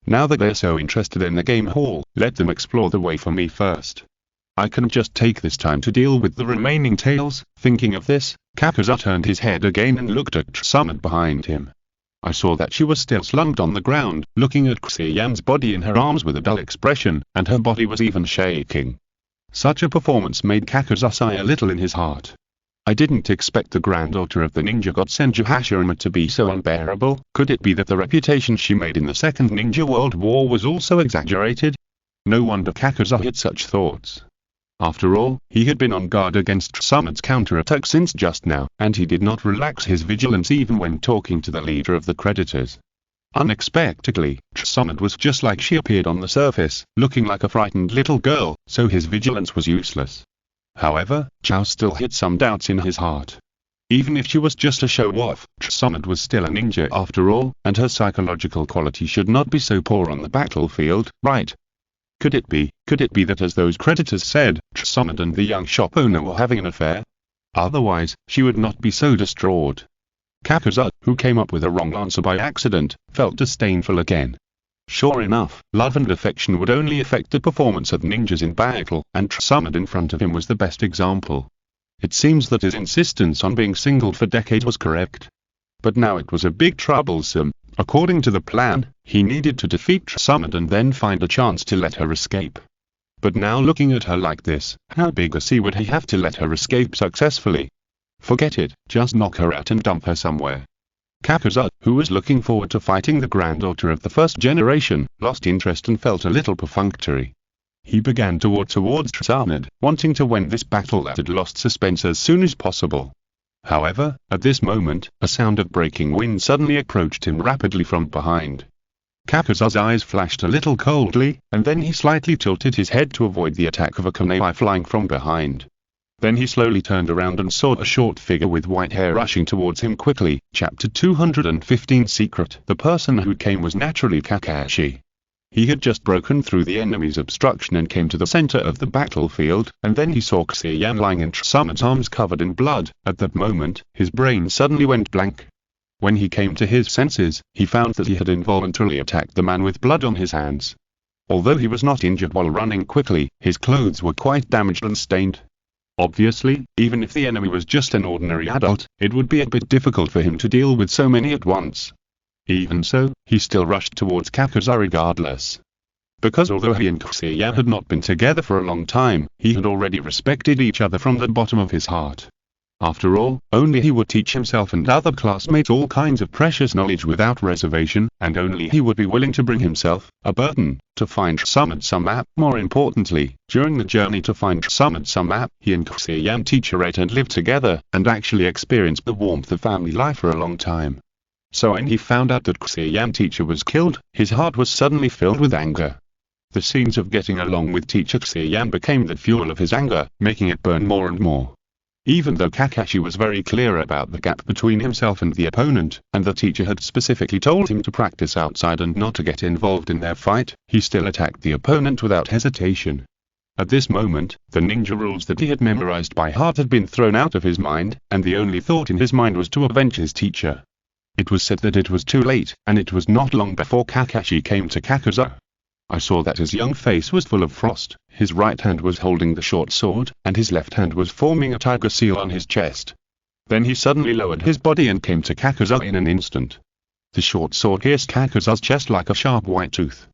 Now that they're so interested in the game hall, let them explore the way for me first. I can just take this time to deal with the remaining tales. Thinking of this, Kakuza turned his head again and looked at Tsunade behind him. I saw that she was still slumped on the ground, looking at Xia Yan's body in her arms with a dull expression, and her body was even shaking. Such a performance made Kakuza sigh a little in his heart. I didn't expect the granddaughter of the ninja god Senju Hashirama to be so unbearable. Could it be that the reputation she made in the Second Ninja World War was also exaggerated? No wonder Kakuza had such thoughts. After all, he had been on guard against Tsunade's counterattack since just now, and he did not relax his vigilance even when talking to the leader of the creditors. Unexpectedly, Summit was just like she appeared on the surface, looking like a frightened little girl, so his vigilance was useless. However, Chao still had some doubts in his heart. Even if she was just a show-off, Summit was still a ninja after all, and her psychological quality should not be so poor on the battlefield, right? Could it be that as those creditors said, Summit and the young shop owner were having an affair? Otherwise, she would not be so distraught. Kakuza, who came up with a wrong answer by accident, felt disdainful again. Sure enough, love and affection would only affect the performance of ninjas in battle, and Summit in front of him was the best example. It seems that his insistence on being singled for decades was correct. But now it was a big troublesome. According to the plan, he needed to defeat Summit and then find a chance to let her escape. But now looking at her like this, how big a sea would he have to let her escape successfully? Forget it, just knock her out and dump her somewhere. Kakuza, who was looking forward to fighting the granddaughter of the first generation, lost interest and felt a little perfunctory. He began to walk towards Summit, wanting to win this battle that had lost suspense as soon as possible. However, at this moment, a sound of breaking wind suddenly approached him rapidly from behind. Kakuza's eyes flashed a little coldly, and then he slightly tilted his head to avoid the attack of a kunai flying from behind. Then he slowly turned around and saw a short figure with white hair rushing towards him quickly. Chapter 215 Secret. The person who came was naturally Kakashi. He had just broken through the enemy's obstruction and came to the center of the battlefield, and then he saw Xia Yan lying in Summit's arms covered in blood. At that moment, his brain suddenly went blank. When he came to his senses, he found that he had involuntarily attacked the man with blood on his hands. Although he was not injured while running quickly, his clothes were quite damaged and stained. Obviously, even if the enemy was just an ordinary adult, it would be a bit difficult for him to deal with so many at once. Even so, he still rushed towards Kakuza regardless. Because although he and Xia Yan had not been together for a long time, he had already respected each other from the bottom of his heart. After all, only he would teach himself and other classmates all kinds of precious knowledge without reservation, and only he would be willing to bring himself, a burden, to find Summit Summit. More importantly, during the journey to find Summit Summit, he and Xia Yan teacher ate and lived together, and actually experienced the warmth of family life for a long time. So when he found out that Xia Yan teacher was killed, his heart was suddenly filled with anger. The scenes of getting along with teacher Xia Yan became the fuel of his anger, making it burn more and more. Even though Kakashi was very clear about the gap between himself and the opponent, and the teacher had specifically told him to practice outside and not to get involved in their fight, he still attacked the opponent without hesitation. At this moment, the ninja rules that he had memorized by heart had been thrown out of his mind, and the only thought in his mind was to avenge his teacher. It was said that it was too late, and it was not long before Kakashi came to Kakuza. I saw that his young face was full of frost, his right hand was holding the short sword, and his left hand was forming a tiger seal on his chest. Then he suddenly lowered his body and came to Kakuza in an instant. The short sword pierced Kakuza's chest like a sharp white tooth.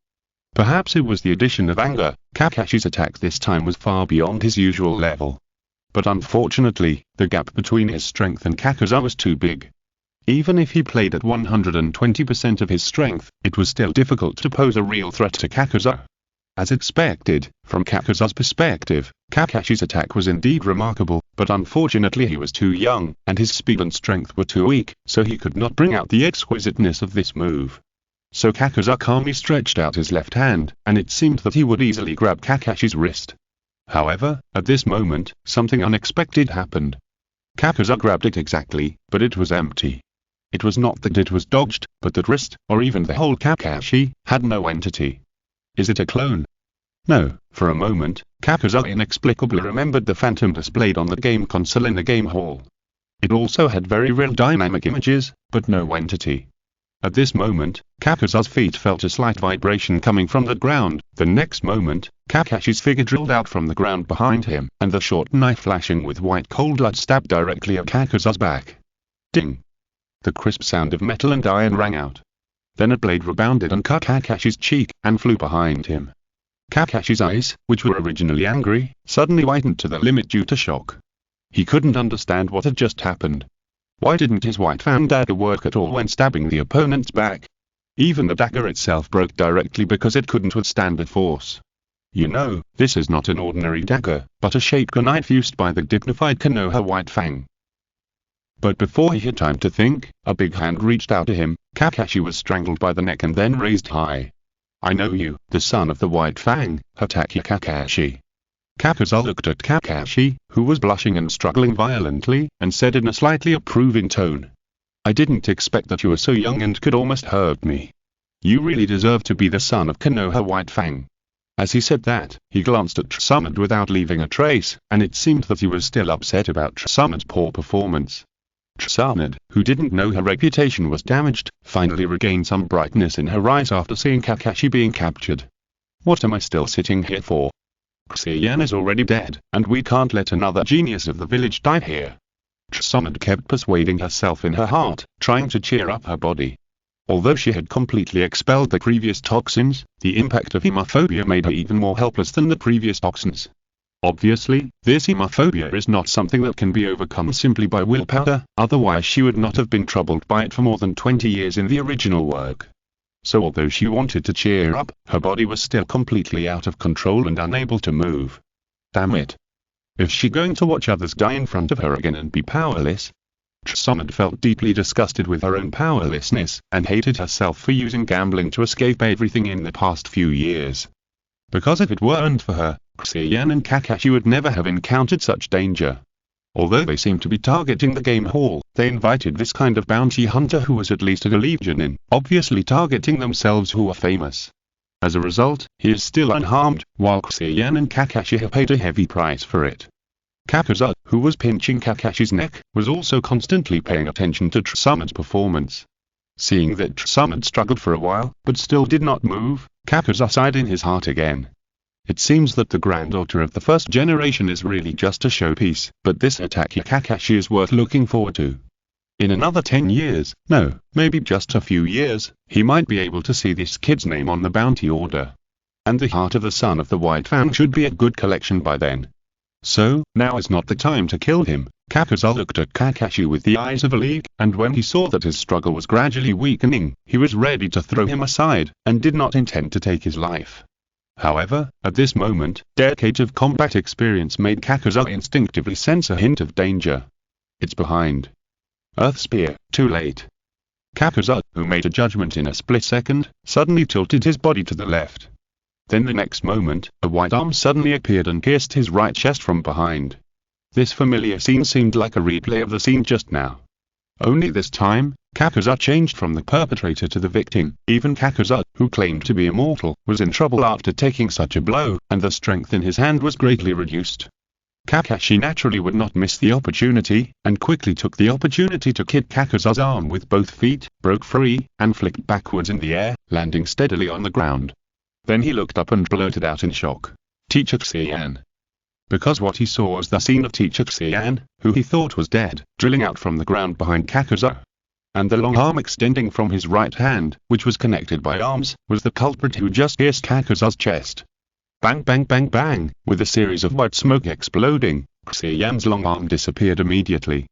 Perhaps it was the addition of anger, Kakashi's attack this time was far beyond his usual level. But unfortunately, the gap between his strength and Kakuza was too big. Even if he played at 120% of his strength, it was still difficult to pose a real threat to Kakuza. As expected, from Kakuza's perspective, Kakashi's attack was indeed remarkable, but unfortunately he was too young, and his speed and strength were too weak, so he could not bring out the exquisiteness of this move. So Kakuza calmly stretched out his left hand, and it seemed that he would easily grab Kakashi's wrist. However, at this moment, something unexpected happened. Kakuza grabbed it exactly, but it was empty. It was not that it was dodged, but that wrist, or even the whole Kakashi, had no entity. Is it a clone? No. For a moment, Kakuza inexplicably remembered the phantom displayed on the game console in the game hall. It also had very real dynamic images, but no entity. At this moment, Kakuza's feet felt a slight vibration coming from the ground. The next moment, Kakashi's figure drilled out from the ground behind him, and the short knife flashing with white cold light stabbed directly at Kakuza's back. Ding! The crisp sound of metal and iron rang out. Then a blade rebounded and cut Kakashi's cheek, and flew behind him. Kakashi's eyes, which were originally angry, suddenly widened to the limit due to shock. He couldn't understand what had just happened. Why didn't his white fan dagger work at all when stabbing the opponent's back? Even the dagger itself broke directly because it couldn't withstand the force. You know, this is not an ordinary dagger, but a shaped knife used by the dignified Konoha White Fang. But before he had time to think, a big hand reached out to him, Kakashi was strangled by the neck and then raised high. "I know you, the son of the White Fang, Hatake Kakashi." Kakuza looked at Kakashi, who was blushing and struggling violently, and said in a slightly approving tone, "I didn't expect that you were so young and could almost hurt me. You really deserve to be the son of Konoha White Fang." As he said that, he glanced at Tsumed without leaving a trace, and it seemed that he was still upset about Tsumed's poor performance. Tsumed, who didn't know her reputation was damaged, finally regained some brightness in her eyes after seeing Kakashi being captured. "What am I still sitting here for? Xia Yan is already dead, and we can't let another genius of the village die here." Tsumed kept persuading herself in her heart, trying to cheer up her body. Although she had completely expelled the previous toxins, the impact of hemophobia made her even more helpless than the previous toxins. Obviously, this hemophobia is not something that can be overcome simply by willpower, otherwise she would not have been troubled by it for more than 20 years in the original work. So although she wanted to cheer up, her body was still completely out of control and unable to move. Damn it. Is she going to watch others die in front of her again and be powerless? Tsumed felt deeply disgusted with her own powerlessness, and hated herself for using gambling to escape everything in the past few years. Because if it weren't for her, Xia Yan and Kakashi would never have encountered such danger. Although they seemed to be targeting the game hall, they invited this kind of bounty hunter who was at least a legionin, obviously targeting themselves who are famous. As a result, he is still unharmed, while Xia Yan and Kakashi have paid a heavy price for it. Kakuza, who was pinching Kakashi's neck, was also constantly paying attention to Tsumed's performance. Seeing that Tsumed struggled for a while, but still did not move, Kakuza sighed in his heart again. It seems that the granddaughter of the first generation is really just a showpiece, but this Hatake Kakashi is worth looking forward to. In another 10 years, no, maybe just a few years, he might be able to see this kid's name on the bounty order. And the heart of the son of the White Fang should be a good collection by then. So, now is not the time to kill him. Kakuza looked at Kakashi with the eyes of a league, and when he saw that his struggle was gradually weakening, he was ready to throw him aside, and did not intend to take his life. However, at this moment, decades of combat experience made Kakuza instinctively sense a hint of danger. It's behind. Earth Spear, too late. Kakuza, who made a judgment in a split second, suddenly tilted his body to the left. Then the next moment, a white arm suddenly appeared and pierced his right chest from behind. This familiar scene seemed like a replay of the scene just now. Only this time, Kakuza changed from the perpetrator to the victim. Even Kakuza, who claimed to be immortal, was in trouble after taking such a blow, and the strength in his hand was greatly reduced. Kakashi naturally would not miss the opportunity, and quickly took the opportunity to kick Kakuza's arm with both feet, broke free, and flicked backwards in the air, landing steadily on the ground. Then he looked up and blurted out in shock, "Teacher Xia Yan." Because what he saw was the scene of Teacher Xia Yan, who he thought was dead, drilling out from the ground behind Kakuza. And the long arm extending from his right hand, which was connected by arms, was the culprit who just pierced Kakuza's chest. Bang bang bang bang, with a series of white smoke exploding, Xia Yan's long arm disappeared immediately.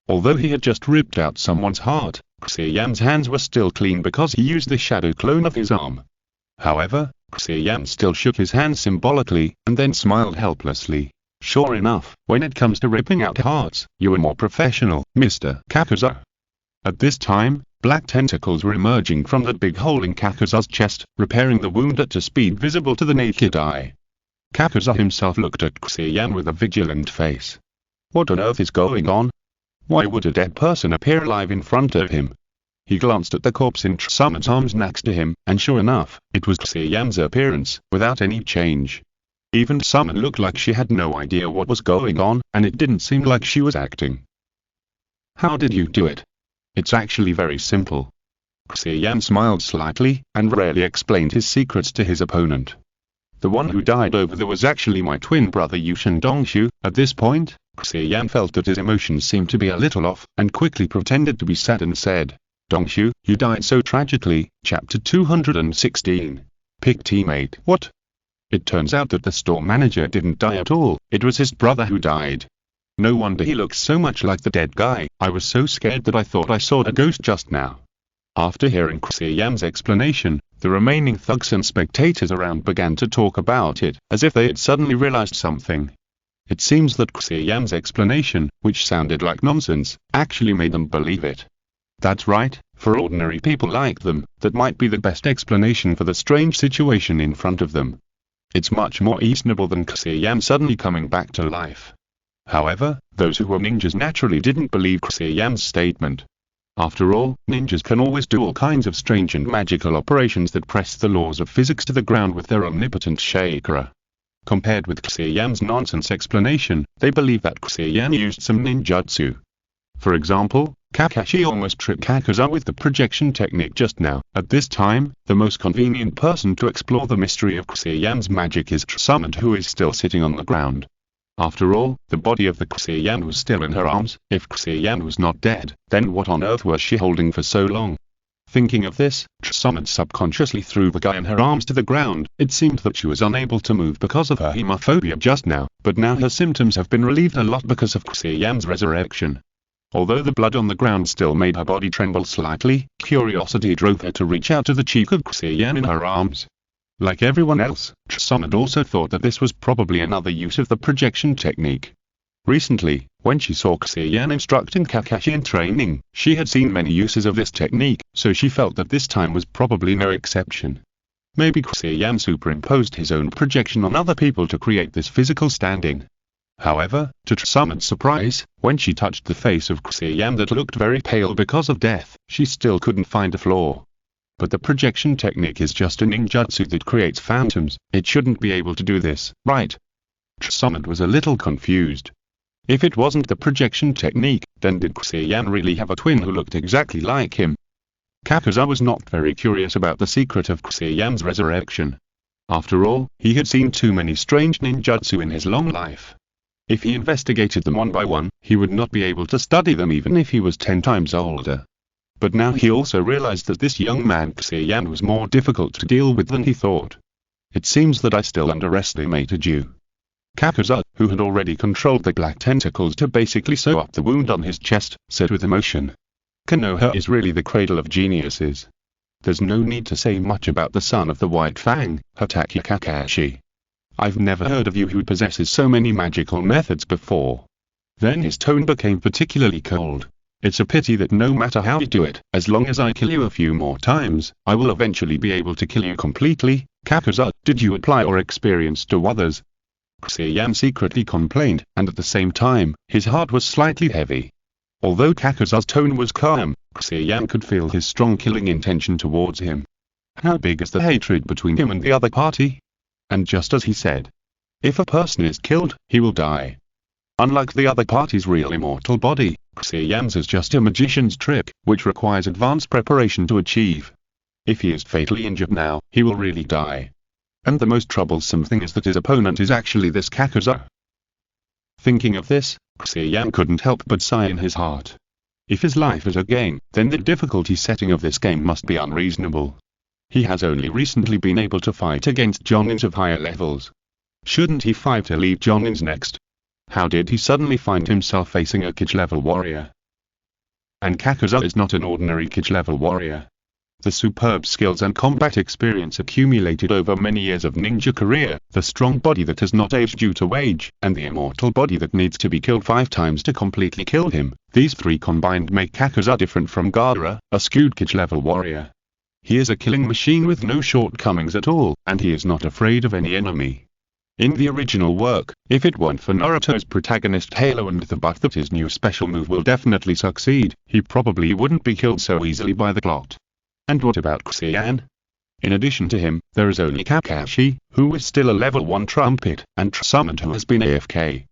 Although he had just ripped out someone's heart, Xia Yan's hands were still clean because he used the shadow clone of his arm. However, Xia Yan still shook his hand symbolically, and then smiled helplessly. "Sure enough, when it comes to ripping out hearts, you are more professional, Mr. Kakuza." At this time, black tentacles were emerging from the big hole in Kakuza's chest, repairing the wound at a speed visible to the naked eye. Kakuza himself looked at Xia Yan with a vigilant face. What on earth is going on? Why would a dead person appear alive in front of him? He glanced at the corpse in Tsumed's arms next to him, and sure enough, it was Xia Yan's appearance, without any change. Even Tsumed looked like she had no idea what was going on, and it didn't seem like she was acting. "How did you do it?" "It's actually very simple." Xia Yan smiled slightly, and rarely explained his secrets to his opponent. "The one who died over there was actually my twin brother Yushin Dongshu." At this point, Xia Yan felt that his emotions seemed to be a little off, and quickly pretended to be sad and said, "Dongshu, you died so tragically." Chapter 216. Pick teammate. What? It turns out that the store manager didn't die at all, it was his brother who died. No wonder he looks so much like the dead guy. I was so scared that I thought I saw a ghost just now. After hearing Xia Yan's explanation, the remaining thugs and spectators around began to talk about it, as if they had suddenly realized something. It seems that Xia Yan's explanation, which sounded like nonsense, actually made them believe it. That's right, for ordinary people like them, that might be the best explanation for the strange situation in front of them. It's much more reasonable than Xia Yan suddenly coming back to life. However, those who were ninjas naturally didn't believe Xia Yan's statement. After all, ninjas can always do all kinds of strange and magical operations that press the laws of physics to the ground with their omnipotent chakra. Compared with Xia Yan's nonsense explanation, they believe that Xia Yan used some ninjutsu. For example, Kakashi almost tricked Kakuza with the projection technique just now. At this time, the most convenient person to explore the mystery of Xia Yan's magic is Summon, who is still sitting on the ground. After all, the body of the Xia Yan was still in her arms. If Xia Yan was not dead, then what on earth was she holding for so long? Thinking of this, Summon subconsciously threw the guy in her arms to the ground. It seemed that she was unable to move because of her hemophobia just now, but now her symptoms have been relieved a lot because of Xia Yan's resurrection. Although the blood on the ground still made her body tremble slightly, curiosity drove her to reach out to the cheek of Xia Yan in her arms. Like everyone else, Summon also thought that this was probably another use of the projection technique. Recently, when she saw Xia Yan instructing Kakashi in training, she had seen many uses of this technique, so she felt that this time was probably no exception. Maybe Xia Yan superimposed his own projection on other people to create this physical stand-in. However, to Summon's surprise, when she touched the face of Xia Yan that looked very pale because of death, she still couldn't find a flaw. But the projection technique is just a ninjutsu that creates phantoms. It shouldn't be able to do this, right? Summon was a little confused. If it wasn't the projection technique, then did Xia Yan really have a twin who looked exactly like him? Kakuza was not very curious about the secret of Xia Yan's resurrection. After all, he had seen too many strange ninjutsu in his long life. If he investigated them one by one, he would not be able to study them even if he was 10 times older. But now he also realized that this young man Xia Yan was more difficult to deal with than he thought. It seems that I still underestimated you. Kakuza, who had already controlled the black tentacles to basically sew up the wound on his chest, said with emotion. Konoha is really the cradle of geniuses. There's no need to say much about the son of the White Fang, Hatake Kakashi. I've never heard of you who possesses so many magical methods before. Then his tone became particularly cold. It's a pity that no matter how you do it, as long as I kill you a few more times, I will eventually be able to kill you completely. Kakuza, did you apply your experience to others? Xia Yan secretly complained, and at the same time, his heart was slightly heavy. Although Kakuza's tone was calm, Xia Yan could feel his strong killing intention towards him. How big is the hatred between him and the other party? And just as he said, if a person is killed, he will die. Unlike the other party's real immortal body, Xia Yan's is just a magician's trick, which requires advanced preparation to achieve. If he is fatally injured now, he will really die. And the most troublesome thing is that his opponent is actually this Kakuza. Thinking of this, Xia Yan couldn't help but sigh in his heart. If his life is a game, then the difficulty setting of this game must be unreasonable. He has only recently been able to fight against Jonins of higher levels. Shouldn't he fight elite Jonins next? How did he suddenly find himself facing a Kage-level warrior? And Kakuza is not an ordinary Kage-level warrior. The superb skills and combat experience accumulated over many years of ninja career, the strong body that has not aged due to age, and the immortal body that needs to be killed 5 times to completely kill him, these 3 combined make Kakuza different from Gaara, a skewed Kage-level warrior. He is a killing machine with no shortcomings at all, and he is not afraid of any enemy. In the original work, if it weren't for Naruto's protagonist Halo and the fact that his new special move will definitely succeed, he probably wouldn't be killed so easily by the plot. And what about Xia Yan? In addition to him, there is only Kakashi, who is still a level 1 trumpet, and Summon, who has been AFK.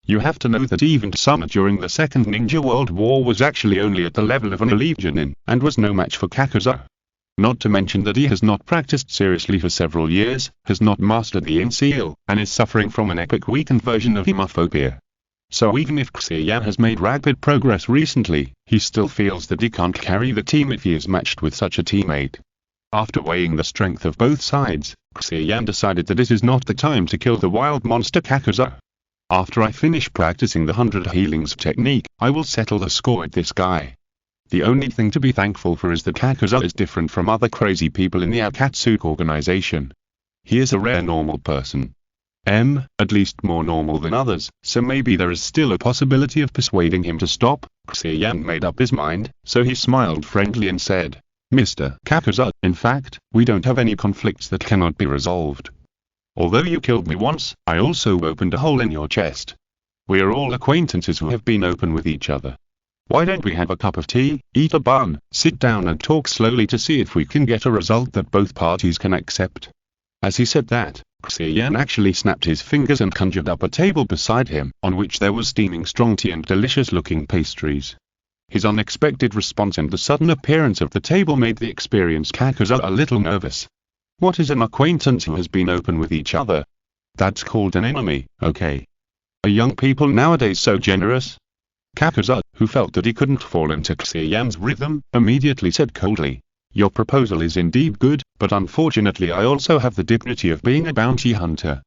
You have to know that even Summon during the Second Ninja World War was actually only at the level of an elite Jonin, and was no match for Kakuza. Not to mention that he has not practiced seriously for several years, has not mastered the Inseal, and is suffering from an epic weakened version of hemophobia. So even if Xia Yan has made rapid progress recently, he still feels that he can't carry the team if he is matched with such a teammate. After weighing the strength of both sides, Xia Yan decided that it is not the time to kill the wild monster Kakuza. After I finish practicing the 100 healings technique, I will settle the score with this guy. The only thing to be thankful for is that Kakuza is different from other crazy people in the Akatsuki organization. He is a rare normal person. At least more normal than others, so maybe there is still a possibility of persuading him to stop. Xia Yan made up his mind, so he smiled friendly and said, Mr. Kakuza, in fact, we don't have any conflicts that cannot be resolved. Although you killed me once, I also opened a hole in your chest. We are all acquaintances who have been open with each other. Why don't we have a cup of tea, eat a bun, sit down and talk slowly to see if we can get a result that both parties can accept? As he said that, Xia Yan actually snapped his fingers and conjured up a table beside him, on which there was steaming strong tea and delicious-looking pastries. His unexpected response and the sudden appearance of the table made the experienced Kakuza a little nervous. What is an acquaintance who has been open with each other? That's called an enemy, okay. Are young people nowadays so generous? Kakuza, who felt that he couldn't fall into Xia Yan's rhythm, immediately said coldly, Your proposal is indeed good, but unfortunately I also have the dignity of being a bounty hunter.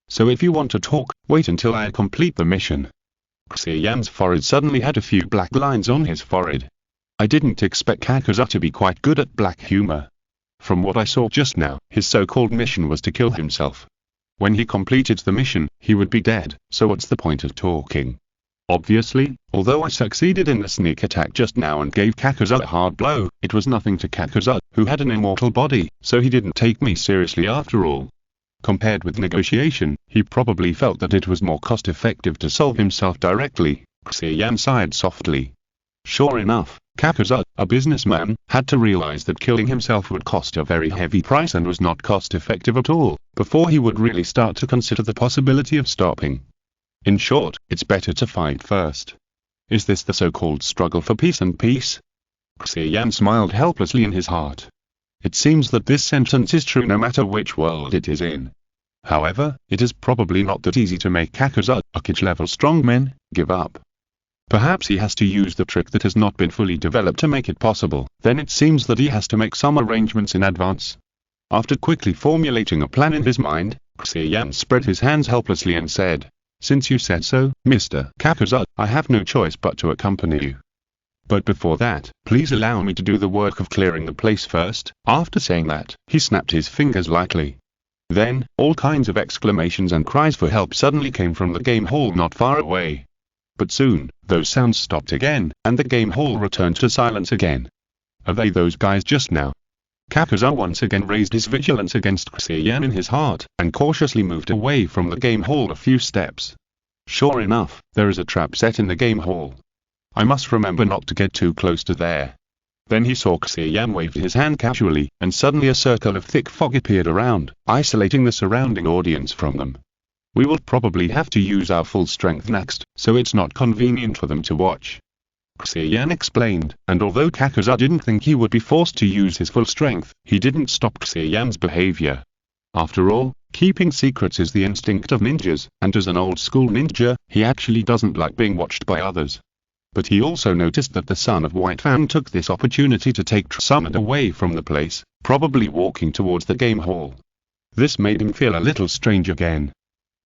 So if you want to talk, wait until I complete the mission. Xia Yan's forehead suddenly had a few black lines on his forehead. I didn't expect Kakuza to be quite good at black humor. From what I saw just now, his so-called mission was to kill himself. When he completed the mission, he would be dead, so what's the point of talking? Obviously, although I succeeded in the sneak attack just now and gave Kakuza a hard blow, it was nothing to Kakuza, who had an immortal body, so he didn't take me seriously after all. Compared with negotiation, he probably felt that it was more cost-effective to solve himself directly. Xia Yan sighed softly. Sure enough, Kakuza, a businessman, had to realize that killing himself would cost a very heavy price and was not cost-effective at all, before he would really start to consider the possibility of stopping. In short, it's better to fight first. Is this the so-called struggle for peace and peace? Xia Yan smiled helplessly in his heart. It seems that this sentence is true no matter which world it is in. However, it is probably not that easy to make Kakuza, a kage-level strongman, give up. Perhaps he has to use the trick that has not been fully developed to make it possible, then it seems that he has to make some arrangements in advance. After quickly formulating a plan in his mind, Xia Yan spread his hands helplessly and said, Since you said so, Mr. Kakuza, I have no choice but to accompany you. But before that, please allow me to do the work of clearing the place first. After saying that, he snapped his fingers lightly. Then, all kinds of exclamations and cries for help suddenly came from the game hall not far away. But soon, those sounds stopped again, and the game hall returned to silence again. Are they those guys just now? Kakuza once again raised his vigilance against Xia Yan in his heart, and cautiously moved away from the game hall a few steps. Sure enough, there is a trap set in the game hall. I must remember not to get too close to there. Then he saw Xia Yan wave his hand casually, and suddenly a circle of thick fog appeared around, isolating the surrounding audience from them. We will probably have to use our full strength next, so it's not convenient for them to watch. Xia Yan explained, and although Kakuza didn't think he would be forced to use his full strength, he didn't stop Xia Yan's behavior. After all, keeping secrets is the instinct of ninjas, and as an old-school ninja, he actually doesn't like being watched by others. But he also noticed that the son of White Fan took this opportunity to take Summit away from the place, probably walking towards the game hall. This made him feel a little strange again.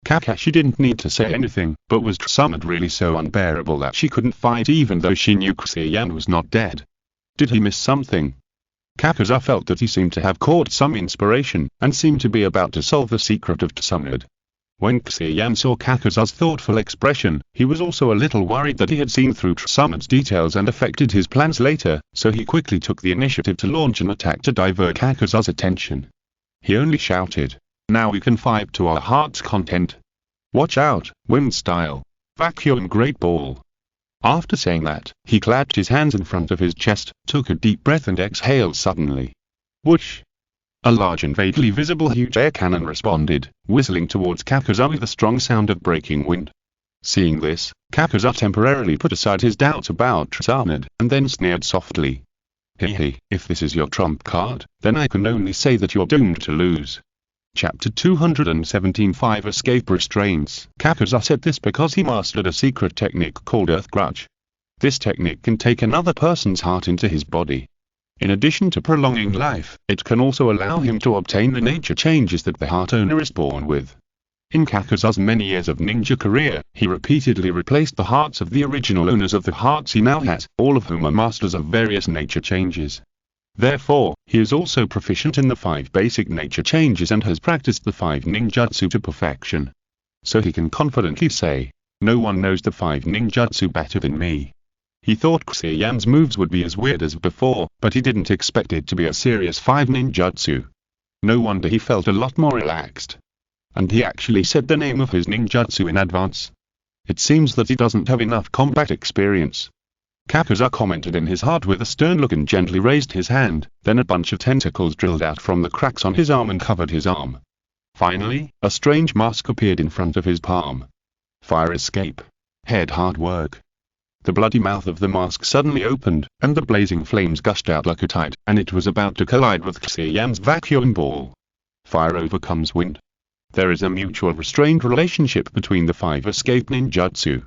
Kakashi didn't need to say anything, but was Summit really so unbearable that she couldn't fight even though she knew Xia Yan was not dead? Did he miss something? Kakuza felt that he seemed to have caught some inspiration, and seemed to be about to solve the secret of Summit. When Xia Yan saw Kakuza's thoughtful expression, he was also a little worried that he had seen through Summit's details and affected his plans later, so he quickly took the initiative to launch an attack to divert Kakuza's attention. He only shouted, Now we can fight to our heart's content. Watch out, wind style. Vacuum great ball. After saying that, he clapped his hands in front of his chest, took a deep breath and exhaled suddenly. Whoosh! A large and vaguely visible huge air cannon responded, whistling towards Kakuza with a strong sound of breaking wind. Seeing this, Kakuza temporarily put aside his doubts about Summit, and then sneered softly. Hehe, if this is your trump card, then I can only say that you're doomed to lose. Chapter 217 5 Escape Restraints. Kakuza said this because he mastered a secret technique called Earth Grudge. This technique can take another person's heart into his body. In addition to prolonging life, it can also allow him to obtain the nature changes that the heart owner is born with. In Kakuza's many years of ninja career, he repeatedly replaced the hearts of the original owners of the hearts he now has, all of whom are masters of various nature changes. Therefore, he is also proficient in the 5 basic nature changes and has practiced the 5 ninjutsu to perfection. so he can confidently say, "No one knows the 5 ninjutsu better than me." He thought Xia Yan's moves would be as weird as before, but he didn't expect it to be a serious 5 ninjutsu. No wonder he felt a lot more relaxed. And he actually said the name of his ninjutsu in advance. It seems that he doesn't have enough combat experience. Kakuza commented in his heart with a stern look and gently raised his hand, then a bunch of tentacles drilled out from the cracks on his arm and covered his arm. Finally, a strange mask appeared in front of his palm. Fire escape. Head hard work. The bloody mouth of the mask suddenly opened, and the blazing flames gushed out like a tide, and it was about to collide with Xia Yan's vacuum ball. Fire overcomes wind. There is a mutual restrained relationship between the 5 escape ninjutsu.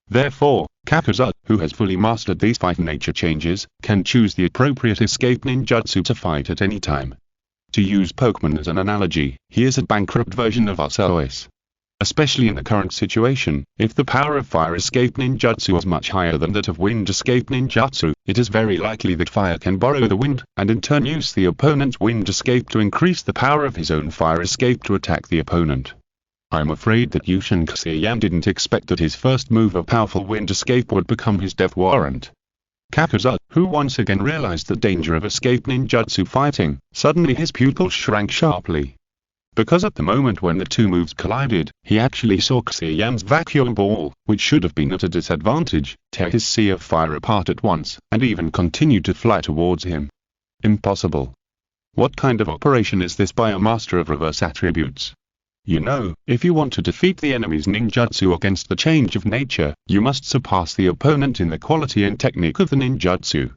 Therefore, Kakuza, who has fully mastered these 5 nature changes, can choose the appropriate escape ninjutsu to fight at any time. To use Pokemon as an analogy, he is a bankrupt version of ourselves. Especially in the current situation, if the power of fire escape ninjutsu is much higher than that of wind escape ninjutsu, it is very likely that fire can borrow the wind, and in turn use the opponent's wind escape to increase the power of his own fire escape to attack the opponent. I'm afraid that Yushin Xia Yan didn't expect that his first move of powerful wind escape would become his death warrant. Kakuza, who once again realized the danger of escape ninjutsu fighting, suddenly his pupils shrank sharply. Because at the moment when the 2 moves collided, he actually saw Xia Yan's vacuum ball, which should have been at a disadvantage, tear his sea of fire apart at once, and even continue to fly towards him. Impossible. What kind of operation is this by a master of reverse attributes? You know, if you want to defeat the enemy's ninjutsu against the change of nature, you must surpass the opponent in the quality and technique of the ninjutsu.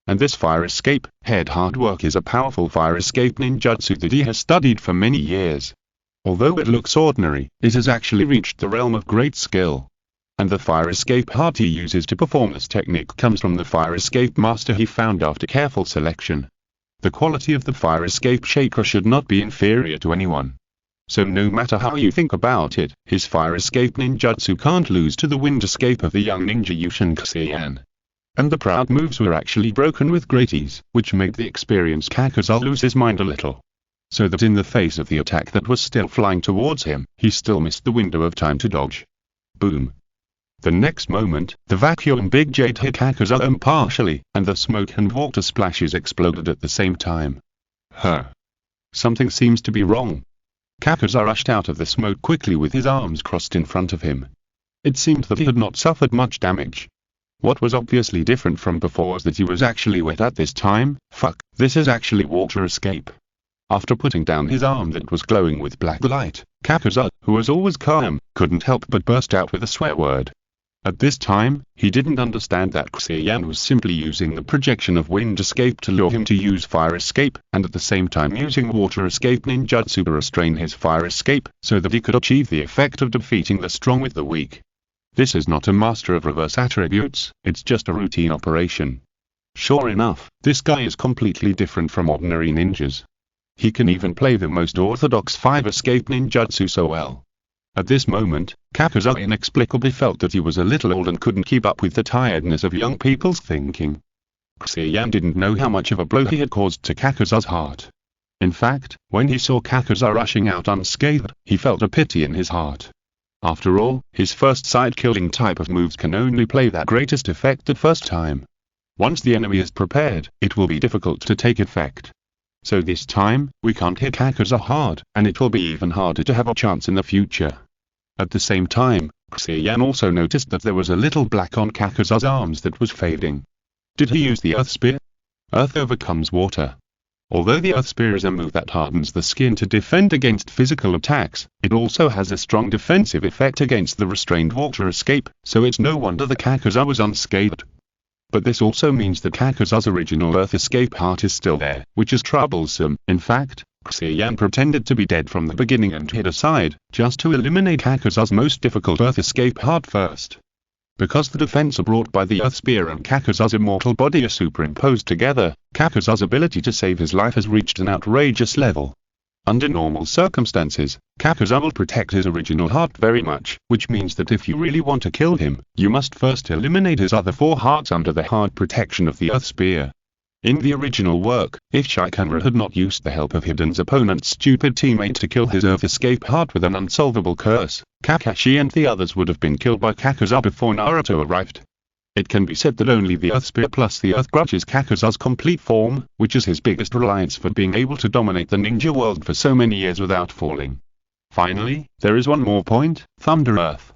And this fire escape, head hard work is a powerful fire escape ninjutsu that he has studied for many years. Although it looks ordinary, it has actually reached the realm of great skill. And the fire escape heart he uses to perform this technique comes from the fire escape master he found after careful selection. The quality of the fire escape chakra should not be inferior to anyone. So no matter how you think about it, his fire escape ninjutsu can't lose to the wind escape of the young ninja Yushin Xia Yan. And the proud moves were actually broken with great ease, which made the experienced Kakuza lose his mind a little. So that in the face of the attack that was still flying towards him, he still missed the window of time to dodge. Boom. The next moment, the vacuum big jade hit Kakuza impartially, and the smoke and water splashes exploded at the same time. Something seems to be wrong. Kakuza rushed out of the smoke quickly with his arms crossed in front of him. It seemed that he had not suffered much damage. What was obviously different from before was that he was actually wet at this time. Fuck, this is actually water escape. After putting down his arm that was glowing with black light, Kakuza, who was always calm, couldn't help but burst out with a swear word. At this time, he didn't understand that Xia Yan was simply using the projection of wind escape to lure him to use fire escape, and at the same time using water escape ninjutsu to restrain his fire escape, so that he could achieve the effect of defeating the strong with the weak. This is not a master of reverse attributes, it's just a routine operation. Sure enough, this guy is completely different from ordinary ninjas. He can even play the most orthodox 5 escape ninjutsu so well. At this moment, Kakuza inexplicably felt that he was a little old and couldn't keep up with the tiredness of young people's thinking. Xia Yan didn't know how much of a blow he had caused to Kakuza's heart. In fact, when he saw Kakuza rushing out unscathed, he felt a pity in his heart. After all, his first sight-killing type of moves can only play that greatest effect at first time. Once the enemy is prepared, it will be difficult to take effect. So this time, we can't hit Kakuza hard, and it will be even harder to have a chance in the future. At the same time, Xia Yan also noticed that there was a little black on Kakuza's arms that was fading. Did he use the Earth Spear? Earth overcomes water. Although the Earth Spear is a move that hardens the skin to defend against physical attacks, it also has a strong defensive effect against the restrained water escape, so it's no wonder the Kakuza was unscathed. But this also means that Kakuza's original Earth escape heart is still there, which is troublesome. In fact, Xia Yan pretended to be dead from the beginning and hid aside, just to eliminate Kakuza's most difficult Earth escape heart first. Because the defense brought by the Earth Spear and Kakuza's immortal body are superimposed together, Kakuza's ability to save his life has reached an outrageous level. Under normal circumstances, Kakuza will protect his original heart very much, which means that if you really want to kill him, you must first eliminate his other 4 hearts under the hard protection of the Earth Spear. In the original work, if Xia Yan had not used the help of Hiden's opponent's stupid teammate to kill his Earth escape heart with an unsolvable curse, Kakashi and the others would have been killed by Kakuza before Naruto arrived. It can be said that only the Earth Spear plus the Earth Grudge is Kakuza's complete form, which is his biggest reliance for being able to dominate the ninja world for so many years without falling. Finally, there is one more point: Thunder Earth.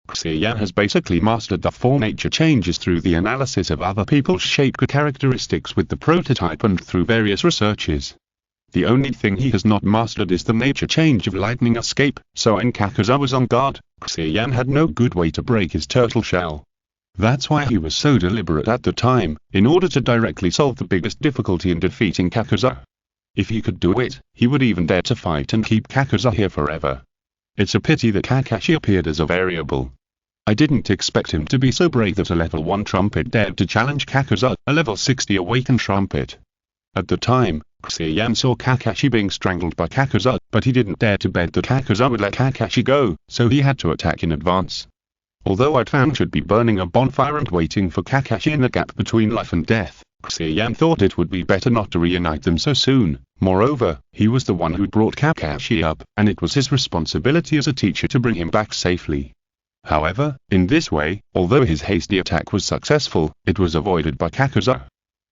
Xia Yan has basically mastered the 4 nature changes through the analysis of other people's shape characteristics with the prototype and through various researches. The only thing he has not mastered is the nature change of lightning escape, so when Kakuza was on guard, Xia Yan had no good way to break his turtle shell. That's why he was so deliberate at the time, in order to directly solve the biggest difficulty in defeating Kakuza. If he could do it, he would even dare to fight and keep Kakuza here forever. It's a pity that Kakashi appeared as a variable. I didn't expect him to be so brave that a level 1 trumpet dared to challenge Kakuza, a level 60 awakened trumpet. At the time, Xia Yan saw Kakashi being strangled by Kakuza, but he didn't dare to bet that Kakuza would let Kakashi go, so he had to attack in advance. Although I'd found should be burning a bonfire and waiting for Kakashi in the gap between life and death, Xia Yan thought it would be better not to reunite them so soon. Moreover, he was the one who brought Kakashi up, and it was his responsibility as a teacher to bring him back safely. However, in this way, although his hasty attack was successful, it was avoided by Kakuza.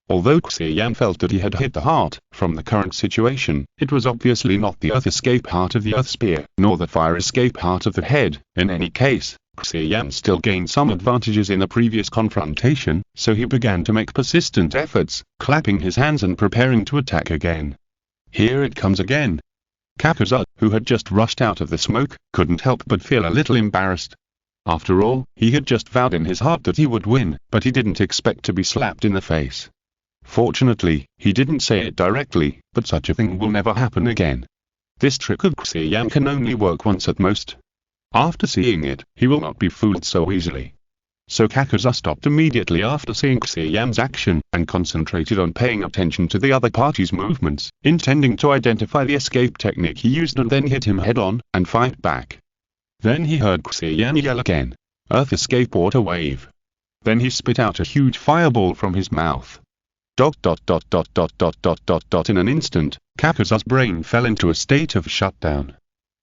Although Xia Yan felt that he had hit the heart, from the current situation, it was obviously not the Earth escape heart of the Earth Spear, nor the Fire escape heart of the head. In any case, Xia Yan still gained some advantages in the previous confrontation, so he began to make persistent efforts, clapping his hands and preparing to attack again. Here it comes again. Kakuza, who had just rushed out of the smoke, couldn't help but feel a little embarrassed. After all, he had just vowed in his heart that he would win, but he didn't expect to be slapped in the face. Fortunately, he didn't say it directly, but such a thing will never happen again. This trick of Xia Yan can only work once at most. After seeing it, he will not be fooled so easily. So Kakuza stopped immediately after seeing Xia Yan's action, and concentrated on paying attention to the other party's movements, intending to identify the escape technique he used and then hit him head-on, and fight back. Then he heard Xia Yan yell again, "Earth escape water wave." Then he spit out a huge fireball from his mouth. In an instant, Kakuza's brain fell into a state of shutdown.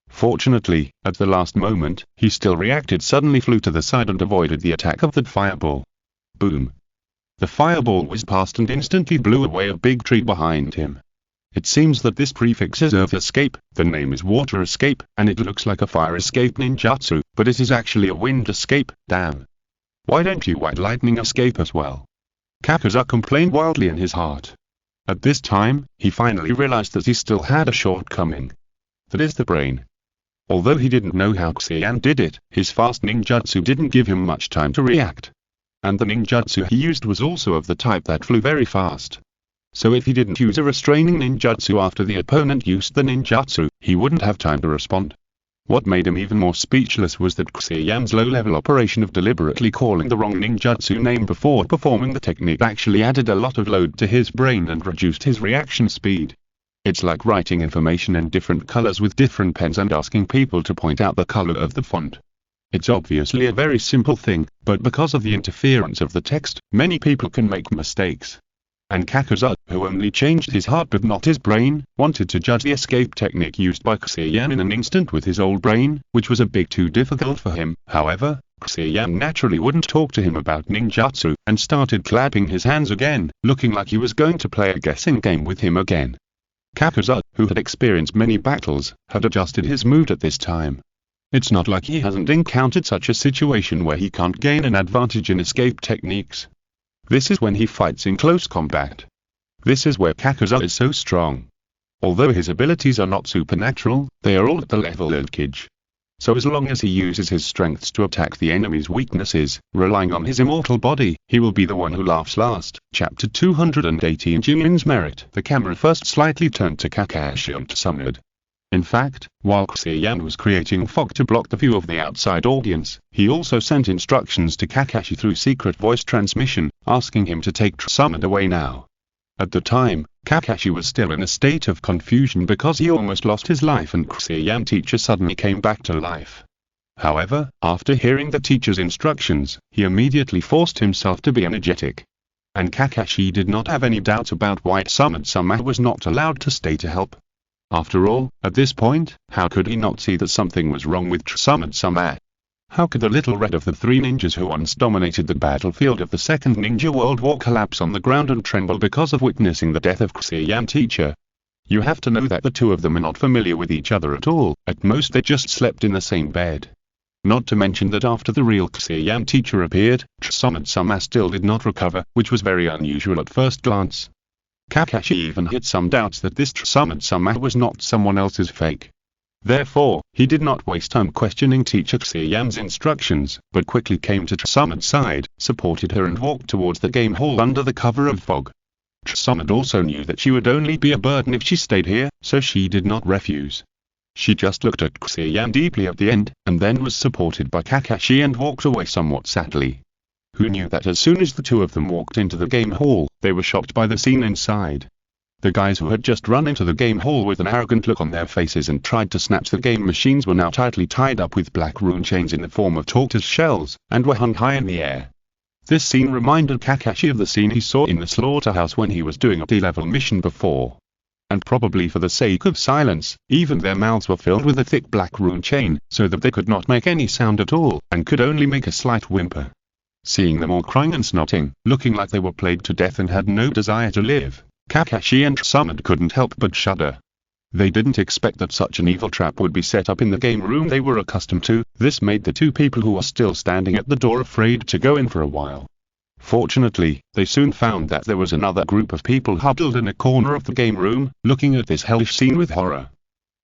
Fortunately, at the last moment, he still reacted, suddenly flew to the side and avoided the attack of that fireball. Boom! The fireball whizzed past and instantly blew away a big tree behind him. It seems that this prefix is Earth escape, the name is water escape, and it looks like a fire escape ninjutsu, but it is actually a wind escape. Damn! Why don't you white lightning escape as well? Kakuza complained wildly in his heart. At this time, he finally realized that he still had a shortcoming. That is the brain. Although he didn't know how Xia Yan did it, his fast ninjutsu didn't give him much time to react. And the ninjutsu he used was also of the type that flew very fast. So if he didn't use a restraining ninjutsu after the opponent used the ninjutsu, he wouldn't have time to respond. What made him even more speechless was that Xia Yan's low-level operation of deliberately calling the wrong ninjutsu name before performing the technique actually added a lot of load to his brain and reduced his reaction speed. It's like writing information in different colors with different pens and asking people to point out the color of the font. It's obviously a very simple thing, but because of the interference of the text, many people can make mistakes. And Kakuza, who only changed his heart but not his brain, wanted to judge the escape technique used by Xia Yan in an instant with his old brain, which was a bit too difficult for him. However, Xia Yan naturally wouldn't talk to him about ninjutsu, and started clapping his hands again, looking like he was going to play a guessing game with him again. Kakuza, who had experienced many battles, had adjusted his mood at this time. It's not like he hasn't encountered such a situation where he can't gain an advantage in escape techniques. This is when he fights in close combat. This is where Kakuza is so strong. Although his abilities are not supernatural, they are all at the level of Kage. So as long as he uses his strengths to attack the enemy's weaknesses, relying on his immortal body, he will be the one who laughs last. Chapter 218 Junin's Merit. The camera first slightly turned to Kakashi and summoned. In fact, while Xia Yan was creating fog to block the view of the outside audience, he also sent instructions to Kakashi through secret voice transmission, asking him to take summoned away now. At the time, Kakashi was still in a state of confusion because he almost lost his life and Xia Yan teacher suddenly came back to life. However, after hearing the teacher's instructions, he immediately forced himself to be energetic. And Kakashi did not have any doubts about why Sama was not allowed to stay to help. After all, at this point, how could he not see that something was wrong with Sama? How could the little red of the three ninjas who once dominated the battlefield of the Second Ninja World War collapse on the ground and tremble because of witnessing the death of Xia Yan teacher? You have to know that the two of them are not familiar with each other at all. At most they just slept in the same bed. Not to mention that after the real Xia Yan teacher appeared, Sama still did not recover, which was very unusual at first glance. Kakashi even had some doubts that this Sama was not someone else's fake. Therefore, he did not waste time questioning teacher Xia Yan's instructions, but quickly came to Sama's side, supported her and walked towards the game hall under the cover of fog. Sama also knew that she would only be a burden if she stayed here, so she did not refuse. She just looked at Xia Yan deeply at the end, and then was supported by Kakashi and walked away somewhat sadly. Who knew that as soon as the two of them walked into the game hall, they were shocked by the scene inside. The guys who had just run into the game hall with an arrogant look on their faces and tried to snatch the game machines were now tightly tied up with black rune chains in the form of tortoise shells, and were hung high in the air. This scene reminded Kakashi of the scene he saw in the slaughterhouse when he was doing a D-level mission before. And probably for the sake of silence, even their mouths were filled with a thick black rune chain, so that they could not make any sound at all, and could only make a slight whimper. Seeing them all crying and snotting, looking like they were plagued to death and had no desire to live, Kakashi and Sama couldn't help but shudder. They didn't expect that such an evil trap would be set up in the game room they were accustomed to. This made the two people who were still standing at the door afraid to go in for a while. Fortunately, they soon found that there was another group of people huddled in a corner of the game room, looking at this hellish scene with horror.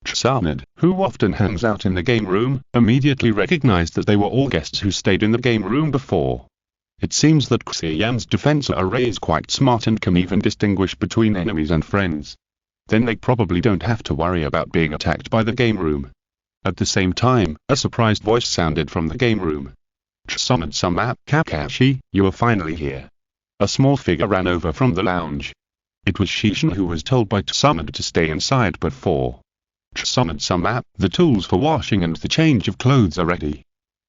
Sama, who often hangs out in the game room, immediately recognized that they were all guests who stayed in the game room before. It seems that Xia Yan's defense array is quite smart and can even distinguish between enemies and friends. Then they probably don't have to worry about being attacked by the game room. At the same time, a surprised voice sounded from the game room. Sama, Kakashi, you are finally here. A small figure ran over from the lounge. It was Xia Yan who was told by Sama to stay inside before. Sama, the tools for washing and the change of clothes are ready.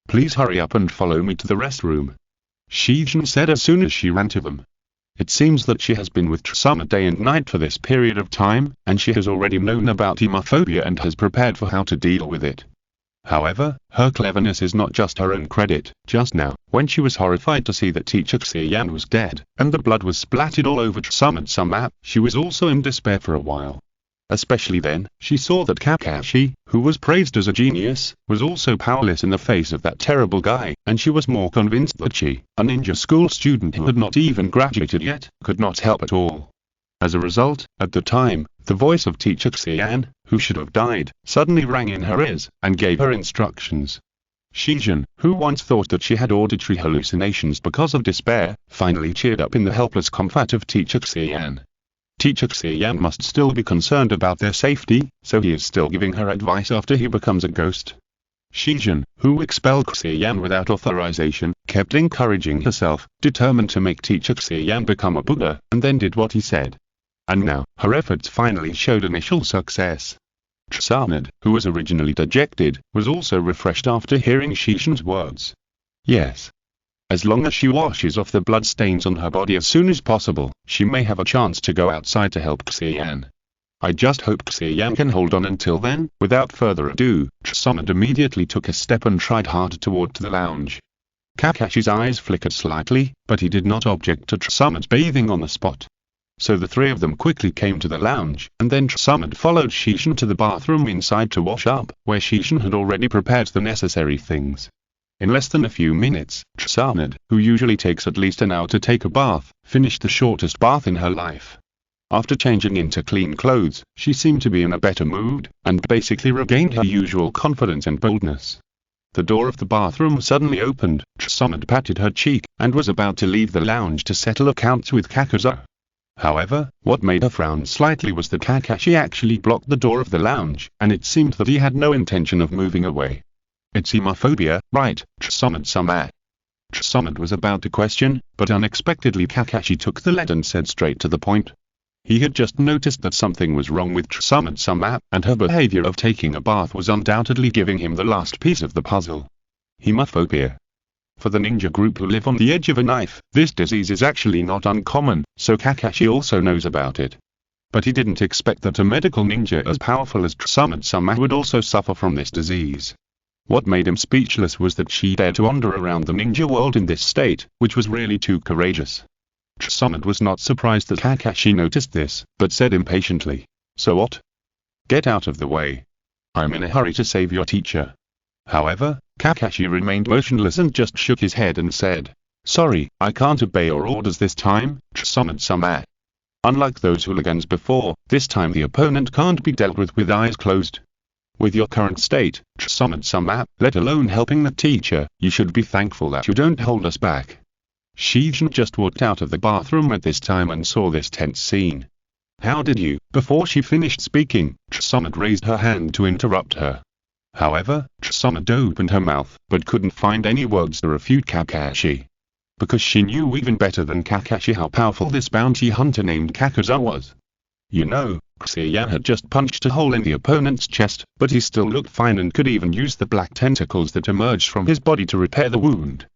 Please hurry up and follow me to the restroom. Xia Yan said as soon as she ran to them. It seems that she has been with Sama day and night for this period of time, and she has already known about hemophobia and has prepared for how to deal with it. However, her cleverness is not just her own credit. Just now, when she was horrified to see that teacher Xia Yan was dead, and the blood was splattered all over Sama, she was also in despair for a while. Especially then, she saw that Kakashi, who was praised as a genius, was also powerless in the face of that terrible guy, and she was more convinced that she, a ninja school student who had not even graduated yet, could not help at all. As a result, at the time, the voice of teacher Xia Yan, who should have died, suddenly rang in her ears, and gave her instructions. Xia Yan, who once thought that she had auditory hallucinations because of despair, finally cheered up in the helpless comfort of teacher Xia Yan. Teacher Xia Yan must still be concerned about their safety, so he is still giving her advice after he becomes a ghost. Xia Yan, who expelled Xia Yan without authorization, kept encouraging herself, determined to make teacher Xia Yan become a Buddha, and then did what he said. And now, her efforts finally showed initial success. Sama, who was originally dejected, was also refreshed after hearing Xia Yan's words. Yes. As long as she washes off the blood stains on her body as soon as possible, she may have a chance to go outside to help Xia Yan. I just hope Xia Yan can hold on until then. Without further ado, Sama immediately took a step and tried harder toward the lounge. Kakashi's eyes flickered slightly, but he did not object to Sama's bathing on the spot. So the three of them quickly came to the lounge, and then Sama followed Xia Yan to the bathroom inside to wash up, where Xia Yan had already prepared the necessary things. In less than a few minutes, Sama, who usually takes at least an hour to take a bath, finished the shortest bath in her life. After changing into clean clothes, she seemed to be in a better mood, and basically regained her usual confidence and boldness. The door of the bathroom suddenly opened, Sama patted her cheek, and was about to leave the lounge to settle accounts with Kakaza. However, what made her frown slightly was that Kakashi actually blocked the door of the lounge, and it seemed that he had no intention of moving away. It's hemophobia, right, Sama? Sama was about to question, but unexpectedly Kakashi took the lead and said straight to the point. He had just noticed that something was wrong with Sama, and her behavior of taking a bath was undoubtedly giving him the last piece of the puzzle. Hemophobia. For the ninja group who live on the edge of a knife, this disease is actually not uncommon, so Kakashi also knows about it. But he didn't expect that a medical ninja as powerful as Sama would also suffer from this disease. What made him speechless was that she dared to wander around the ninja world in this state, which was really too courageous. Sama was not surprised that Kakashi noticed this, but said impatiently, "So what? Get out of the way. I'm in a hurry to save your teacher." However, Kakashi remained motionless and just shook his head and said, "Sorry, I can't obey your orders this time, Sama." Unlike those hooligans before, this time the opponent can't be dealt with eyes closed. With your current state, Sama, let alone helping the teacher, you should be thankful that you don't hold us back. Xia Yan just walked out of the bathroom at this time and saw this tense scene. "How did you?" Before she finished speaking, Sama raised her hand to interrupt her. However, Sama opened her mouth, but couldn't find any words to refute Kakashi. Because she knew even better than Kakashi how powerful this bounty hunter named Kakuza was. You know, Xia Yan had just punched a hole in the opponent's chest, but he still looked fine and could even use the black tentacles that emerged from his body to repair the wound.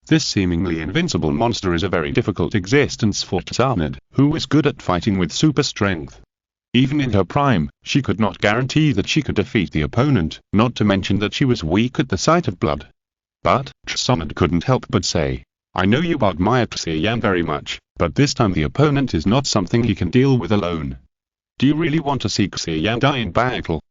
This seemingly invincible monster is a very difficult existence for Tsunade, who is good at fighting with super strength. Even in her prime, she could not guarantee that she could defeat the opponent, not to mention that she was weak at the sight of blood. But, Tsunade couldn't help but say, "I know you admire Xia Yan very much, but this time the opponent is not something he can deal with alone. Do you really want to see Xia Yan die in battle?"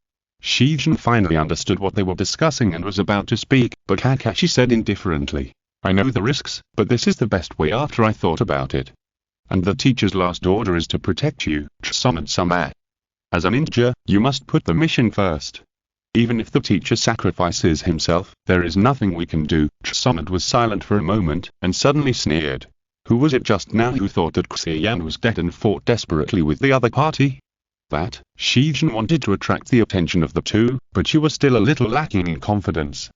Xia Yan finally understood what they were discussing and was about to speak, but Kakashi said indifferently, "I know the risks, but this is the best way after I thought about it. And the teacher's last order is to protect you, Sama. As a ninja, you must put the mission first. Even if the teacher sacrifices himself, there is nothing we can do." Sama was silent for a moment, and suddenly sneered. Who was it just now who thought that Xia Yan was dead and fought desperately with the other party? That, Xia Yan wanted to attract the attention of the two, but she was still a little lacking in confidence.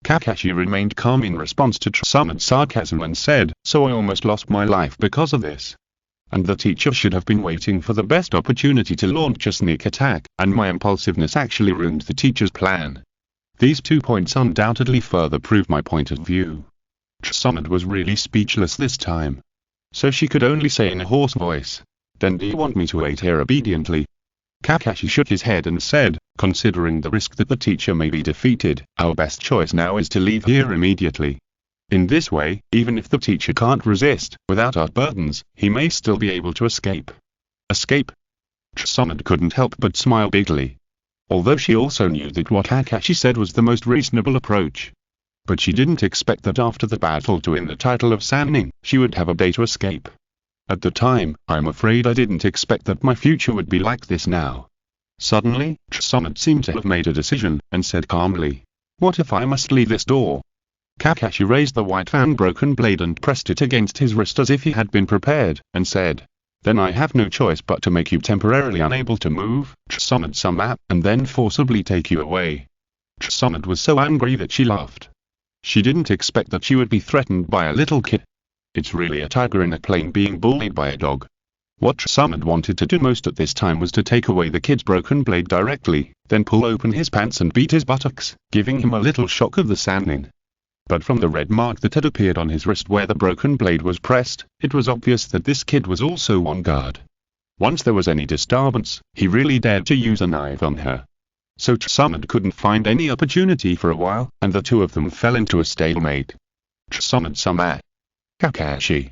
Kakashi remained calm in response to Sama's sarcasm and said, "So I almost lost my life because of this. And the teacher should have been waiting for the best opportunity to launch a sneak attack, and my impulsiveness actually ruined the teacher's plan. These 2 points undoubtedly further prove my point of view." Sama was really speechless this time. So she could only say in a hoarse voice, "Then do you want me to wait here obediently?" Kakashi shook his head and said, "Considering the risk that the teacher may be defeated, our best choice now is to leave here immediately. In this way, even if the teacher can't resist, without our burdens, he may still be able to escape." Escape? Sama couldn't help but smile bigly. Although she also knew that what Kakashi said was the most reasonable approach. But she didn't expect that after the battle to win the title of Sannin, she would have a day to escape. At the time, I'm afraid I didn't expect that my future would be like this now. Suddenly, Sama seemed to have made a decision, and said calmly, "What if I must leave this door?" Kakashi raised the white fan-broken blade and pressed it against his wrist as if he had been prepared, and said, "Then I have no choice but to make you temporarily unable to move, Sama, and then forcibly take you away." Sama was so angry that she laughed. She didn't expect that she would be threatened by a little kid. It's really a tiger in a plane being bullied by a dog. What Sama wanted to do most at this time was to take away the kid's broken blade directly, then pull open his pants and beat his buttocks, giving him a little shock of the Sannin. But from the red mark that had appeared on his wrist where the broken blade was pressed, it was obvious that this kid was also on guard. Once there was any disturbance, he really dared to use a knife on her. So Sama couldn't find any opportunity for a while, and the two of them fell into a stalemate. Sama. Kakashi.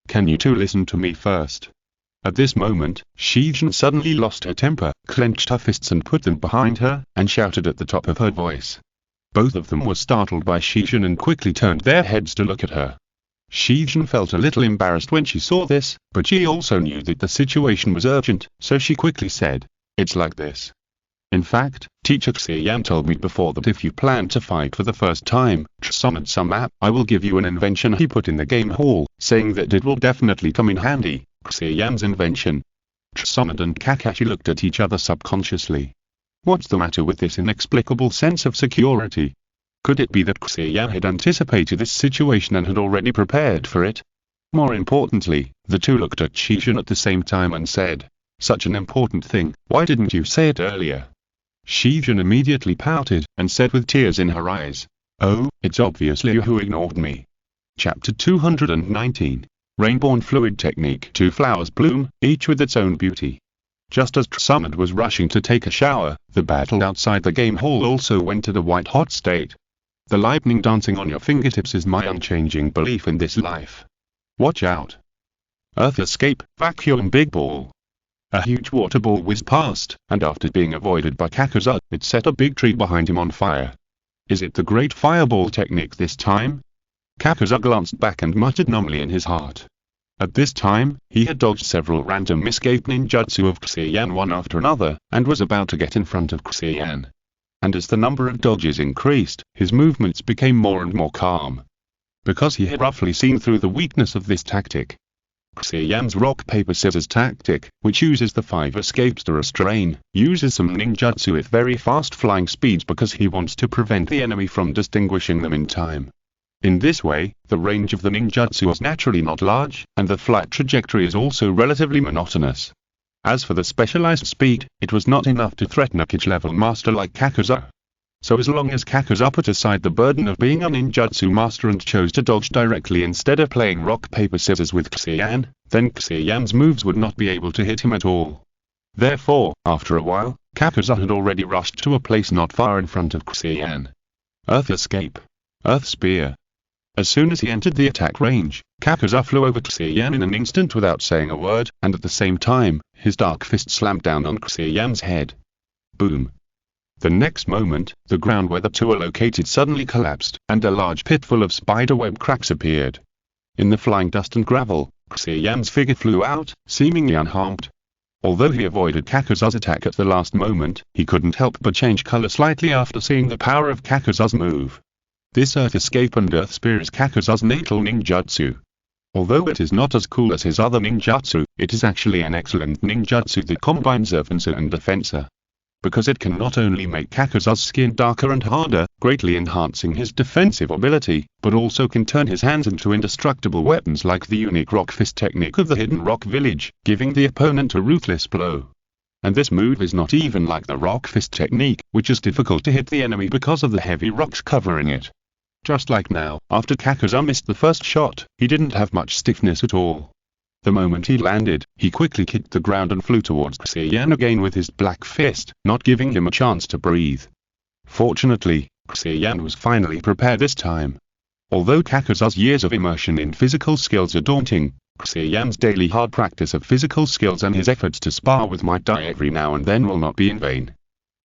Can you two listen to me first? At this moment, Xia Yan suddenly lost her temper, clenched her fists and put them behind her, and shouted at the top of her voice. Both of them were startled by Xia Yan and quickly turned their heads to look at her. Xia Yan felt a little embarrassed when she saw this, but she also knew that the situation was urgent, so she quickly said, "It's like this. In fact, Teacher Xia Yan told me before that if you plan to fight for the first time, Sama, I will give you an invention he put in the game hall, saying that it will definitely come in handy." Xia Yan's invention. Sama and Kakashi looked at each other subconsciously. What's the matter with this inexplicable sense of security? Could it be that Xia Yan had anticipated this situation and had already prepared for it? More importantly, the two looked at Xia Yan at the same time and said, "Such an important thing, why didn't you say it earlier?" Xia Yan immediately pouted, and said with tears in her eyes, "Oh, it's obviously you who ignored me. Chapter 219. Rainborn Fluid Technique. Two flowers bloom, each with its own beauty. Just as Summit was rushing to take a shower, the battle outside the game hall also went at a white-hot state. The lightning dancing on your fingertips is my unchanging belief in this life. Watch out. Earth Escape, Vacuum Big Ball. A huge water ball whizzed past, and after being avoided by Kakuza, it set a big tree behind him on fire. Is it the great fireball technique this time? Kakuza glanced back and muttered numbly in his heart. At this time, he had dodged several random escape ninjutsu of Xia Yan one after another, and was about to get in front of Xia Yan. And as the number of dodges increased, his movements became more and more calm. Because he had roughly seen through the weakness of this tactic. Xia Yan's rock-paper-scissors tactic, which uses the 5 escapes to restrain, uses some ninjutsu at very fast flying speeds because he wants to prevent the enemy from distinguishing them in time. In this way, the range of the ninjutsu is naturally not large, and the flight trajectory is also relatively monotonous. As for the specialized speed, it was not enough to threaten a Kage-level master like Kakuza. So as long as Kakuza put aside the burden of being a ninjutsu master and chose to dodge directly instead of playing rock-paper-scissors with Xia Yan, then Xia Yan's moves would not be able to hit him at all. Therefore, after a while, Kakuza had already rushed to a place not far in front of Xia Yan. Earth Escape. Earth Spear. As soon as he entered the attack range, Kakuza flew over to Xia Yan in an instant without saying a word, and at the same time, his dark fist slammed down on Xia Yan's head. Boom. The next moment, the ground where the two are located suddenly collapsed, and a large pit full of spiderweb cracks appeared. In the flying dust and gravel, Xia Yan's figure flew out, seemingly unharmed. Although he avoided Kakuza's attack at the last moment, he couldn't help but change color slightly after seeing the power of Kakuza's move. This Earth Escape and Earth Spear is Kakuza's natal ninjutsu. Although it is not as cool as his other ninjutsu, it is actually an excellent ninjutsu that combines offensive and defensive. Because it can not only make Kakuza's skin darker and harder, greatly enhancing his defensive ability, but also can turn his hands into indestructible weapons like the unique rock fist technique of the Hidden Rock Village, giving the opponent a ruthless blow. And this move is not even like the rock fist technique, which is difficult to hit the enemy because of the heavy rocks covering it. Just like now, after Kakuza missed the first shot, he didn't have much stiffness at all. The moment he landed, he quickly kicked the ground and flew towards Xia Yan again with his black fist, not giving him a chance to breathe. Fortunately, Xia Yan was finally prepared this time. Although Kakuza's years of immersion in physical skills are daunting, Xia Yan's daily hard practice of physical skills and his efforts to spar with Might Die every now and then will not be in vain.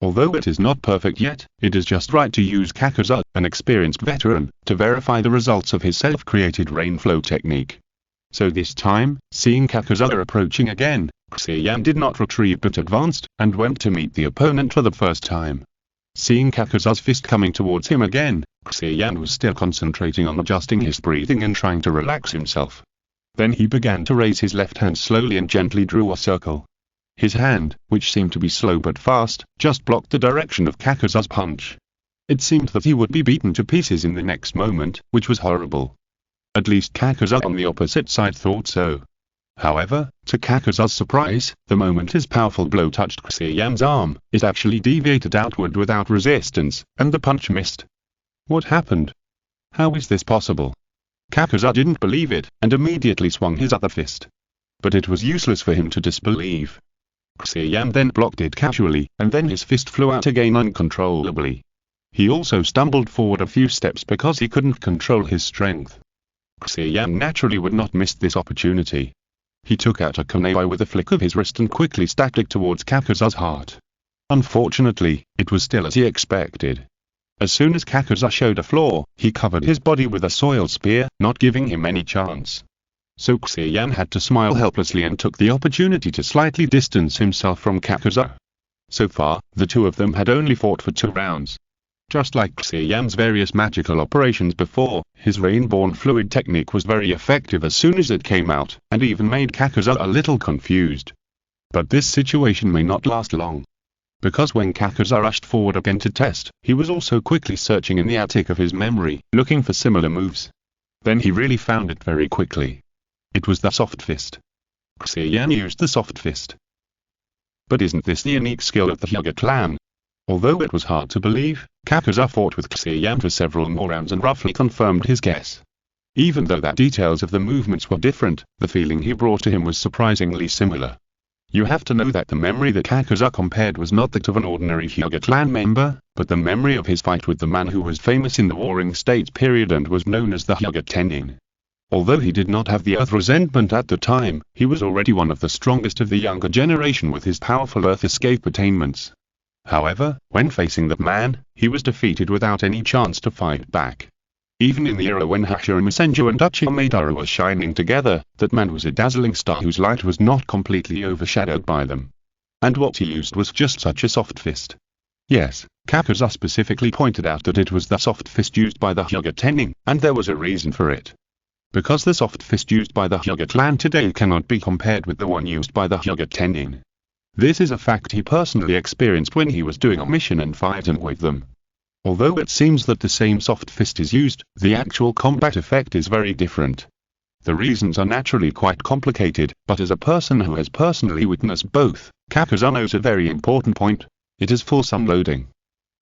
Although it is not perfect yet, it is just right to use Kakuza, an experienced veteran, to verify the results of his self-created rain flow technique. So this time, seeing Kakuza approaching again, Xia Yan did not retrieve but advanced, and went to meet the opponent for the first time. Seeing Kakuza's fist coming towards him again, Xia Yan was still concentrating on adjusting his breathing and trying to relax himself. Then he began to raise his left hand slowly and gently drew a circle. His hand, which seemed to be slow but fast, just blocked the direction of Kakuza's punch. It seemed that he would be beaten to pieces in the next moment, which was horrible. At least Kakuza on the opposite side thought so. However, to Kakuza's surprise, the moment his powerful blow touched Xia Yan's arm, it actually deviated outward without resistance, and the punch missed. What happened? How is this possible? Kakuza didn't believe it, and immediately swung his other fist. But it was useless for him to disbelieve. Xia Yan then blocked it casually, and then his fist flew out again uncontrollably. He also stumbled forward a few steps because he couldn't control his strength. Xia Yan naturally would not miss this opportunity. He took out a kunai with a flick of his wrist and quickly stabbed it towards Kakuza's heart. Unfortunately, it was still as he expected. As soon as Kakuza showed a flaw, he covered his body with a soil spear, not giving him any chance. So Xia Yan had to smile helplessly and took the opportunity to slightly distance himself from Kakuza. So far, the two of them had only fought for 2 rounds. Just like Xia Yan's various magical operations before, his rain-born fluid technique was very effective as soon as it came out, and even made Kakuza a little confused. But this situation may not last long. Because when Kakuza rushed forward again to test, he was also quickly searching in the attic of his memory, looking for similar moves. Then he really found it very quickly. It was the soft fist. Xia Yan used the soft fist. But isn't this the unique skill of the Hyuga clan? Although it was hard to believe, Kakuza fought with Xia Yan for several more rounds and roughly confirmed his guess. Even though the details of the movements were different, the feeling he brought to him was surprisingly similar. You have to know that the memory that Kakuza compared was not that of an ordinary Hyuga clan member, but the memory of his fight with the man who was famous in the Warring States period and was known as the Hyuga Tennin. Although he did not have the Earth resentment at the time, he was already one of the strongest of the younger generation with his powerful Earth escape attainments. However, when facing that man, he was defeated without any chance to fight back. Even in the era when Hashirama Senju and Uchiha Madara were shining together, that man was a dazzling star whose light was not completely overshadowed by them. And what he used was just such a soft fist. Yes, Kakuza specifically pointed out that it was the soft fist used by the Hyuga Tennin, and there was a reason for it. Because the soft fist used by the Hyuga clan today cannot be compared with the one used by the Hyuga Tennin. This is a fact he personally experienced when he was doing a mission and fighting with them. Although it seems that the same soft fist is used, the actual combat effect is very different. The reasons are naturally quite complicated, but as a person who has personally witnessed both, Kakuza knows a very important point. It is fulsome loading.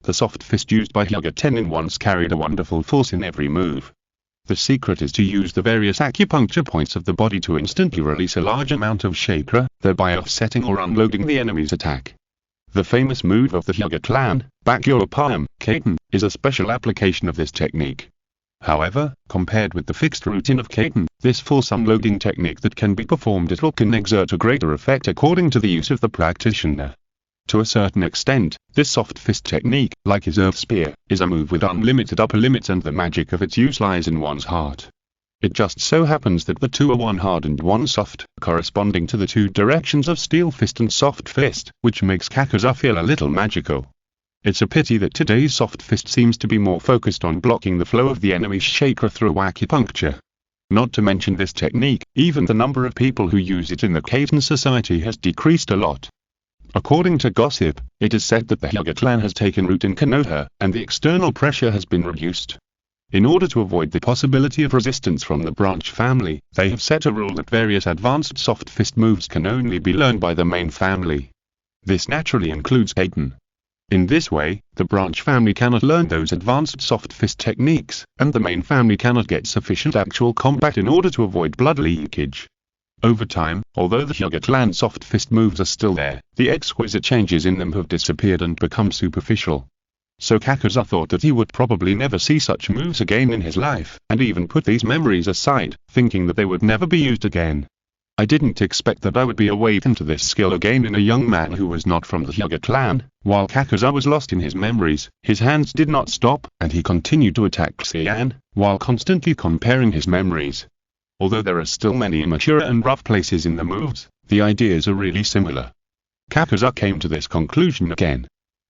The soft fist used by Hyuga Tennin once carried a wonderful force in every move. The secret is to use the various acupuncture points of the body to instantly release a large amount of chakra, thereby offsetting or unloading the enemy's attack. The famous move of the Hyuga clan, Bakyopam, Kaiten, is a special application of this technique. However, compared with the fixed routine of Kaiten, this fulsome loading technique that can be performed at will can exert a greater effect according to the use of the practitioner. To a certain extent, this soft fist technique, like his earth spear, is a move with unlimited upper limits, and the magic of its use lies in one's heart. It just so happens that the two are one hard and one soft, corresponding to the two directions of steel fist and soft fist, which makes Kakuza feel a little magical. It's a pity that today's soft fist seems to be more focused on blocking the flow of the enemy's chakra through acupuncture. Not to mention this technique, even the number of people who use it in the Kaiten society has decreased a lot. According to gossip, it is said that the Hyuga clan has taken root in Konoha, and the external pressure has been reduced. In order to avoid the possibility of resistance from the branch family, they have set a rule that various advanced soft fist moves can only be learned by the main family. This naturally includes Kaiten. In this way, the branch family cannot learn those advanced soft fist techniques, and the main family cannot get sufficient actual combat in order to avoid blood leakage. Over time, although the Hyuga clan soft fist moves are still there, the exquisite changes in them have disappeared and become superficial. So Kakuza thought that he would probably never see such moves again in his life, and even put these memories aside, thinking that they would never be used again. I didn't expect that I would be awakened to this skill again in a young man who was not from the Hyuga clan. While Kakuza was lost in his memories, his hands did not stop, and he continued to attack Xia Yan, while constantly comparing his memories. Although there are still many immature and rough places in the moves, the ideas are really similar. Kakuza came to this conclusion again.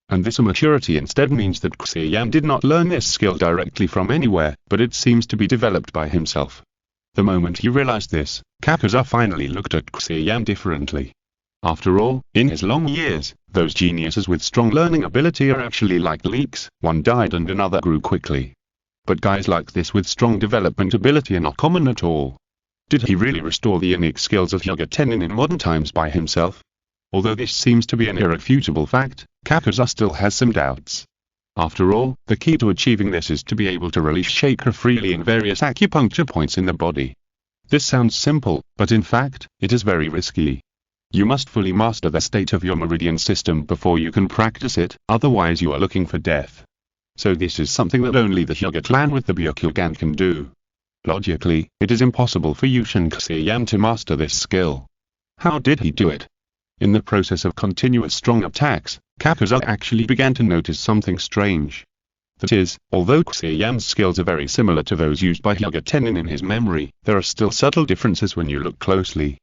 And this immaturity instead means that Xia Yan did not learn this skill directly from anywhere, but it seems to be developed by himself. The moment he realized this, Kakuza finally looked at Xia Yan differently. After all, in his long years, those geniuses with strong learning ability are actually like leeks, one died and another grew quickly. But guys like this with strong development ability are not common at all. Did he really restore the innate skills of Hyuga Tennin in modern times by himself? Although this seems to be an irrefutable fact, Kakuza still has some doubts. After all, the key to achieving this is to be able to release chakra freely in various acupuncture points in the body. This sounds simple, but in fact, it is very risky. You must fully master the state of your meridian system before you can practice it, otherwise you are looking for death. So this is something that only the Hyuga clan with the Byakugan can do. Logically, it is impossible for Yushin Xia Yan to master this skill. How did he do it? In the process of continuous strong attacks, Kakuza actually began to notice something strange. That is, although Xia Yan's skills are very similar to those used by Hyuga Tennin in his memory, there are still subtle differences when you look closely.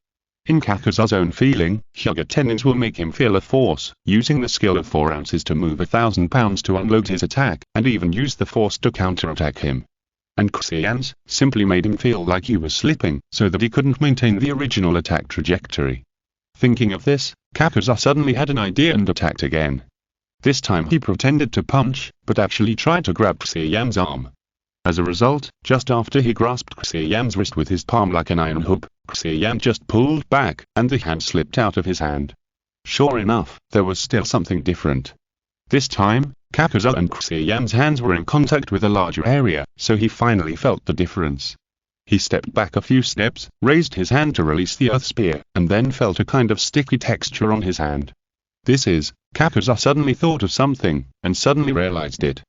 In Kakuza's own feeling, Hyuga Tennins will make him feel a force, using the skill of 4 ounces to move 1,000 pounds to unload his attack, and even use the force to counterattack him. And Xia Yan's simply made him feel like he was slipping, so that he couldn't maintain the original attack trajectory. Thinking of this, Kakuza suddenly had an idea and attacked again. This time he pretended to punch, but actually tried to grab Xia Yan's arm. As a result, just after he grasped Xia Yan's wrist with his palm like an iron hook, Xia Yan just pulled back, and the hand slipped out of his hand. Sure enough, there was still something different. This time, Kakuza and Xia Yan's hands were in contact with a larger area, so he finally felt the difference. He stepped back a few steps, raised his hand to release the earth spear, and then felt a kind of sticky texture on his hand. Kakuza suddenly thought of something, and suddenly realized it.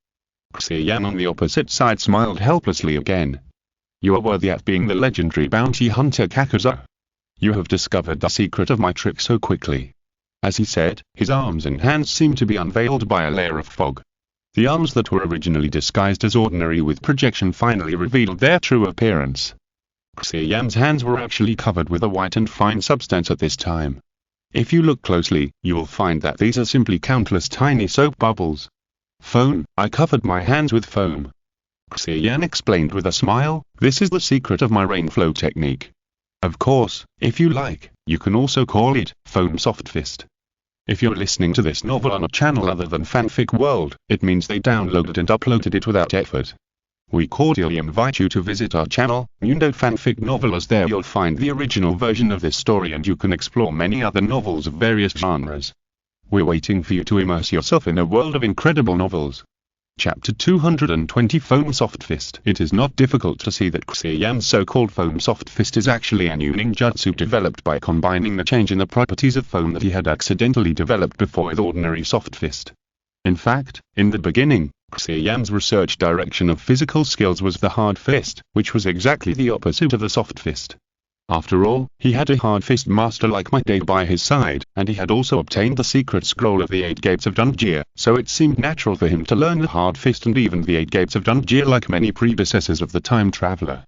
Xia Yan on the opposite side smiled helplessly again. You are worthy at being the legendary bounty hunter Kakuza. You have discovered the secret of my trick so quickly. As he said, his arms and hands seemed to be unveiled by a layer of fog. The arms that were originally disguised as ordinary with projection finally revealed their true appearance. Xia Yan's hands were actually covered with a white and fine substance at this time. If you look closely, you will find that these are simply countless tiny soap bubbles. Foam, I covered my hands with foam. Xia Yan explained with a smile, this is the secret of my rainflow technique. Of course, if you like, you can also call it, Foam Soft Fist. If you're listening to this novel on a channel other than Fanfic World, it means they downloaded and uploaded it without effort. We cordially invite you to visit our channel, Mundo Fanfic Novel, as there you'll find the original version of this story and you can explore many other novels of various genres. We're waiting for you to immerse yourself in a world of incredible novels. Chapter 220 Foam Soft Fist. It is not difficult to see that Xia Yan's so-called Foam Soft Fist is actually a new ninjutsu developed by combining the change in the properties of foam that he had accidentally developed before with ordinary soft fist. In fact, in the beginning, Xia Yan's research direction of physical skills was the hard fist, which was exactly the opposite of the soft fist. After all, he had a hard fist master like my day by his side, and he had also obtained the secret scroll of the 8 gates of Dunjia, so it seemed natural for him to learn the hard fist and even the 8 gates of Dunjia like many predecessors of the time traveler.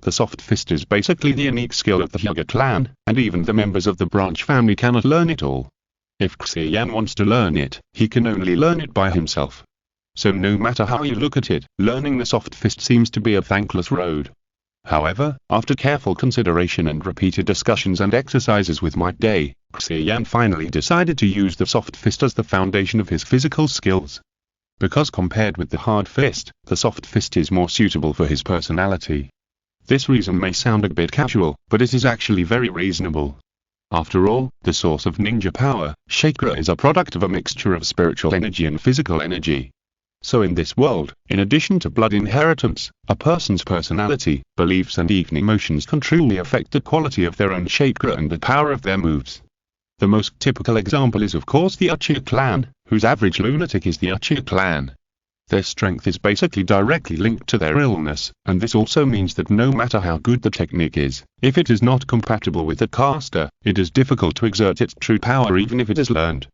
The soft fist is basically the unique skill of the Hyuga clan, and even the members of the branch family cannot learn it all. If Xia Yan wants to learn it, he can only learn it by himself. So no matter how you look at it, learning the soft fist seems to be a thankless road. However, after careful consideration and repeated discussions and exercises with Might Day, Xia Yan finally decided to use the soft fist as the foundation of his physical skills. Because compared with the hard fist, the soft fist is more suitable for his personality. This reason may sound a bit casual, but it is actually very reasonable. After all, the source of ninja power, chakra, is a product of a mixture of spiritual energy and physical energy. So in this world, in addition to blood inheritance, a person's personality, beliefs and even emotions can truly affect the quality of their own chakra and the power of their moves. The most typical example is of course the Uchiha clan, whose average lunatic is the Uchiha clan. Their strength is basically directly linked to their illness, and this also means that no matter how good the technique is, if it is not compatible with the caster, it is difficult to exert its true power even if it is learned.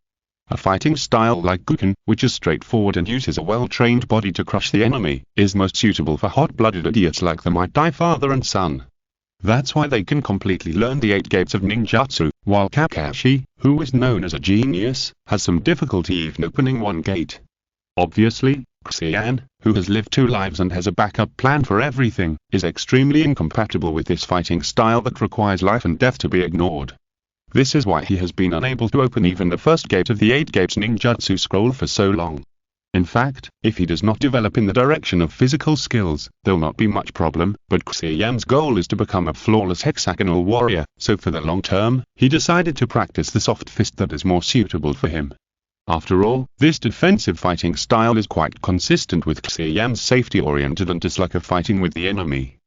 A fighting style like Guken, which is straightforward and uses a well-trained body to crush the enemy, is most suitable for hot-blooded idiots like the Might Day father and son. That's why they can completely learn the 8 gates of ninjutsu, while Kakashi, who is known as a genius, has some difficulty even opening one gate. Obviously, Xia Yan, who has lived 2 lives and has a backup plan for everything, is extremely incompatible with this fighting style that requires life and death to be ignored. This is why he has been unable to open even the first gate of the 8 gates ninjutsu scroll for so long. In fact, if he does not develop in the direction of physical skills, there'll not be much problem, but Xia Yan's goal is to become a flawless hexagonal warrior, so for the long term, he decided to practice the soft fist that is more suitable for him. After all, this defensive fighting style is quite consistent with Xia Yan's safety-oriented and dislike of fighting with the enemy.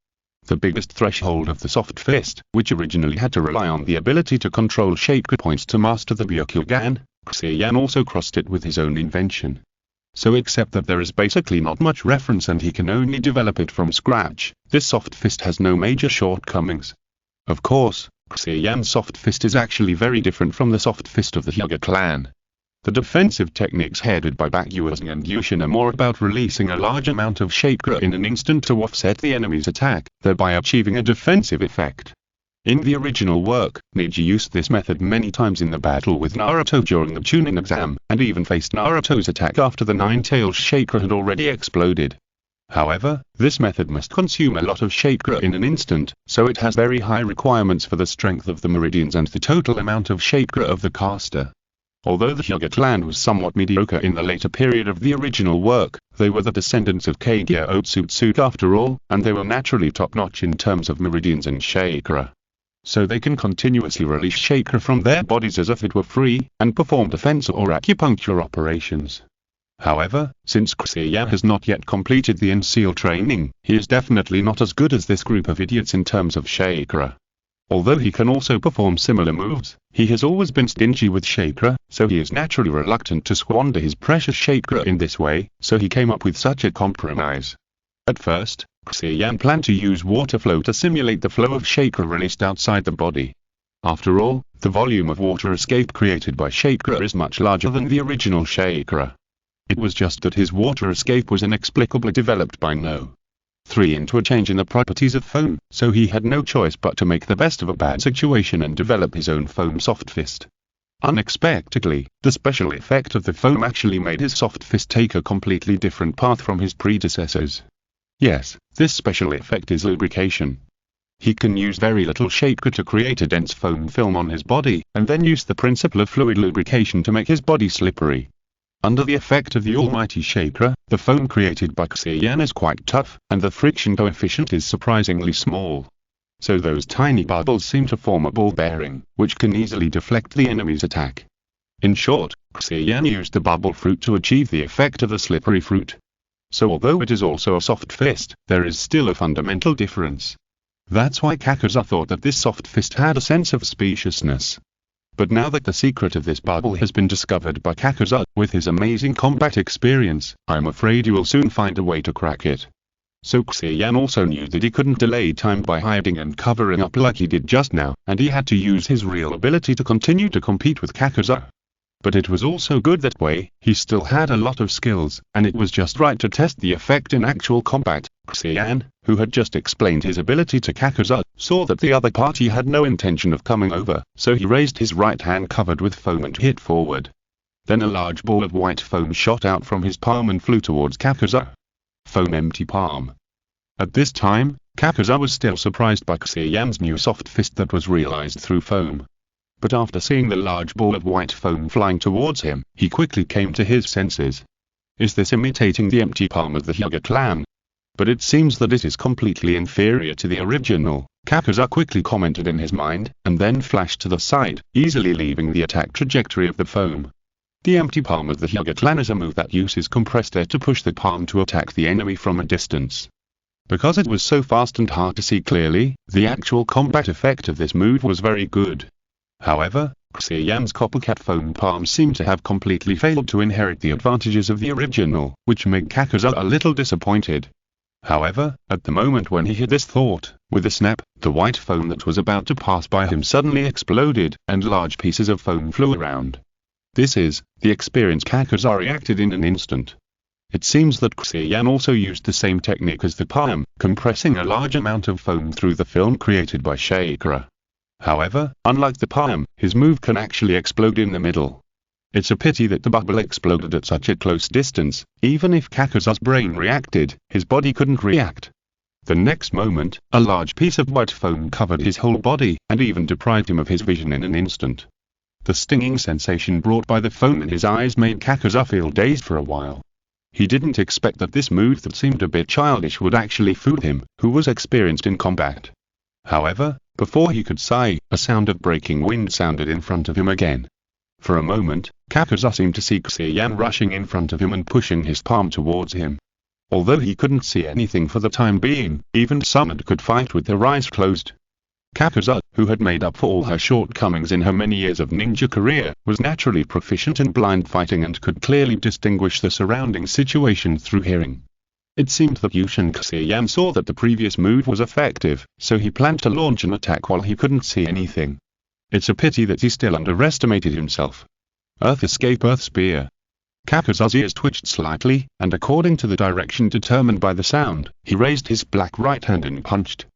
The biggest threshold of the soft fist, which originally had to rely on the ability to control chakra points to master the Byakugan, Xia Yan also crossed it with his own invention. So except that there is basically not much reference and he can only develop it from scratch, this soft fist has no major shortcomings. Of course, Xia Yan's soft fist is actually very different from the soft fist of the Hyuga clan. The defensive techniques headed by Bakuazan and Yushin are more about releasing a large amount of chakra in an instant to offset the enemy's attack, thereby achieving a defensive effect. In the original work, Neji used this method many times in the battle with Naruto during the Chunin exam, and even faced Naruto's attack after the Nine-Tails chakra had already exploded. However, this method must consume a lot of chakra in an instant, so it has very high requirements for the strength of the meridians and the total amount of chakra of the caster. Although the Hyuga clan was somewhat mediocre in the later period of the original work, they were the descendants of Kaguya Otsutsuki after all, and they were naturally top-notch in terms of meridians and chakra. So they can continuously release chakra from their bodies as if it were free, and perform defense or acupuncture operations. However, since Xia Yan has not yet completed the NSEAL training, he is definitely not as good as this group of idiots in terms of chakra. Although he can also perform similar moves, he has always been stingy with chakra, so he is naturally reluctant to squander his precious chakra in this way, so he came up with such a compromise. At first, Xia Yan planned to use water flow to simulate the flow of chakra released outside the body. After all, the volume of water escape created by chakra is much larger than the original chakra. It was just that his water escape was inexplicably developed by No. 3 into a change in the properties of foam, so he had no choice but to make the best of a bad situation and develop his own foam soft fist. Unexpectedly, the special effect of the foam actually made his soft fist take a completely different path from his predecessors. Yes, this special effect is lubrication. He can use very little chakra to create a dense foam film on his body, and then use the principle of fluid lubrication to make his body slippery. Under the effect of the almighty chakra, the foam created by Xia Yan is quite tough, and the friction coefficient is surprisingly small. So those tiny bubbles seem to form a ball bearing, which can easily deflect the enemy's attack. In short, Xia Yan used the bubble fruit to achieve the effect of the slippery fruit. So although it is also a soft fist, there is still a fundamental difference. That's why Kakuza thought that this soft fist had a sense of speciousness. But now that the secret of this bubble has been discovered by Kakuza, with his amazing combat experience, I'm afraid you will soon find a way to crack it. So Xia Yan also knew that he couldn't delay time by hiding and covering up like he did just now, and he had to use his real ability to continue to compete with Kakuza. But it was also good that way, he still had a lot of skills, and it was just right to test the effect in actual combat. Xia Yan, who had just explained his ability to Kakuza, saw that the other party had no intention of coming over, so he raised his right hand covered with foam and hit forward. Then a large ball of white foam shot out from his palm and flew towards Kakuza. Foam empty palm. At this time, Kakuza was still surprised by Xia Yan's new soft fist that was realized through foam. But after seeing the large ball of white foam flying towards him, he quickly came to his senses. Is this imitating the empty palm of the Hyuga clan? But it seems that it is completely inferior to the original, Kakuza quickly commented in his mind, and then flashed to the side, easily leaving the attack trajectory of the foam. The empty palm of the Hyuga clan is a move that uses compressed air to push the palm to attack the enemy from a distance. Because it was so fast and hard to see clearly, the actual combat effect of this move was very good. However, Xia Yan's copycat foam palm seemed to have completely failed to inherit the advantages of the original, which made Kakuza a little disappointed. However, at the moment when he had this thought, with a snap, the white foam that was about to pass by him suddenly exploded, and large pieces of foam flew around. This is, the experienced Kakuza reacted in an instant. It seems that Xia Yan also used the same technique as the palm, compressing a large amount of foam through the film created by chakra. However, unlike the palm, his move can actually explode in the middle. It's a pity that the bubble exploded at such a close distance. Even if Kakuza's brain reacted, his body couldn't react. The next moment, a large piece of white foam covered his whole body, and even deprived him of his vision in an instant. The stinging sensation brought by the foam in his eyes made Kakuza feel dazed for a while. He didn't expect that this move that seemed a bit childish would actually fool him, who was experienced in combat. However, before he could sigh, a sound of breaking wind sounded in front of him again. For a moment, Kakuza seemed to see Xia Yan rushing in front of him and pushing his palm towards him. Although he couldn't see anything for the time being, even Summoned could fight with their eyes closed. Kakuza, who had made up for all her shortcomings in her many years of ninja career, was naturally proficient in blind fighting and could clearly distinguish the surrounding situation through hearing. It seemed that Yushin Xia Yan saw that the previous move was effective, so he planned to launch an attack while he couldn't see anything. It's a pity that he still underestimated himself. Earth Escape Earth Spear. Kakuza's ears twitched slightly, and according to the direction determined by the sound, he raised his black right hand and punched.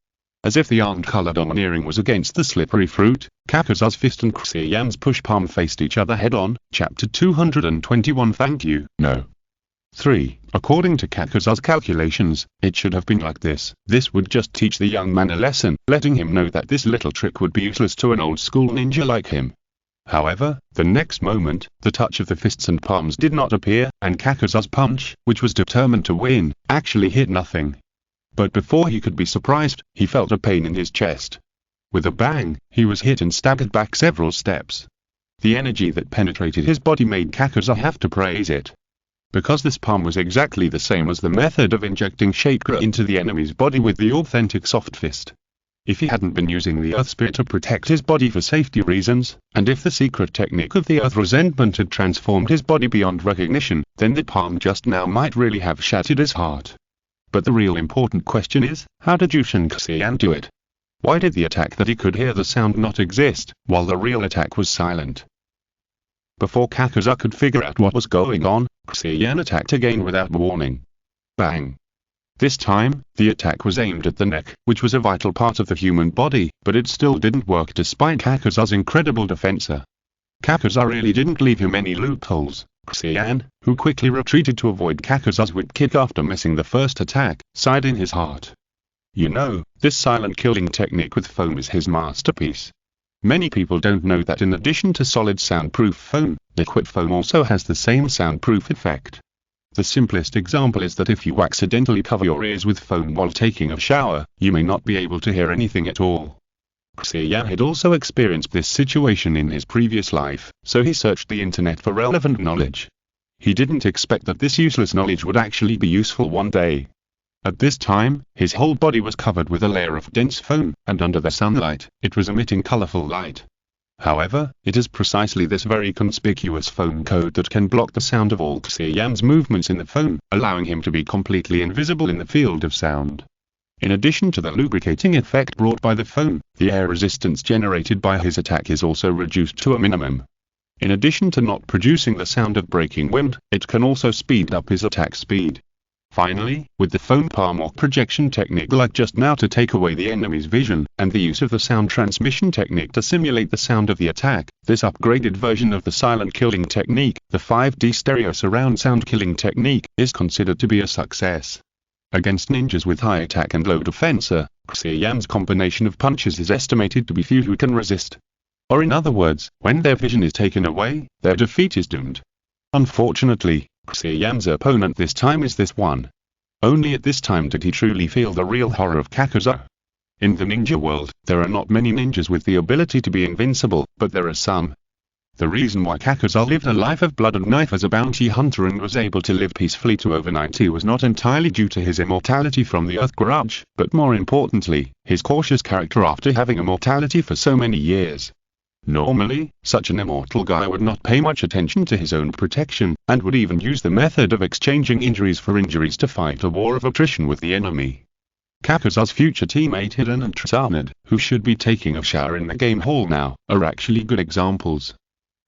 As if the yarn-colored domineering was against the slippery fruit, Kakuza's fist and Xia Yan's push palm faced each other head-on. Chapter 221. Thank you, No. 3. According to Kakuza's calculations, it should have been like this. This would just teach the young man a lesson, letting him know that this little trick would be useless to an old-school ninja like him. However, the next moment, the touch of the fists and palms did not appear, and Kakuza's punch, which was determined to win, actually hit nothing. But before he could be surprised, he felt a pain in his chest. With a bang, he was hit and staggered back several steps. The energy that penetrated his body made Kakuza have to praise it. Because this palm was exactly the same as the method of injecting chakra into the enemy's body with the authentic soft fist. If he hadn't been using the Earth Spear to protect his body for safety reasons, and if the secret technique of the Earth Resentment had transformed his body beyond recognition, then the palm just now might really have shattered his heart. But the real important question is, how did Xia Yan do it? Why did the attack that he could hear the sound not exist, while the real attack was silent? Before Kakuza could figure out what was going on, Xia Yan attacked again without warning. Bang! This time, the attack was aimed at the neck, which was a vital part of the human body, but it still didn't work despite Kakuza's incredible defense. Kakuza really didn't leave him any loopholes. Xia Yan, who quickly retreated to avoid Kakuza's whip kick after missing the first attack, sighed in his heart. You know, this silent killing technique with foam is his masterpiece. Many people don't know that in addition to solid soundproof foam, liquid foam also has the same soundproof effect. The simplest example is that if you accidentally cover your ears with foam while taking a shower, you may not be able to hear anything at all. Xia Yan had also experienced this situation in his previous life, so he searched the internet for relevant knowledge. He didn't expect that this useless knowledge would actually be useful one day. At this time, his whole body was covered with a layer of dense foam, and under the sunlight, it was emitting colorful light. However, it is precisely this very conspicuous foam coat that can block the sound of all Xia Yan's movements in the foam, allowing him to be completely invisible in the field of sound. In addition to the lubricating effect brought by the foam, the air resistance generated by his attack is also reduced to a minimum. In addition to not producing the sound of breaking wind, it can also speed up his attack speed. Finally, with the foam palm or projection technique like just now to take away the enemy's vision, and the use of the sound transmission technique to simulate the sound of the attack, this upgraded version of the silent killing technique, the 5D stereo surround sound killing technique, is considered to be a success. Against ninjas with high attack and low defense, Xia Yan's combination of punches is estimated to be few who can resist. Or in other words, when their vision is taken away, their defeat is doomed. Unfortunately, Xia Yan's opponent this time is this one. Only at this time did he truly feel the real horror of Kakuza. In the ninja world, there are not many ninjas with the ability to be invincible, but there are some. The reason why Kakuza lived a life of blood and knife as a bounty hunter and was able to live peacefully to over 90 was not entirely due to his immortality from the Earth Grudge, but more importantly, his cautious character after having immortality for so many years. Normally, such an immortal guy would not pay much attention to his own protection, and would even use the method of exchanging injuries for injuries to fight a war of attrition with the enemy. Kakuza's future teammate Hiden and Trasanad, who should be taking a shower in the game hall now, are actually good examples.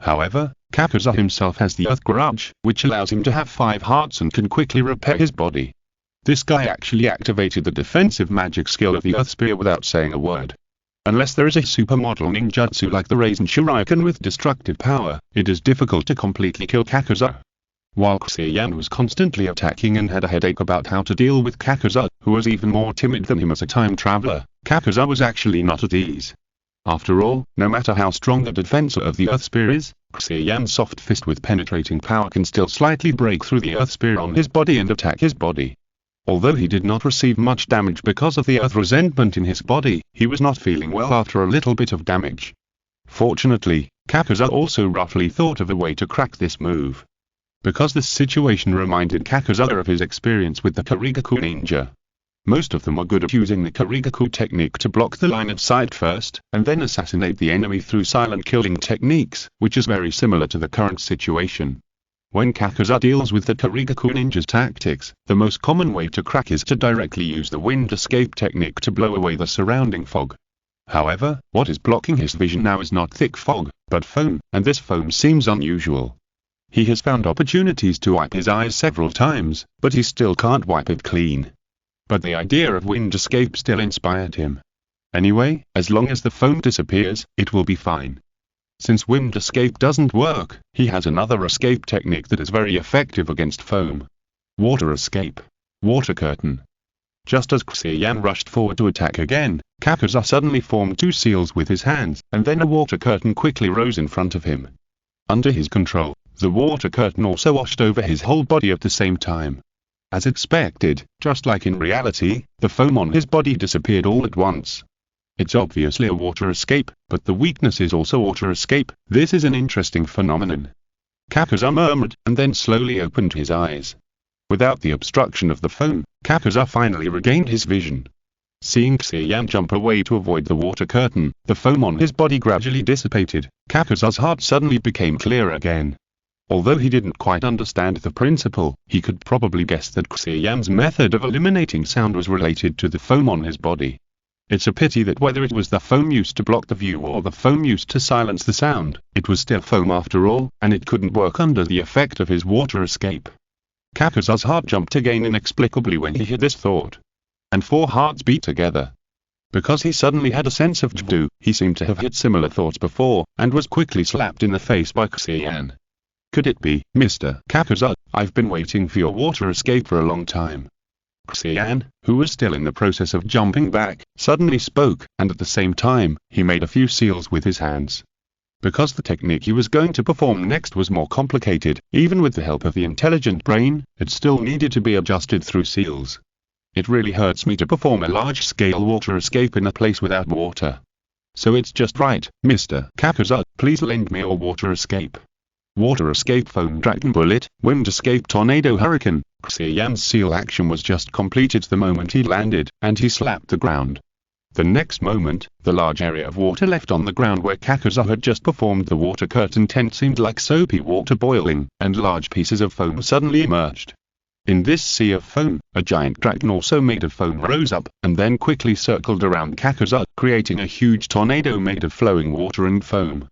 However, Kakuza himself has the Earth Grudge, which allows him to have 5 hearts and can quickly repair his body. This guy actually activated the defensive magic skill of the Earth Spear without saying a word. Unless there is a supermodel ninjutsu like the Raisin Shuriken with destructive power, it is difficult to completely kill Kakuza. While Xia Yan was constantly attacking and had a headache about how to deal with Kakuza, who was even more timid than him as a time traveler, Kakuza was actually not at ease. After all, no matter how strong the defensor of the Earth Spear is, Xia Yan's soft fist with penetrating power can still slightly break through the Earth Spear on his body and attack his body. Although he did not receive much damage because of the Earth Resentment in his body, he was not feeling well after a little bit of damage. Fortunately, Kakuza also roughly thought of a way to crack this move. Because this situation reminded Kakuza of his experience with the Karigaku ninja. Most of them were good at using the Karigaku technique to block the line of sight first, and then assassinate the enemy through silent killing techniques, which is very similar to the current situation. When Kakuza deals with the Karigaku ninja's tactics, the most common way to crack is to directly use the wind escape technique to blow away the surrounding fog. However, what is blocking his vision now is not thick fog, but foam, and this foam seems unusual. He has found opportunities to wipe his eyes several times, but he still can't wipe it clean. But the idea of wind escape still inspired him. Anyway, as long as the foam disappears, it will be fine. Since wind escape doesn't work, he has another escape technique that is very effective against foam. Water escape. Water curtain. Just as Xia Yan rushed forward to attack again, Kakuza suddenly formed 2 seals with his hands, and then a water curtain quickly rose in front of him. Under his control, the water curtain also washed over his whole body at the same time. As expected, just like in reality, the foam on his body disappeared all at once. It's obviously a water escape, but the weakness is also water escape. This is an interesting phenomenon. Kakuza murmured, and then slowly opened his eyes. Without the obstruction of the foam, Kakuza finally regained his vision. Seeing Xia Yan jump away to avoid the water curtain, the foam on his body gradually dissipated. Kakuza's heart suddenly became clear again. Although he didn't quite understand the principle, he could probably guess that Xia Yan's method of eliminating sound was related to the foam on his body. It's a pity that whether it was the foam used to block the view or the foam used to silence the sound, it was still foam after all, and it couldn't work under the effect of his water escape. Kakuza's heart jumped again inexplicably when he had this thought. And 4 hearts beat together. Because he suddenly had a sense of deja vu, he seemed to have had similar thoughts before, and was quickly slapped in the face by Xia Yan. Could it be, Mr. Kakuza? I've been waiting for your water escape for a long time. Xia Yan, who was still in the process of jumping back, suddenly spoke, and at the same time, he made a few seals with his hands. Because the technique he was going to perform next was more complicated, even with the help of the intelligent brain, it still needed to be adjusted through seals. It really hurts me to perform a large-scale water escape in a place without water. So it's just right, Mr. Kakuza, please lend me your water escape. Water escape foam dragon bullet, wind escape tornado hurricane. Xia Yan's seal action was just completed the moment he landed, and he slapped the ground. The next moment, the large area of water left on the ground where Kakuza had just performed the water curtain tent seemed like soapy water boiling, and large pieces of foam suddenly emerged. In this sea of foam, a giant dragon also made of foam rose up, and then quickly circled around Kakuza, creating a huge tornado made of flowing water and foam.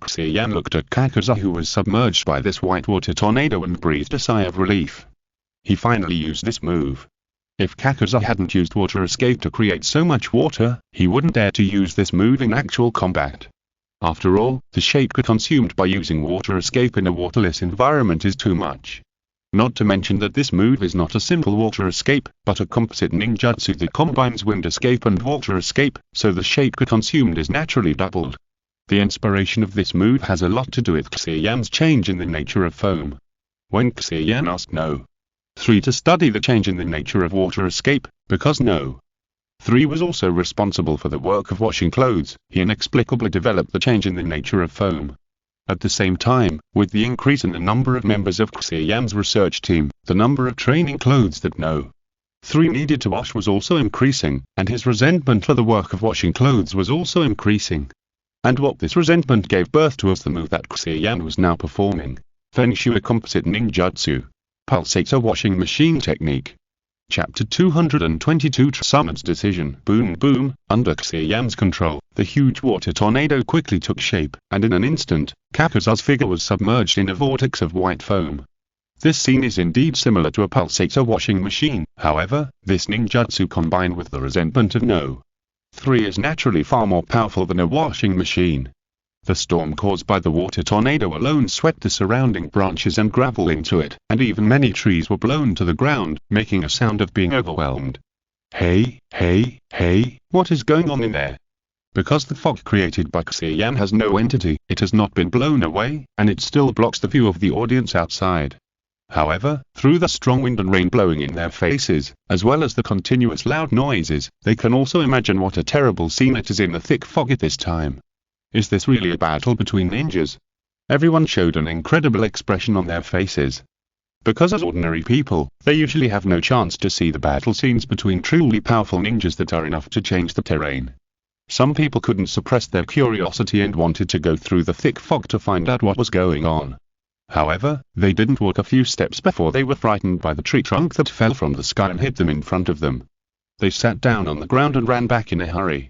Xia Yan looked at Kakuza, who was submerged by this white water tornado, and breathed a sigh of relief. He finally used this move. If Kakuza hadn't used water escape to create so much water, he wouldn't dare to use this move in actual combat. After all, the chakra consumed by using water escape in a waterless environment is too much. Not to mention that this move is not a simple water escape, but a composite ninjutsu that combines wind escape and water escape, so the chakra consumed is naturally doubled. The inspiration of this move has a lot to do with Xia Yan's change in the nature of foam. When Xia Yan asked No. 3 to study the change in the nature of water escape, because No. 3 was also responsible for the work of washing clothes, he inexplicably developed the change in the nature of foam. At the same time, with the increase in the number of members of Xia Yan's research team, the number of training clothes that No. 3 needed to wash was also increasing, and his resentment for the work of washing clothes was also increasing. And what this resentment gave birth to was the move that Xia Yan was now performing. Fuinjutsu Composite Ninjutsu. Pulsator Washing Machine Technique. Chapter 222 Summon's Decision. Boom boom, under Xia Yan's control, the huge water tornado quickly took shape, and in an instant, Kakuza's figure was submerged in a vortex of white foam. This scene is indeed similar to a pulsator washing machine, however, this ninjutsu combined with the resentment of No. 3 is naturally far more powerful than a washing machine. The storm caused by the water tornado alone swept the surrounding branches and gravel into it, and even many trees were blown to the ground, making a sound of being overwhelmed. Hey, what is going on in there? Because the fog created by Xia Yan has no entity, it has not been blown away, and it still blocks the view of the audience outside. However, through the strong wind and rain blowing in their faces, as well as the continuous loud noises, they can also imagine what a terrible scene it is in the thick fog at this time. Is this really a battle between ninjas? Everyone showed an incredible expression on their faces. Because as ordinary people, they usually have no chance to see the battle scenes between truly powerful ninjas that are enough to change the terrain. Some people couldn't suppress their curiosity and wanted to go through the thick fog to find out what was going on. However, they didn't walk a few steps before they were frightened by the tree trunk that fell from the sky and hit them in front of them. They sat down on the ground and ran back in a hurry.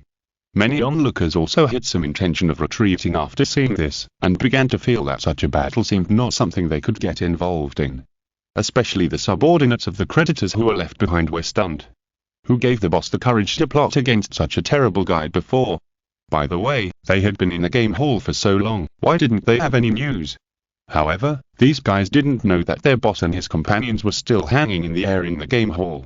Many onlookers also had some intention of retreating after seeing this, and began to feel that such a battle seemed not something they could get involved in. Especially the subordinates of the creditors who were left behind were stunned. Who gave the boss the courage to plot against such a terrible guide before? By the way, they had been in the game hall for so long, why didn't they have any news? However, these guys didn't know that their boss and his companions were still hanging in the air in the game hall.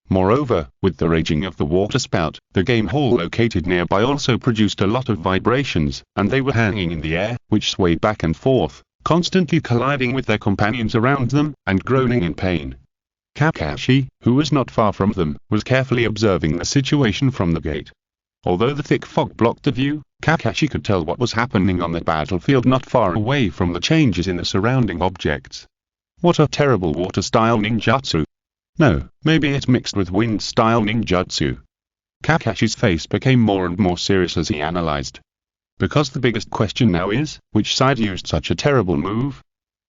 Moreover, with the raging of the water spout, the game hall located nearby also produced a lot of vibrations, and they were hanging in the air, which swayed back and forth, constantly colliding with their companions around them, and groaning in pain. Kakashi, who was not far from them, was carefully observing the situation from the gate. Although the thick fog blocked the view, Kakashi could tell what was happening on the battlefield not far away from the changes in the surrounding objects. What a terrible water-style ninjutsu. No, maybe it's mixed with wind-style ninjutsu. Kakashi's face became more and more serious as he analyzed. Because the biggest question now is, which side used such a terrible move?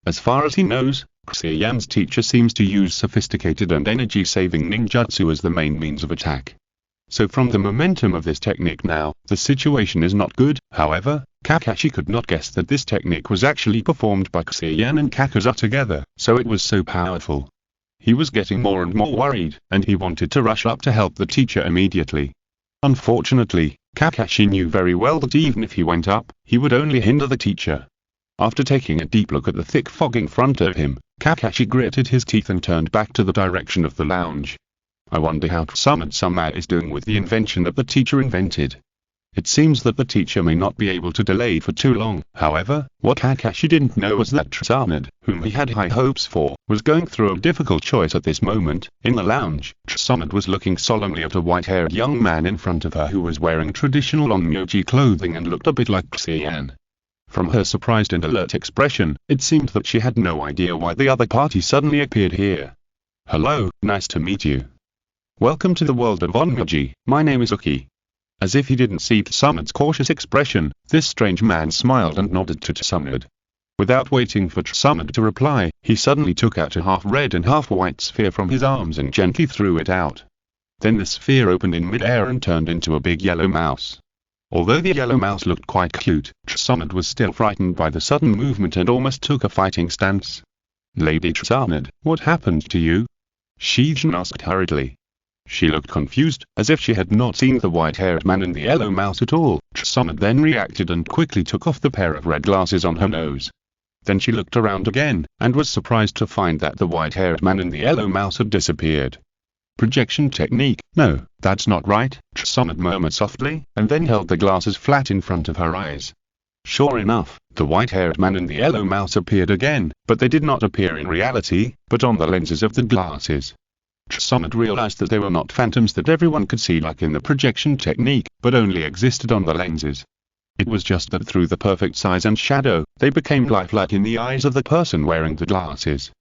As far as he knows, Xia Yan's teacher seems to use sophisticated and energy-saving ninjutsu as the main means of attack. So from the momentum of this technique now, the situation is not good. However, Kakashi could not guess that this technique was actually performed by Xia Yan and Kakuza together, so it was so powerful. He was getting more and more worried, and he wanted to rush up to help the teacher immediately. Unfortunately, Kakashi knew very well that even if he went up, he would only hinder the teacher. After taking a deep look at the thick fog in front of him, Kakashi gritted his teeth and turned back to the direction of the lounge. I wonder how Sama is doing with the invention that the teacher invented. It seems that the teacher may not be able to delay for too long. However, what Kakashi didn't know was that Sama, whom he had high hopes for, was going through a difficult choice at this moment. In the lounge, Sama was looking solemnly at a white-haired young man in front of her who was wearing traditional onmyoji clothing and looked a bit like Xia Yan. From her surprised and alert expression, it seemed that she had no idea why the other party suddenly appeared here. Hello, nice to meet you. Welcome to the world of onmyoji, my name is Uki. As if he didn't see Sama's cautious expression, this strange man smiled and nodded to Sama. Without waiting for Sama to reply, he suddenly took out a half-red and half-white sphere from his arms and gently threw it out. Then the sphere opened in mid-air and turned into a big yellow mouse. Although the yellow mouse looked quite cute, Sama was still frightened by the sudden movement and almost took a fighting stance. Lady Sama, what happened to you? Xia Yan asked hurriedly. She looked confused, as if she had not seen the white-haired man and the yellow mouse at all. Sama then reacted and quickly took off the pair of red glasses on her nose. Then she looked around again, and was surprised to find that the white-haired man and the yellow mouse had disappeared. Projection technique? No, that's not right, Sama murmured softly, and then held the glasses flat in front of her eyes. Sure enough, the white-haired man and the yellow mouse appeared again, but they did not appear in reality, but on the lenses of the glasses. Sama realized that they were not phantoms that everyone could see like in the projection technique, but only existed on the lenses. It was just that through the perfect size and shadow, they became lifelike in the eyes of the person wearing the glasses.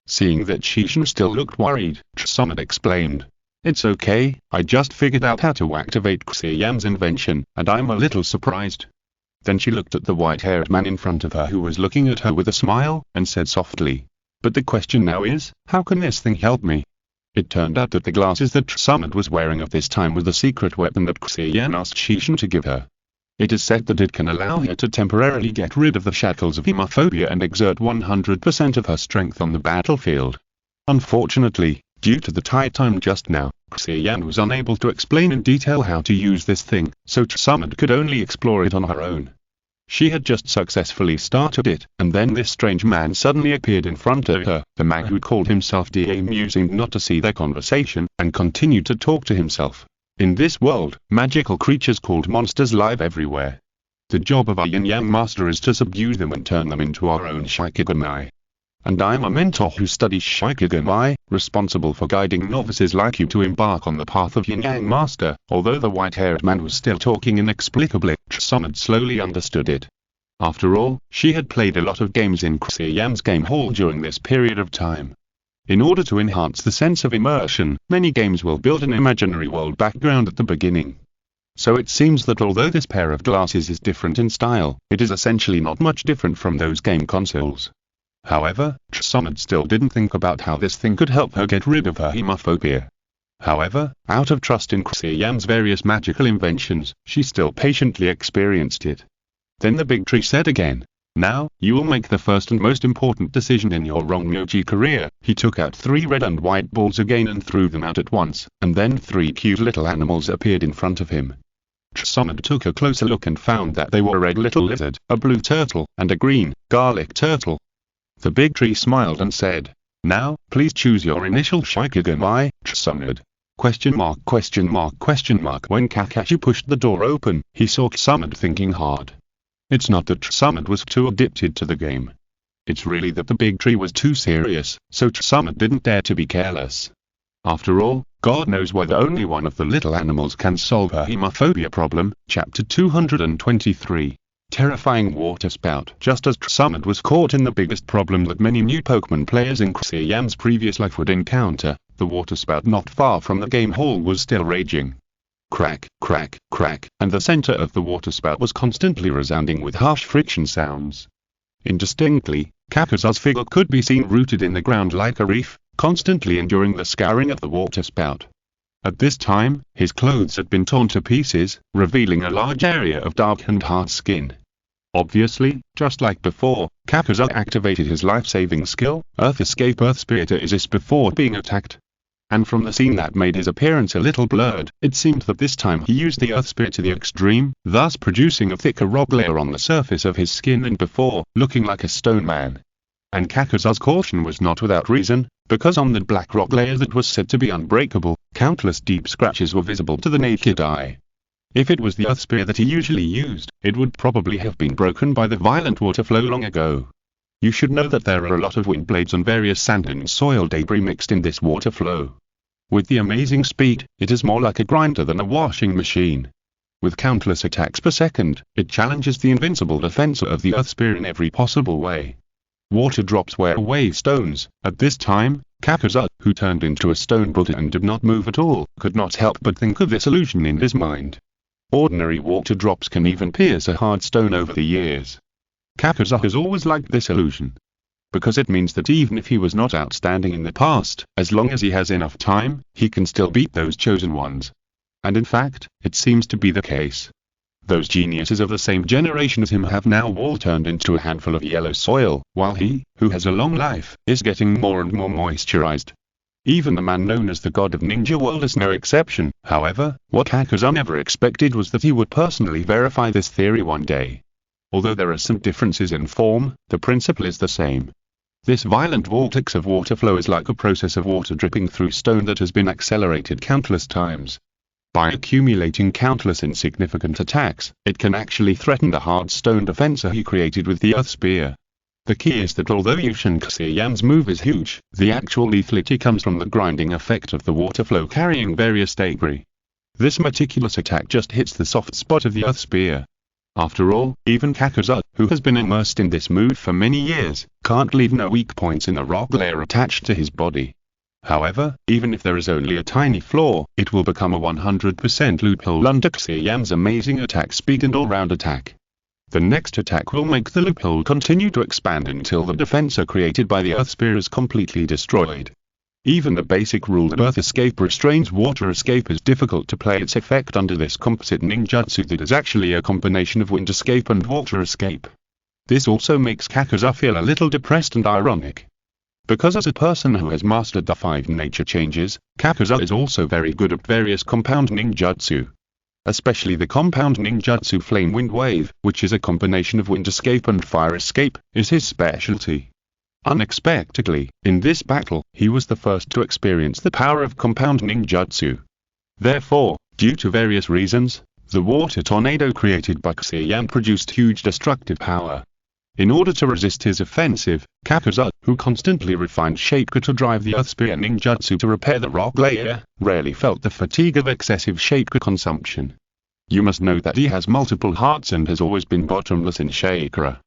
Seeing that Xia Yan still looked worried, Sama explained. It's okay, I just figured out how to activate Xia Yan's invention, and I'm a little surprised. Then she looked at the white-haired man in front of her who was looking at her with a smile, and said softly. But the question now is, how can this thing help me? It turned out that the glasses that Sama was wearing at this time were the secret weapon that Xia Yan asked Xia Yan to give her. It is said that it can allow her to temporarily get rid of the shackles of hemophobia and exert 100% of her strength on the battlefield. Unfortunately, due to the tight time just now, Xia Yan was unable to explain in detail how to use this thing, so Sama could only explore it on her own. She had just successfully started it, and then this strange man suddenly appeared in front of her. The man who called himself Daimyo seemed not to see their conversation, and continued to talk to himself. In this world, magical creatures called monsters live everywhere. The job of a yin-yang master is to subdue them and turn them into our own Shikigami. And I'm a mentor who studies Shikigami, responsible for guiding novices like you to embark on the path of yin-yang master. Although the white-haired man was still talking inexplicably, Sama slowly understood it. After all, she had played a lot of games in Xia Yan's game hall during this period of time. In order to enhance the sense of immersion, many games will build an imaginary world background at the beginning. So it seems that although this pair of glasses is different in style, it is essentially not much different from those game consoles. However, Sama still didn't think about how this thing could help her get rid of her hemophobia. However, out of trust in Xia Yan's various magical inventions, she still patiently experienced it. Then the big tree said again, "Now, you will make the first and most important decision in your onmyoji career." He took out 3 red and white balls again and threw them out at once, and then 3 cute little animals appeared in front of him. Sama took a closer look and found that they were a red little lizard, a blue turtle, and a green, garlic turtle. The big tree smiled and said, "Now, please choose your initial Shikigami, Sama." Question mark, question mark, question mark. When Kakashi pushed the door open, he saw Sama thinking hard. It's not that Sama was too addicted to the game. It's really that the big tree was too serious, so Sama didn't dare to be careless. After all, God knows whether only one of the little animals can solve her hemophobia problem. Chapter 223. Terrifying water spout. Just as Summit was caught in the biggest problem that many new Pokemon players in Xia Yan's previous life would encounter, the water spout not far from the game hall was still raging. Crack, crack, crack, and the center of the water spout was constantly resounding with harsh friction sounds. Indistinctly, Kakuza's figure could be seen rooted in the ground like a reef, constantly enduring the scouring of the water spout. At this time, his clothes had been torn to pieces, revealing a large area of dark and hard skin. Obviously, just like before, Kakuza activated his life-saving skill, Earth Escape Earth Spirit Assist before being attacked. And from the scene that made his appearance a little blurred, it seemed that this time he used the Earth Spirit to the extreme, thus producing a thicker rock layer on the surface of his skin than before, looking like a stone man. And Kakuza's caution was not without reason, because on the black rock layer that was said to be unbreakable, countless deep scratches were visible to the naked eye. If it was the Earth Spear that he usually used, it would probably have been broken by the violent water flow long ago. You should know that there are a lot of wind blades and various sand and soil debris mixed in this water flow. With the amazing speed, it is more like a grinder than a washing machine. With countless attacks per second, it challenges the invincible defense of the Earth Spear in every possible way. Water drops wear away stones. At this time, Kakuza, who turned into a stone Buddha and did not move at all, could not help but think of this illusion in his mind. Ordinary water drops can even pierce a hard stone over the years. Kakuza has always liked this illusion, because it means that even if he was not outstanding in the past, as long as he has enough time, he can still beat those chosen ones. And in fact, it seems to be the case. Those geniuses of the same generation as him have now all turned into a handful of yellow soil, while he, who has a long life, is getting more and more moisturized. Even the man known as the god of Ninja World is no exception. However, what Kakuza never expected was that he would personally verify this theory one day. Although there are some differences in form, the principle is the same. This violent vortex of water flow is like a process of water dripping through stone that has been accelerated countless times. By accumulating countless insignificant attacks, it can actually threaten the hard stone defense he created with the Earth Spear. The key is that although Yushin Xia Yan's move is huge, the actual lethality comes from the grinding effect of the water flow carrying various debris. This meticulous attack just hits the soft spot of the Earth Spear. After all, even Kakuza, who has been immersed in this mood for many years, can't leave no weak points in the rock layer attached to his body. However, even if there is only a tiny flaw, it will become a 100% loophole under Xia Yan's amazing attack speed and all-round attack. The next attack will make the loophole continue to expand until the defense created by the Earth Spear is completely destroyed. Even the basic rule that Earth Escape restrains Water Escape is difficult to play its effect under this composite ninjutsu that is actually a combination of Wind Escape and Water Escape. This also makes Kakuza feel a little depressed and ironic. Because as a person who has mastered the 5 nature changes, Kakuza is also very good at various compound ninjutsu. Especially the compound ninjutsu Flame Wind Wave, which is a combination of Wind Escape and Fire Escape, is his specialty. Unexpectedly, in this battle, he was the first to experience the power of compound ninjutsu. Therefore, due to various reasons, the water tornado created by Xia Yan produced huge destructive power. In order to resist his offensive, Kakuza, who constantly refined Shaper to drive the Earth Spear ninjutsu to repair the rock layer, rarely felt the fatigue of excessive Shaper consumption. You must know that he has multiple hearts and has always been bottomless in chakra.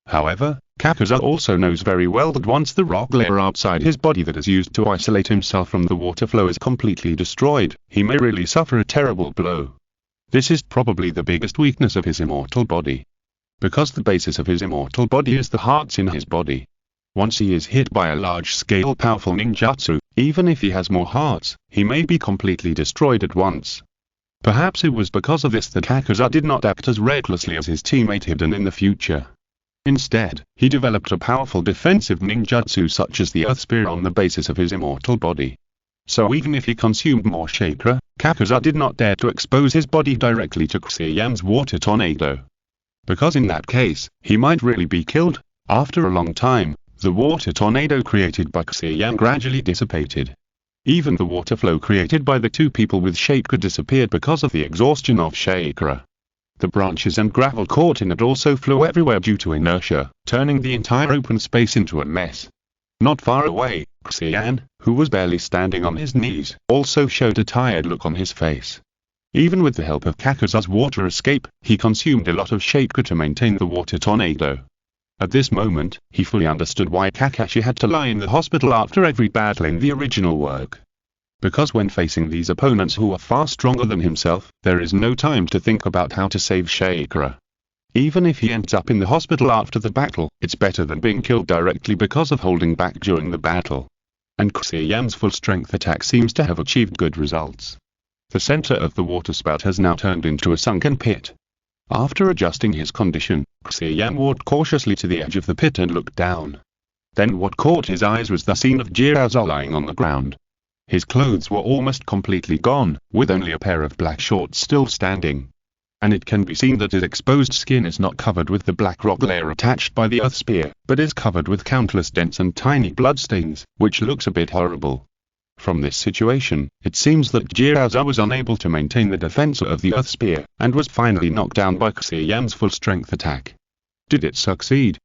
However, Kakuza also knows very well that once the rock layer outside his body that is used to isolate himself from the water flow is completely destroyed, he may really suffer a terrible blow. This is probably the biggest weakness of his immortal body. Because the basis of his immortal body is the hearts in his body. Once he is hit by a large-scale powerful ninjutsu, even if he has more hearts, he may be completely destroyed at once. Perhaps it was because of this that Kakuza did not act as recklessly as his teammate had done in the future. Instead, he developed a powerful defensive ninjutsu such as the Earth Spear on the basis of his immortal body. So even if he consumed more chakra, Kakuza did not dare to expose his body directly to Xia Yan's water tornado. Because in that case, he might really be killed. After a long time, the water tornado created by Xia Yan gradually dissipated. Even the water flow created by the 2 people with chakra disappeared because of the exhaustion of chakra. The branches and gravel caught in it also flew everywhere due to inertia, turning the entire open space into a mess. Not far away, Xia Yan, who was barely standing on his knees, also showed a tired look on his face. Even with the help of Kakuza's water escape, he consumed a lot of chakra to maintain the water tornado. At this moment, he fully understood why Kakashi had to lie in the hospital after every battle in the original work. Because when facing these opponents who are far stronger than himself, there is no time to think about how to save chakra. Even if he ends up in the hospital after the battle, it's better than being killed directly because of holding back during the battle. And Xia Yan's full strength attack seems to have achieved good results. The center of the water spout has now turned into a sunken pit. After adjusting his condition, Xia Yan walked cautiously to the edge of the pit and looked down. Then what caught his eyes was the scene of Jiaozu lying on the ground. His clothes were almost completely gone, with only a pair of black shorts still standing. And it can be seen that his exposed skin is not covered with the black rock layer attached by the earth spear, but is covered with countless dents and tiny bloodstains, which looks a bit horrible. From this situation, it seems that Jiaozu was unable to maintain the defense of the earth spear, and was finally knocked down by Xia Yan's full strength attack. Did it succeed?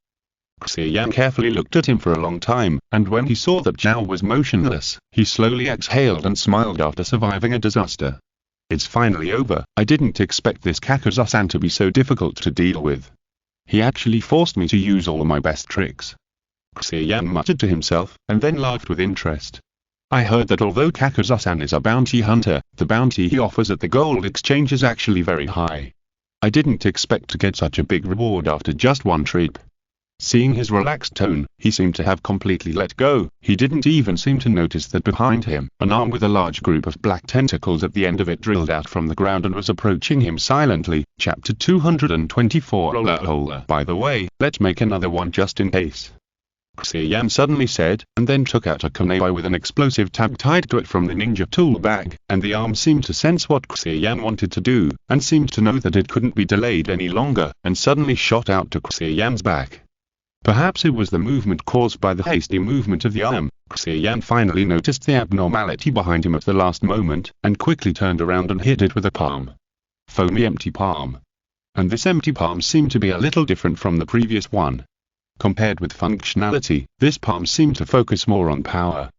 Xia Yan carefully looked at him for a long time, and when he saw that Zhao was motionless, he slowly exhaled and smiled after surviving a disaster. It's finally over. I didn't expect this Kakuza-san to be so difficult to deal with. He actually forced me to use all of my best tricks. Xia Yan muttered to himself, and then laughed with interest. I heard that although Kakuza-san is a bounty hunter, the bounty he offers at the gold exchange is actually very high. I didn't expect to get such a big reward after just one trip. Seeing his relaxed tone, he seemed to have completely let go. He didn't even seem to notice that behind him, an arm with a large group of black tentacles at the end of it drilled out from the ground and was approaching him silently. Chapter 224. By the way, let's make another one just in case. Xia Yan suddenly said, and then took out a kunai with an explosive tag tied to it from the ninja tool bag, and the arm seemed to sense what Xia Yan wanted to do, and seemed to know that it couldn't be delayed any longer, and suddenly shot out to Xia Yan's back. Perhaps it was the movement caused by the hasty movement of the arm. Xia Yan finally noticed the abnormality behind him at the last moment, and quickly turned around and hit it with a palm. Foamy empty palm. And this empty palm seemed to be a little different from the previous one. Compared with functionality, this palm seemed to focus more on power.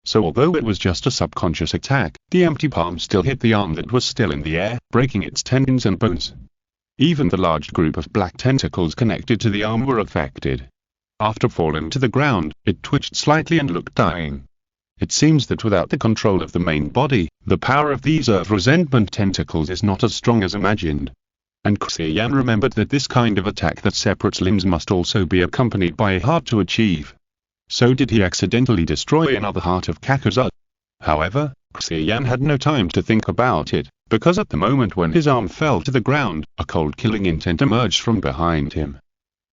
So although it was just a subconscious attack, the empty palm still hit the arm that was still in the air, breaking its tendons and bones. Even the large group of black tentacles connected to the arm were affected. After falling to the ground, it twitched slightly and looked dying. It seems that without the control of the main body, the power of these earth resentment tentacles is not as strong as imagined. And Xia Yan remembered that this kind of attack that separates limbs must also be accompanied by a heart to achieve. So did he accidentally destroy another heart of Kakuza? However, Xia Yan had no time to think about it, because at the moment when his arm fell to the ground, a cold killing intent emerged from behind him.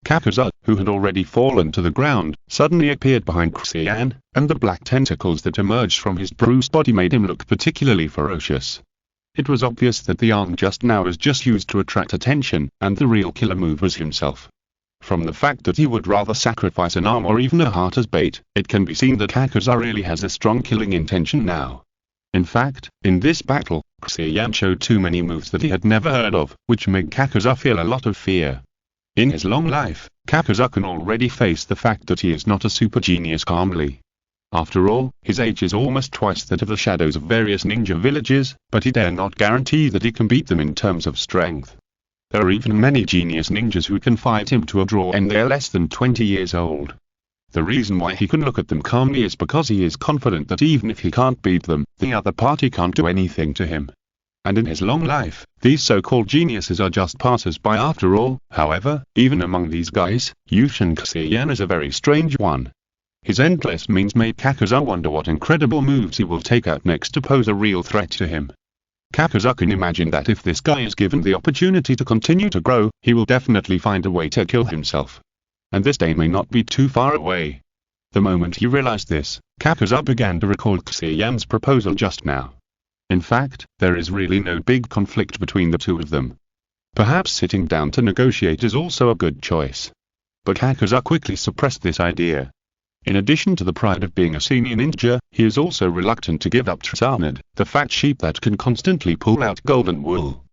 Kakuza, who had already fallen to the ground, suddenly appeared behind Xia Yan, and the black tentacles that emerged from his bruised body made him look particularly ferocious. It was obvious that the arm just now was just used to attract attention, and the real killer move was himself. From the fact that he would rather sacrifice an arm or even a heart as bait, it can be seen that Kakuza really has a strong killing intention now. In fact, in this battle, Xia Yan showed too many moves that he had never heard of, which made Kakuza feel a lot of fear. In his long life, Kakuza can already face the fact that he is not a super genius calmly. After all, his age is almost twice that of the shadows of various ninja villages, but he dare not guarantee that he can beat them in terms of strength. There are even many genius ninjas who can fight him to a draw and they are less than 20 years old. The reason why he can look at them calmly is because he is confident that even if he can't beat them, the other party can't do anything to him. And in his long life, these so-called geniuses are just passers-by after all. However, even among these guys, Yushin Xia Yan is a very strange one. His endless means made Kakuza wonder what incredible moves he will take out next to pose a real threat to him. Kakuza can imagine that if this guy is given the opportunity to continue to grow, he will definitely find a way to kill himself. And this day may not be too far away. The moment he realized this, Kakuza began to recall Xia Yan's proposal just now. In fact, there is really no big conflict between the two of them. Perhaps sitting down to negotiate is also a good choice. But Kakuza quickly suppressed this idea. In addition to the pride of being a senior ninja, he is also reluctant to give up Trizanid, the fat sheep that can constantly pull out golden wool.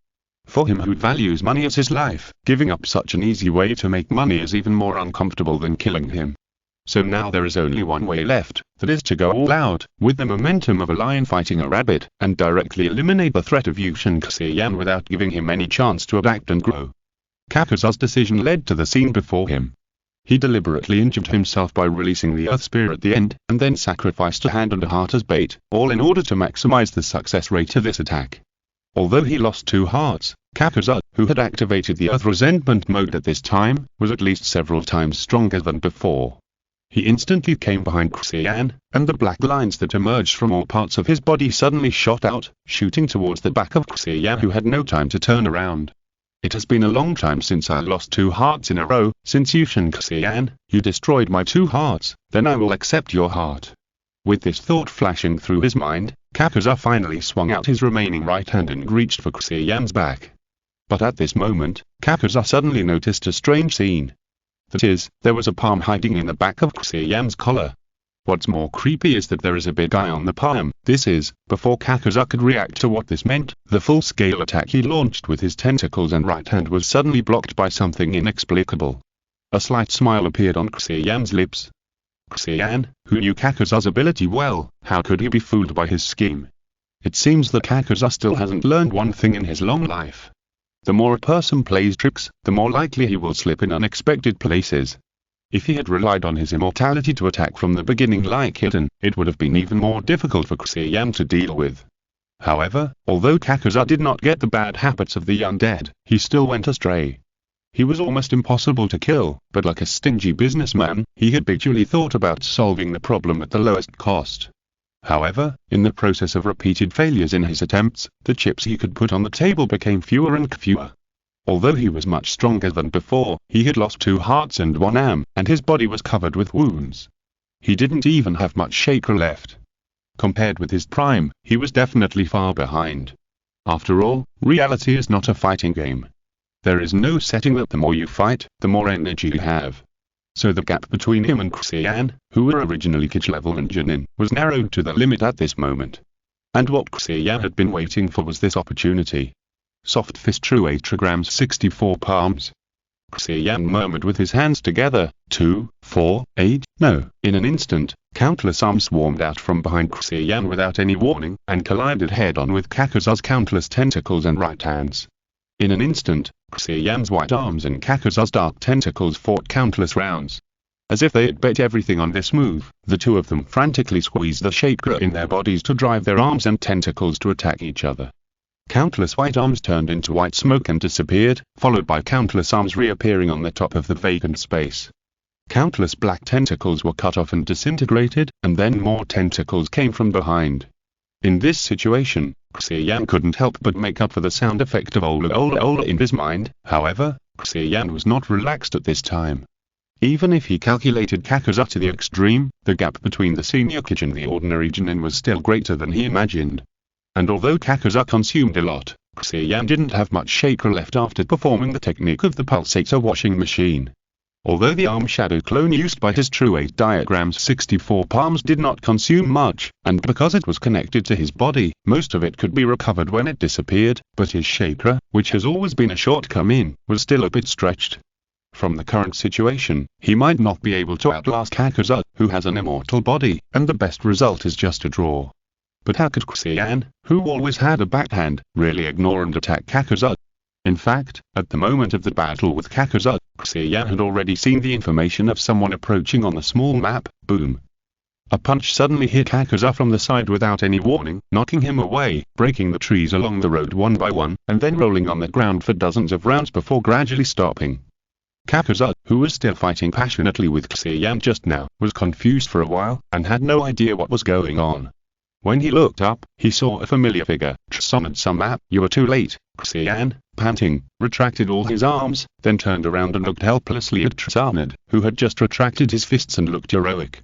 For him who values money as his life, giving up such an easy way to make money is even more uncomfortable than killing him. So now there is only one way left, that is to go all out, with the momentum of a lion fighting a rabbit, and directly eliminate the threat of Xia Yan without giving him any chance to adapt and grow. Kakuza's decision led to the scene before him. He deliberately injured himself by releasing the earth spear at the end, and then sacrificed a hand and a heart as bait, all in order to maximize the success rate of this attack. Although he lost 2 hearts, Kakuza, who had activated the earth resentment mode at this time, was at least several times stronger than before. He instantly came behind Xia Yan, and the black lines that emerged from all parts of his body suddenly shot out, shooting towards the back of Xia Yan, who had no time to turn around. It has been a long time since I lost 2 hearts in a row. Since you Xia Yan, you destroyed my 2 hearts, then I will accept your heart. With this thought flashing through his mind, Kakuza finally swung out his remaining right hand and reached for Xia Yan's back. But at this moment, Kakuza suddenly noticed a strange scene. That is, there was a palm hiding in the back of Xia Yan's collar. What's more creepy is that there is a big eye on the palm. This is, before Kakuza could react to what this meant, the full-scale attack he launched with his tentacles and right hand was suddenly blocked by something inexplicable. A slight smile appeared on Xia Yan's lips. Xia Yan, who knew Kakuza's ability well, how could he be fooled by his scheme? It seems that Kakuza still hasn't learned one thing in his long life. The more a person plays tricks, the more likely he will slip in unexpected places. If he had relied on his immortality to attack from the beginning like Hidden, it would have been even more difficult for Xia Yan to deal with. However, although Kakuza did not get the bad habits of the undead, he still went astray. He was almost impossible to kill, but like a stingy businessman, he habitually thought about solving the problem at the lowest cost. However, in the process of repeated failures in his attempts, the chips he could put on the table became fewer and fewer. Although he was much stronger than before, he had lost 2 hearts and 1 arm, and his body was covered with wounds. He didn't even have much chakra left. Compared with his prime, he was definitely far behind. After all, reality is not a fighting game. There is no setting that the more you fight, the more energy you have. So the gap between him and Xia Yan, who were originally Kich level and Junin, was narrowed to the limit at this moment. And what Xia Yan had been waiting for was this opportunity. Soft fist true tetragrams 64 palms. Xia Yan murmured with his hands together, 2, 4, 8, no. In an instant, countless arms swarmed out from behind Xia Yan without any warning, and collided head-on with Kakuza's countless tentacles and right hands. In an instant, Xia Yan's white arms and Kakuza's dark tentacles fought countless rounds. As if they had bet everything on this move, the two of them frantically squeezed the chakra in their bodies to drive their arms and tentacles to attack each other. Countless white arms turned into white smoke and disappeared, followed by countless arms reappearing on the top of the vacant space. Countless black tentacles were cut off and disintegrated, and then more tentacles came from behind. In this situation, Xia Yan couldn't help but make up for the sound effect of ola ola ola in his mind. However, Xia Yan was not relaxed at this time. Even if he calculated Kakuza to the extreme, the gap between the senior Kich and the ordinary Junin was still greater than he imagined. And although Kakuza consumed a lot, Xia Yan didn't have much chakra left after performing the technique of the pulsator washing machine. Although the arm shadow clone used by his true 8 diagrams 64 palms did not consume much, and because it was connected to his body, most of it could be recovered when it disappeared, but his chakra, which has always been a shortcoming, was still a bit stretched. From the current situation, he might not be able to outlast Kakuza, who has an immortal body, and the best result is just a draw. But how could Xia Yan, who always had a backhand, really ignore and attack Kakuza? In fact, at the moment of the battle with Kakuza, Xia Yan had already seen the information of someone approaching on the small map. Boom! A punch suddenly hit Kakuza from the side without any warning, knocking him away, breaking the trees along the road one by one, and then rolling on the ground for dozens of rounds before gradually stopping. Kakuza, who was still fighting passionately with Xia Yan just now, was confused for a while, and had no idea what was going on. When he looked up, he saw a familiar figure. Summoned some map. You were too late. Xia Yan, panting, retracted all his arms, then turned around and looked helplessly at Samad, who had just retracted his fists and looked heroic.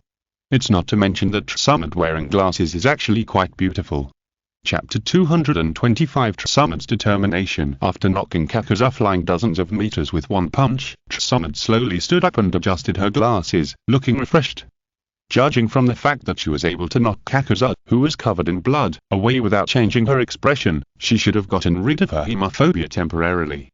It's not to mention that Samad wearing glasses is actually quite beautiful. Chapter 225 Samad's determination. After knocking Kakuza flying dozens of meters with one punch, Samad slowly stood up and adjusted her glasses, looking refreshed. Judging from the fact that she was able to knock Kakuza, who was covered in blood, away without changing her expression, she should have gotten rid of her hemophobia temporarily.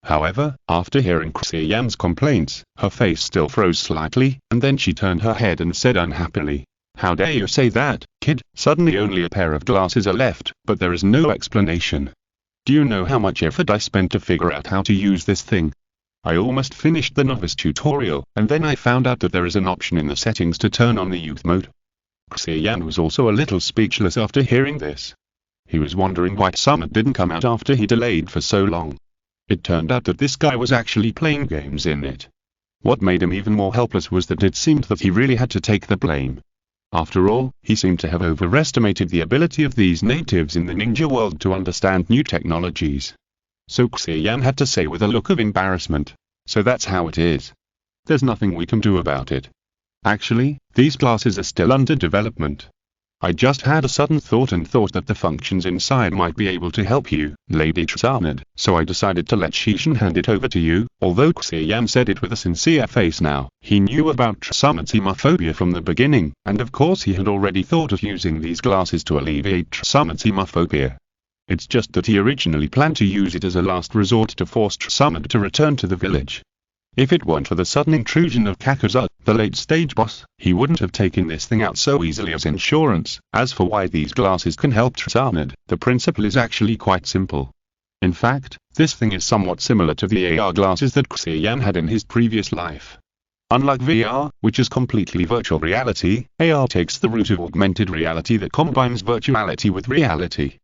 However, after hearing Xia Yan's complaints, her face still froze slightly, and then she turned her head and said unhappily, "How dare you say that, kid? Suddenly only a pair of glasses are left, but there is no explanation. Do you know how much effort I spent to figure out how to use this thing? I almost finished the novice tutorial, and then I found out that there is an option in the settings to turn on the youth mode." Xia Yan was also a little speechless after hearing this. He was wondering why Summit didn't come out after he delayed for so long. It turned out that this guy was actually playing games in it. What made him even more helpless was that it seemed that he really had to take the blame. After all, he seemed to have overestimated the ability of these natives in the ninja world to understand new technologies. So Xia Yan had to say with a look of embarrassment, "So that's how it is. There's nothing we can do about it. Actually, these glasses are still under development. I just had a sudden thought and thought that the functions inside might be able to help you, Lady Summit, so I decided to let Xia hand it over to you." Although Xia Yan said it with a sincere face now, he knew about Summit's hemophobia from the beginning, and of course he had already thought of using these glasses to alleviate Summit's hemophobia. It's just that he originally planned to use it as a last resort to force Summit to return to the village. If it weren't for the sudden intrusion of Kakuza, the late-stage boss, he wouldn't have taken this thing out so easily as insurance. As for why these glasses can help Summit, the principle is actually quite simple. In fact, this thing is somewhat similar to the AR glasses that Xia Yan had in his previous life. Unlike VR, which is completely virtual reality, AR takes the route of augmented reality that combines virtuality with reality.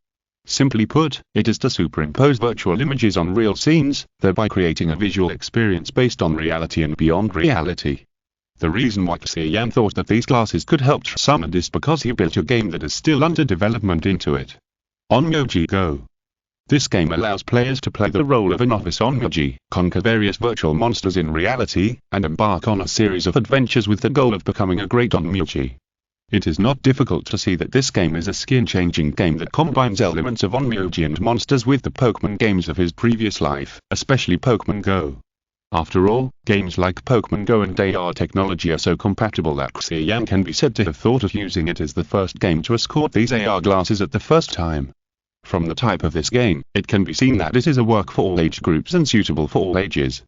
Simply put, it is to superimpose virtual images on real scenes, thereby creating a visual experience based on reality and beyond reality. The reason why Xia Yan thought that these glasses could help Summit is because he built a game that is still under development into it. Onmyoji Go. This game allows players to play the role of a novice onmyoji, conquer various virtual monsters in reality, and embark on a series of adventures with the goal of becoming a great onmyoji. It is not difficult to see that this game is a skin-changing game that combines elements of onmyoji and monsters with the Pokemon games of his previous life, especially Pokemon Go. After all, games like Pokemon Go and AR technology are so compatible that Xia Yan can be said to have thought of using it as the first game to escort these AR glasses at the first time. From the type of this game, it can be seen that it is a work for all age groups and suitable for all ages.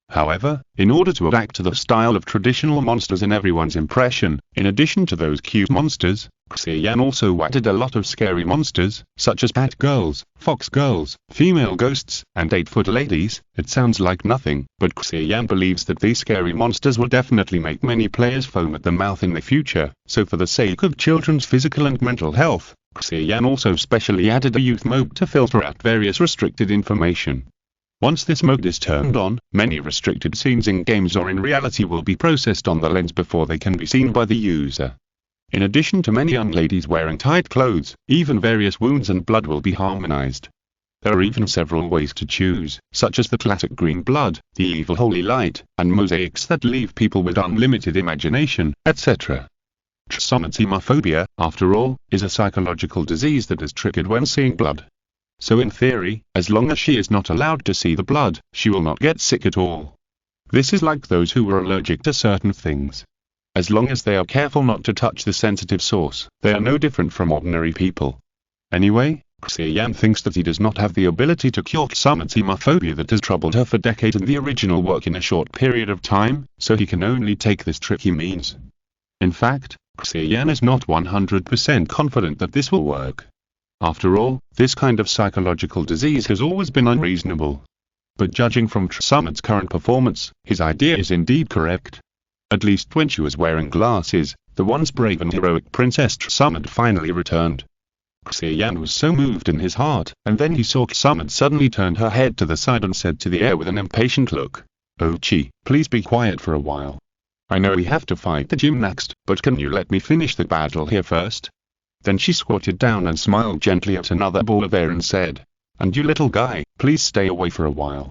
However, in order to adapt to the style of traditional monsters in everyone's impression, in addition to those cute monsters, Xia Yan also added a lot of scary monsters, such as bat girls, fox girls, female ghosts, and 8-foot ladies. It sounds like nothing, but Xia Yan believes that these scary monsters will definitely make many players foam at the mouth in the future, so for the sake of children's physical and mental health, Xia Yan also specially added a youth mode to filter out various restricted information. Once this mode is turned on, many restricted scenes in games or in reality will be processed on the lens before they can be seen by the user. In addition to many young ladies wearing tight clothes, even various wounds and blood will be harmonized. There are even several ways to choose, such as the classic green blood, the evil holy light, and mosaics that leave people with unlimited imagination, etc. Summit's hemophobia, after all, is a psychological disease that is triggered when seeing blood. So in theory, as long as she is not allowed to see the blood, she will not get sick at all. This is like those who are allergic to certain things. As long as they are careful not to touch the sensitive source, they are no different from ordinary people. Anyway, Xia Yan thinks that he does not have the ability to cure Summit's hemophobia that has troubled her for decades in the original work in a short period of time, so he can only take this tricky means. In fact, Xia Yan is not 100% confident that this will work. After all, this kind of psychological disease has always been unreasonable. But judging from Summit's current performance, his idea is indeed correct. At least when she was wearing glasses, the once brave and heroic Princess Summit finally returned. Xia Yan was so moved in his heart, and then he saw Summit suddenly turned her head to the side and said to the air with an impatient look, "Oh Chi, please be quiet for a while. I know we have to fight the gym next, but can you let me finish the battle here first?" Then she squatted down and smiled gently at another ball of air and said, "And you little guy, please stay away for a while.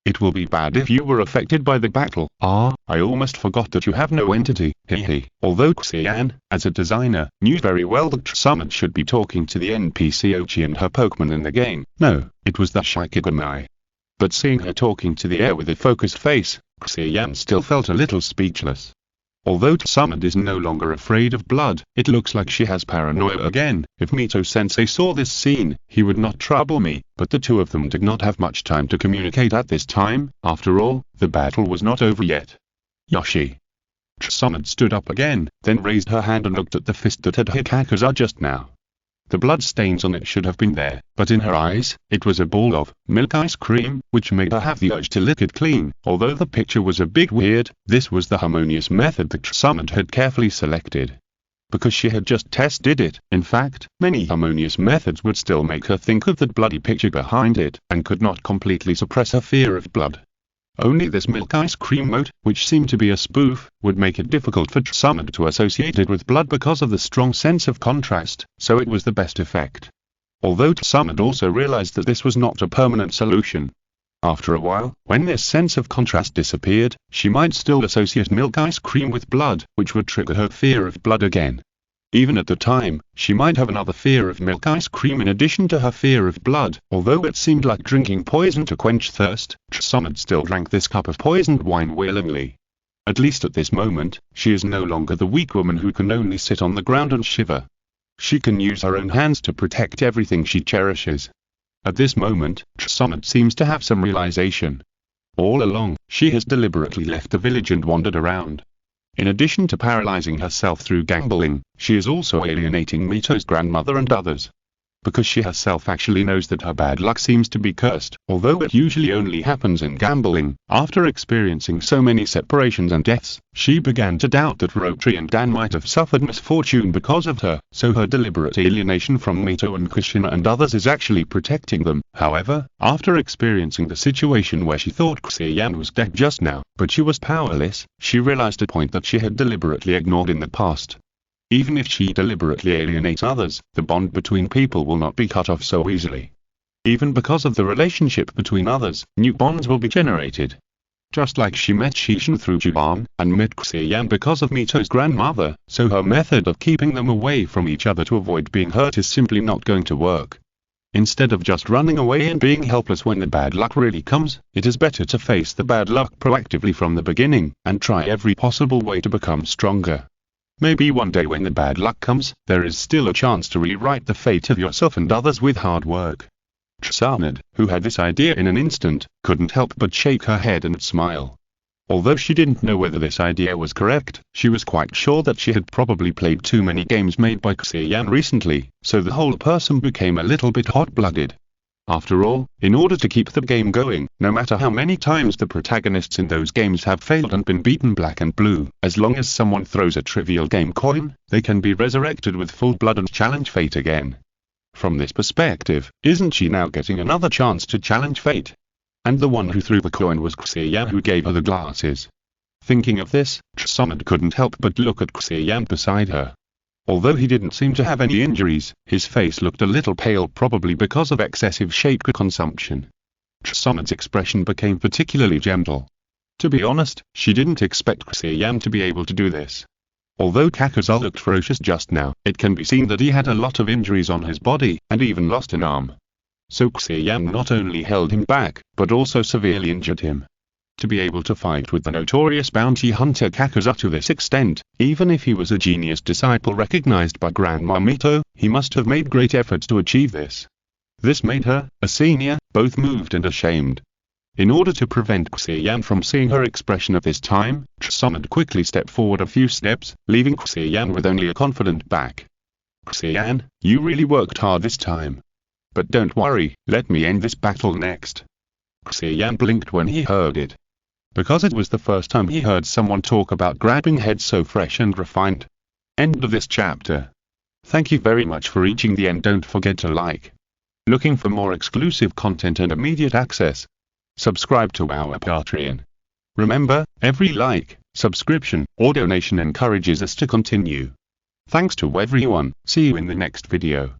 It will be bad if you were affected by the battle." "Ah, I almost forgot that you have no entity, hehe." Although Xia Yan, as a designer, knew very well that Summit should be talking to the NPC Ochi and her Pokemon in the game. No, it was the Shikigami. But seeing her talking to the air with a focused face, Xia Yan still felt a little speechless. Although Tsumed is no longer afraid of blood, it looks like she has paranoia again. If Mito-sensei saw this scene, he would not trouble me, but the two of them did not have much time to communicate at this time. After all, the battle was not over yet. Yoshi. Tsumed stood up again, then raised her hand and looked at the fist that had hit Kakuza just now. The blood stains on it should have been there, but in her eyes, it was a ball of milk ice cream, which made her have the urge to lick it clean. Although the picture was a bit weird, this was the harmonious method that Tsumed had carefully selected. Because she had just tested it. In fact, many harmonious methods would still make her think of that bloody picture behind it, and could not completely suppress her fear of blood. Only this milk ice cream mode, which seemed to be a spoof, would make it difficult for Tsumed to associate it with blood because of the strong sense of contrast, so it was the best effect. Although Tsumed also realized that this was not a permanent solution. After a while, when this sense of contrast disappeared, she might still associate milk ice cream with blood, which would trigger her fear of blood again. Even at the time, she might have another fear of milk ice cream in addition to her fear of blood. Although it seemed like drinking poison to quench thirst, Tsumed still drank this cup of poisoned wine willingly. At least at this moment, she is no longer the weak woman who can only sit on the ground and shiver. She can use her own hands to protect everything she cherishes. At this moment, Tsumed seems to have some realization. All along, she has deliberately left the village and wandered around. In addition to paralyzing herself through gambling, she is also alienating Mito's grandmother and others. Because she herself actually knows that her bad luck seems to be cursed, although it usually only happens in gambling. After experiencing so many separations and deaths, she began to doubt that Rotary and Dan might have suffered misfortune because of her, so her deliberate alienation from Mito and Kushina and others is actually protecting them. However, after experiencing the situation where she thought Xia Yan was dead just now, but she was powerless, she realized a point that she had deliberately ignored in the past. Even if she deliberately alienates others, the bond between people will not be cut off so easily. Even because of the relationship between others, new bonds will be generated. Just like she met Shishin through Juban, and met Xia Yan because of Mito's grandmother, so her method of keeping them away from each other to avoid being hurt is simply not going to work. Instead of just running away and being helpless when the bad luck really comes, it is better to face the bad luck proactively from the beginning, and try every possible way to become stronger. Maybe one day when the bad luck comes, there is still a chance to rewrite the fate of yourself and others with hard work. Tsumed, who had this idea in an instant, couldn't help but shake her head and smile. Although she didn't know whether this idea was correct, she was quite sure that she had probably played too many games made by Xia Yan recently, so the whole person became a little bit hot-blooded. After all, in order to keep the game going, no matter how many times the protagonists in those games have failed and been beaten black and blue, as long as someone throws a trivial game coin, they can be resurrected with full blood and challenge fate again. From this perspective, isn't she now getting another chance to challenge fate? And the one who threw the coin was Xia Yan, who gave her the glasses. Thinking of this, Tsumed couldn't help but look at Xia Yan beside her. Although he didn't seem to have any injuries, his face looked a little pale, probably because of excessive chakra consumption. Tsumed's expression became particularly gentle. To be honest, she didn't expect Xia Yan to be able to do this. Although Kakuza looked ferocious just now, it can be seen that he had a lot of injuries on his body, and even lost an arm. So Xia Yan not only held him back, but also severely injured him. To be able to fight with the notorious bounty hunter Kakuza to this extent, even if he was a genius disciple recognized by Grandma Mito, he must have made great efforts to achieve this. This made her, a senior, both moved and ashamed. In order to prevent Xia Yan from seeing her expression at this time, Tsumed quickly stepped forward a few steps, leaving Xia Yan with only a confident back. Xia Yan, you really worked hard this time. But don't worry, let me end this battle next. Xia Yan blinked when he heard it. Because it was the first time he heard someone talk about grabbing heads so fresh and refined. End of this chapter. Thank you very much for reaching the end. Don't forget to like. Looking for more exclusive content and immediate access? Subscribe to our Patreon. Remember, every like, subscription, or donation encourages us to continue. Thanks to everyone, see you in the next video.